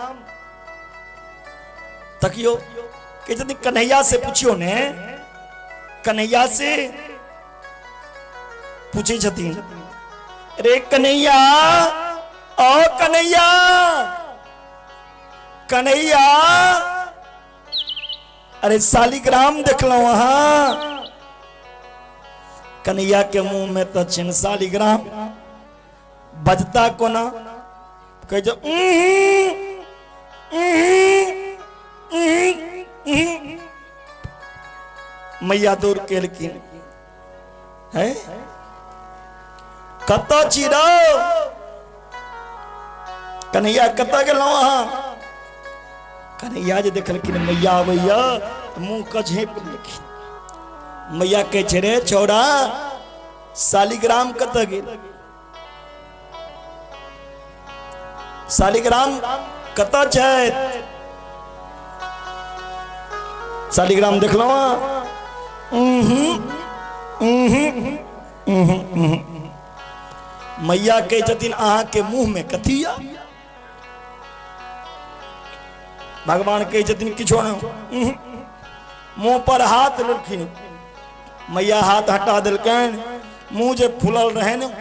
तकियो। कि कन्हैया से पूछियो ने। कन्हैया से पूछे छथिन रे कन्हैया ओ कन्हैया कन्हैया अरे शालिग्राम देखलो वहां। कन्हैया के मुंह में तो छिन शालिग्राम बजता कोना। कह जो मैया दूर केलकिन है कत चिरो कन्हैया कत गेलो वहां। कन्हैया जे देखलकिन मैया आबैया मुंह क झेप लेलखिन। मैया कहे छे रे छौड़ा शालिग्राम कत गेल। शालिग्राम कत छै। शालिग्राम देखलो मैया कहे छथिन अहाँ के मुंह में कथिया। भगवान कहे छथिन किछो न। मुंह पर हाथ लेलखिन। मैया हाथ हटा देलकैन। मुंह जे फूलल रहे न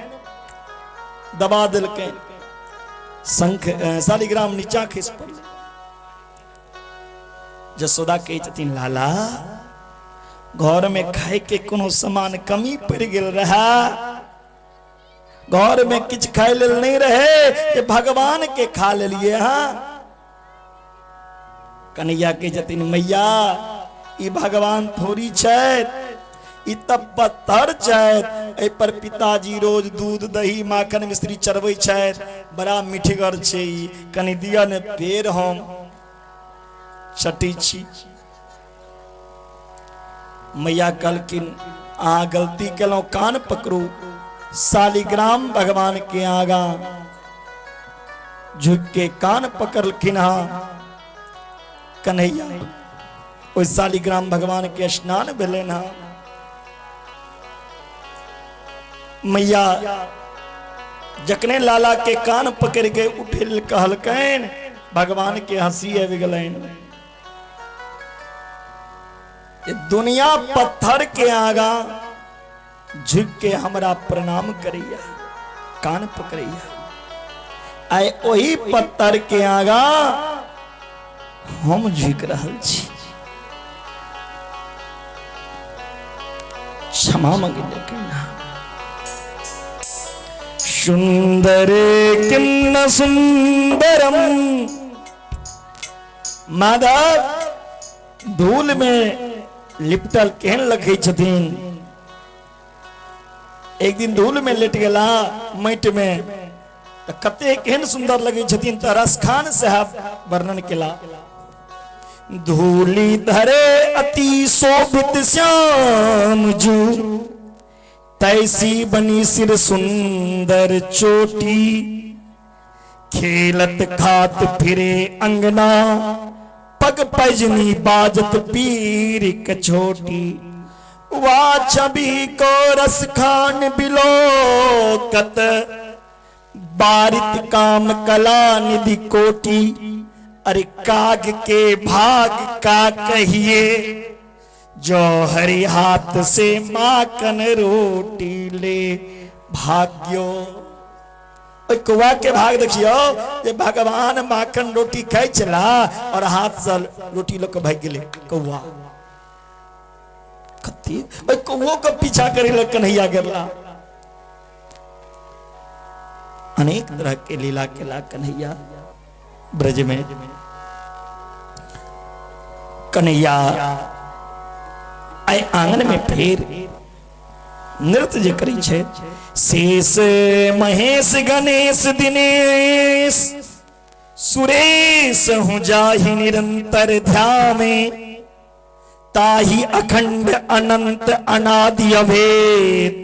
दबा देलकैन। शंख शालिग्राम नीचा खिस पड़ल। जसोदा कहे छथिन लाला घर में खाए के कोनो सामान कमी पड़ गेल रहा घर में किछ खाए लेल नहीं रहे ये भगवान के खा ले लिए। हाँ कन्हैया के जतिन मैया ई भगवान थोड़ी छैत, ई तब पत्थर छैत। एहि पर पिताजी रोज दूध दही माखन मिश्री चढ़बै छैत। बड़ा मीठगर छै ई, कनि दिया ने पेड़ हम छटी छी। मैया कहलखिन अहाँ गलती केलहुँ, कान पकड़ू। शालिग्राम भगवान के आगा झुक के कान पकड़लखिन। हाँ कन्हैया ओहि शालिग्राम भगवान के स्नान भेलनि। हाँ मैया जखने लाला के कान पकड़ के उठिल कहलकैन, भगवान के हंसी आबि गेलनि। दुनिया पत्थर के आगा झुक के हमरा प्रणाम करैया, कान पकड़ैया। आइ ओही पत्थर के आगा हम झुक रहल छी। क्षमा मांगे। सुंदर किन्न सुंदरम, माधव धूल में लिपटल केहन लगे छथिन। एक दिन धूल में लेट गेला माटि में, तो कते केहन सुंदर लगे छथिन। तो रसखान साहब वर्णन केला, धूली धरे अति शोभित श्याम जू, तैसी बनी सिर सुंदर चोटी, खेलत खात फिरे अंगना, पग पैजनी बाजत पीर कछोटी। वाह छवि को रस खान बिलोकत, बारित काम कला निधि कोटि। अरे काग के भाग का कहिए, जो हरि हाथ से माखन रोटी ले भाग्यो। कौआ के भाग देखियो, ये भगवान माखन रोटी खाई चला और हाथ से रोटी लोग भाग गेले। कौआ कत्ती कौओ को पीछा करे लग कन्हैया गिरला। अनेक तरह के लीला केला कन्हैया ब्रज में। कन्हैया आइ आंगन में फेर नृत्य जे करी छे। शेष महेश गणेश दिनेश, सुरेश हूँ जाहि निरंतर ध्यामे, ताहि अखंड अनंत अनादि अभेद,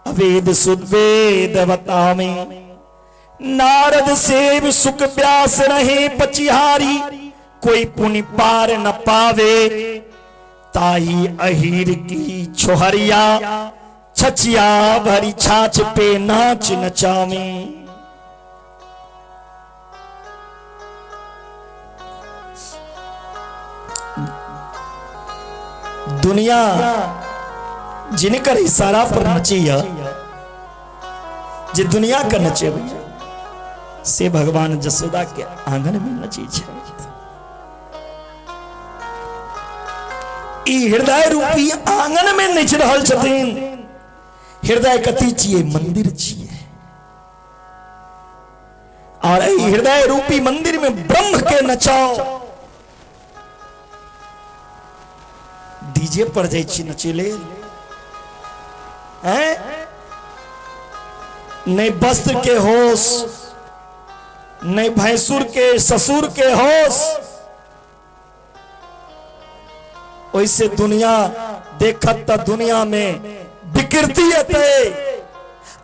अवेद सुद्वेद बतामे। नारद सेव सुख व्यास रहे पचिहारी, कोई पुनि पार न पावे, ताही अहीर की छोहरिया, छचिया भरी छाछ पे नाच नचावे। दुनिया जिनकर इशारा पर नचिया, जे दुनिया का नचे भैया, से भगवान जसोदा के आंगन में नची छे। ई हृदय रूपी आंगन में नच रहल छथिन। हृदय कथी छिए? मंदिर छिए। और हृदय रूपी मंदिर में ब्रह्म के नचाओ। डीजे पर जाय छी नचेले हैं? नहीं वस्त्र के होश, नहीं भैंसुर के ससुर के होश। वैसे दुनिया देखत तो दुनिया में विकृति अते।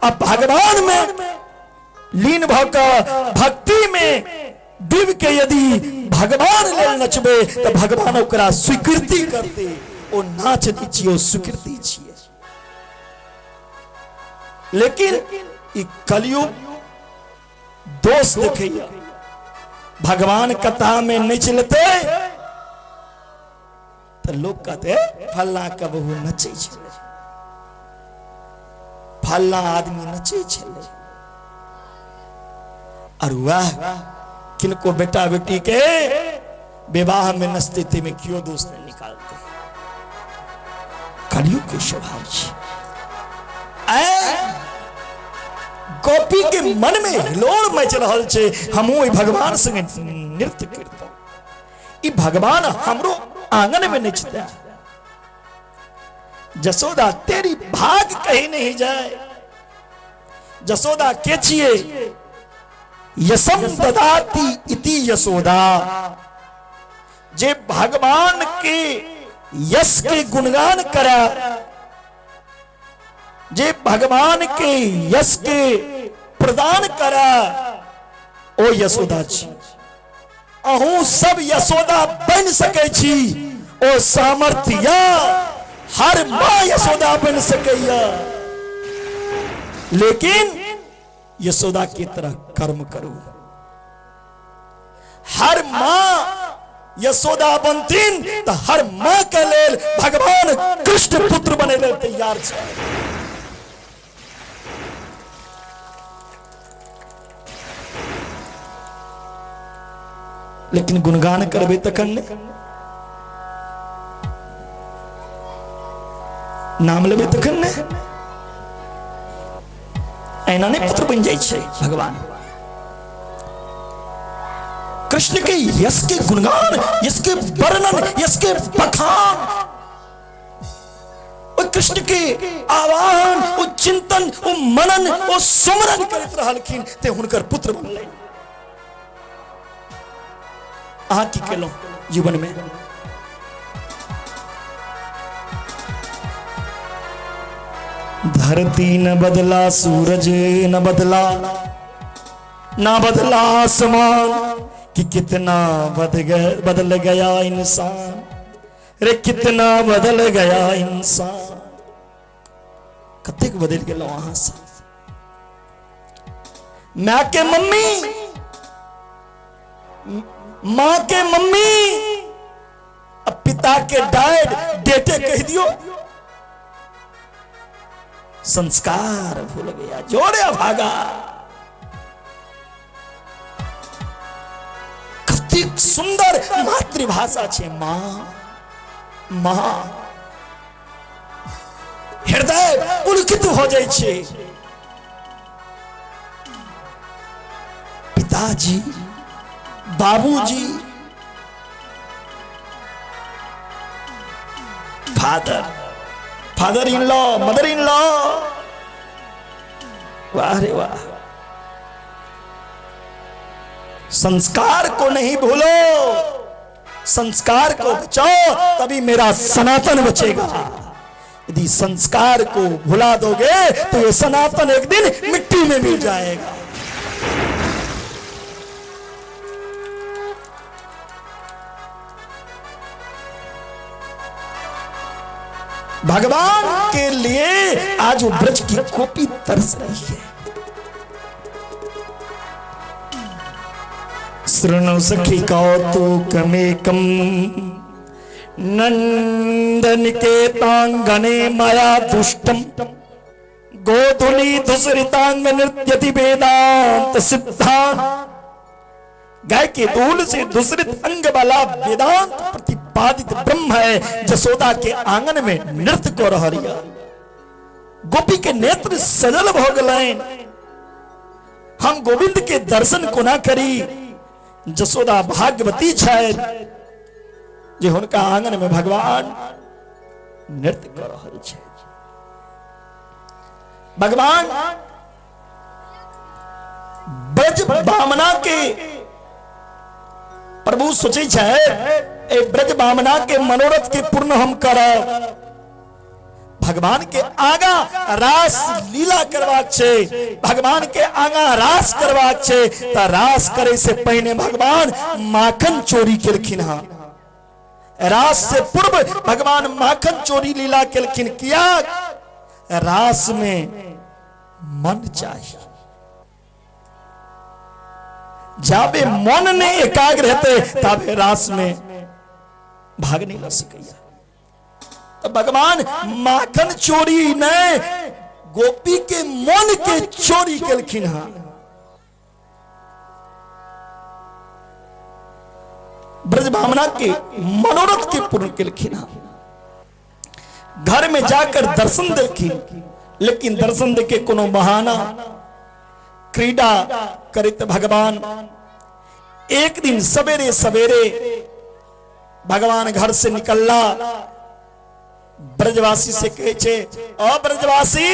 अब भगवान में लीन भकर भक्ति में डूब के यदि भगवान ले नचबे तो भगवान ओकरा स्वीकृति करते। ओ नाच नहीं छिए, स्वीकृति छिए। लेकिन ई कलयुग दोष देखिए, भगवान कथा में नहीं चलते तो लोग कहते फल्ला का बहू नचे छले, फल्ला आदमी नचे छले। और वह किनको बेटा बेटी के विवाह में नचते थे में क्यों दोष नहीं निकालते? कलयुग के स्वभाव गोपी के मन में हिलोड़ मच रहल छे, हमहू भगवान संगे नृत्य करता। ई भगवान हमरो आंगन में नचता। जसोदा तेरी भाग कहीं नहीं जाए। जसोदा के छिए? यसम ददाती इति यशोदा, जे भगवान के यश के गुणगान करा, जे भगवान के यश के प्रदान करा, ओ यशोदा छी। अहू सब यशोदा बन सके छी। ओ सामर्थ्य हर मां यशोदा बन सकैया, लेकिन यशोदा की तरह कर्म करो। हर मां यशोदा बनतीन तो हर मां के लेल भगवान कृष्ण पुत्र बने ले तैयार छे। लेकिन गुणगान करबे तखन ने, नाम लेबे तखन ने, ऐना ने पुत्र बन जाय छे भगवान। कृष्ण के यश के गुणगान, यश के वर्णन, यश के बखान, और कृष्ण के आवाहन, वो चिंतन, वो मनन, वो सुमरन करत रहलखिन ते हुनकर पुत्र बनले। अहाँ की केलौं जीवन में? धरती न बदला, सूरज न बदला, ना बदला आसमान, कि कितना बदल गया इंसान। रे कितना बदल गया इंसान। कतेक बदल गेलो अहाँ से। माँ के मम्मी, माँ के मम्मी, अब पिता के डैड डेटे कह दियो। संस्कार भूल गया, जोड़े भागा। कति सुंदर मातृभाषा छे माँ। माँ हृदय पुलकित हो जाए छे। पिताजी, बाबूजी, father in law, mother in law. वाह रे वाह। संस्कार को नहीं भूलो, संस्कार को बचाओ, तभी मेरा सनातन बचेगा। यदि संस्कार को भुला दोगे तो ये सनातन एक दिन मिट्टी में मिल जाएगा। भगवान के लिए आज वो ब्रज की गोपी तरस रही है। शृणु सखी कौतुकमेकं नंदनिकेतांगने माया दुष्टम गोधुली दुसरितांग नृत्यति वेदांत सिद्धांत। गाय के दूल से दूसरे अंग वाला वेदांत प्रतिपादित ब्रह्म है, जसोदा के आंगन में नृत्य को रहरिया। गोपी के नेत्र सजल हो गए। हम गोविंद के दर्शन को ना करी। जसोदा भाग्यवती शायद जे उनका आंगन में भगवान नृत्य कर रहल छे। भगवान ब्रज बामना के प्रभु सोचे छे ए ब्रज बामना के मनोरथ के पूर्ण हम करब। भगवान के आगा रास लीला करवाक छे, भगवान के आगा रास करवाक छे। त रास करे से पहले भगवान माखन चोरी केलखिन। रास से पूर्व भगवान माखन चोरी लीला केलखिन। किया? रास में मन चाहिए। जाबे मन ने एकाग्र रहते तबे रास में भाग नहीं लग सकेगा। तो भगवान माखन चोरी ने गोपी के मन के चोरी केलखिन। ब्रज भावना के मनोरथ के पूर्ण केलखिन। घर में जाकर दर्शन देलखिन, लेकिन दर्शन देके कोनो बहाना क्रीड़ा करित भगवान। एक दिन सवेरे सवेरे भगवान घर से निकलला, ब्रजवासी से कहे छे, ओ ब्रजवासी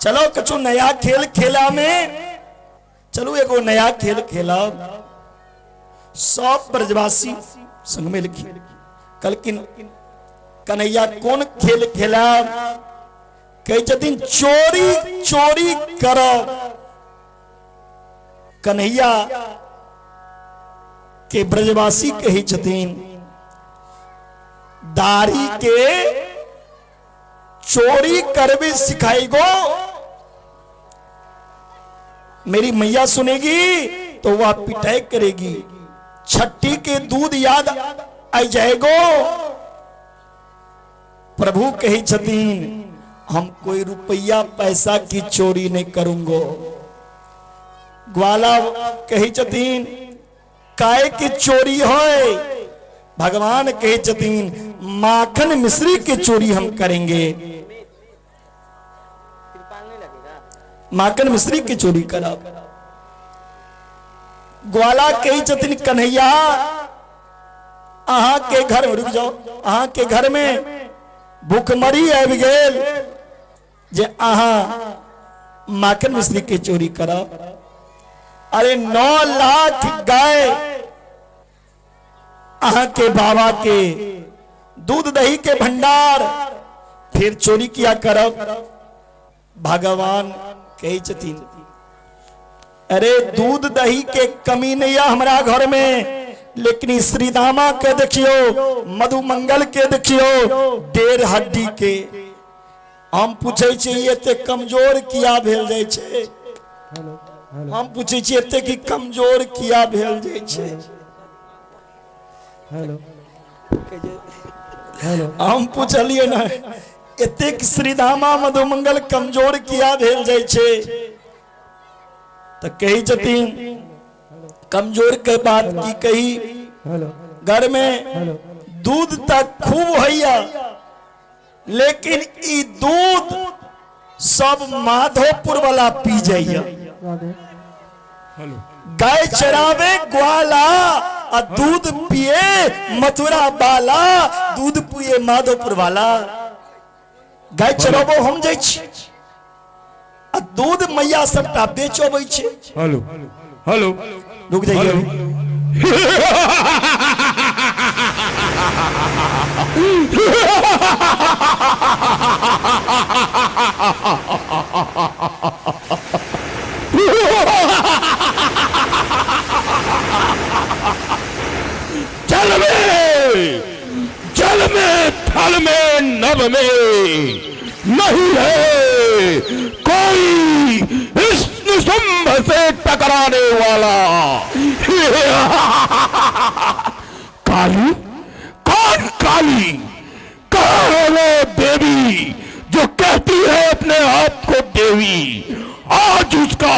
चलो कछु नया खेल खेला में, चलो एगो नया खेल खेला। सब ब्रजवासी संग में लिखी कल कन्हैया कौन खेल खेला? कहे छथिन चोरी चोरी करो। कन्हैया के ब्रजवासी कही छथिन दारी के चोरी करवे सिखाई गो, मेरी मैया सुनेगी तो वह पिटाई करेगी। छठी के दूध याद आ जाएगो। प्रभु कही छतीन हम कोई रुपया पैसा की चोरी नहीं करूंगो। ग्वाला कही छतीन काय की चोरी होए? भगवान कही छतीन माखन मिश्री की चोरी हम करेंगे। माखन मिश्री की चोरी करा। ग्वाला कही छतीन कन्हैया अहाँ के घर में रुक जाओ, अहाँ के घर में भूखमरी आबि गेल जे अहाँ माखन मिश्री के चोरी करा। अरे 9 लाख गाय अहाँ के बाबा के दूध दही के भंडार फिर चोरी किया करब। भगवान कही छथिन अरे दूध दही के कमी नहीं है हमारा घर में, लेकिन श्री दामा के देखियो, मधुमंगल के देखियो, 1.5 हड्डी के। हम पूछे छिए एते कमजोर किया भेल जाय छे? हम पूछे छिए एते की कमजोर किया भेल जाय छे? हम पूछलिए ना एते श्री दामा मधुमंगल कमजोर किया भेल जाय छे? तो कही छथिन कमजोर के बात की कही, घर में दूध तक खूब हैया, लेकिन ई दूध सब माधोपुर वाला पी जाइया। गाय चरावे ग्वाला और दूध पिए मथुरा वाला, दूध पिए माधोपुर वाला। गाय चराबो हम जाय छी, दूध मैया सबटा बेचोबै छे। हेलो हेलो रुक जाइए। जल में थल में नभ में नहीं है कोई इस निशुंभ से टकराने वाला। काली कौन काली? कौन है वो देवी जो कहती है अपने आप को देवी? आज उसका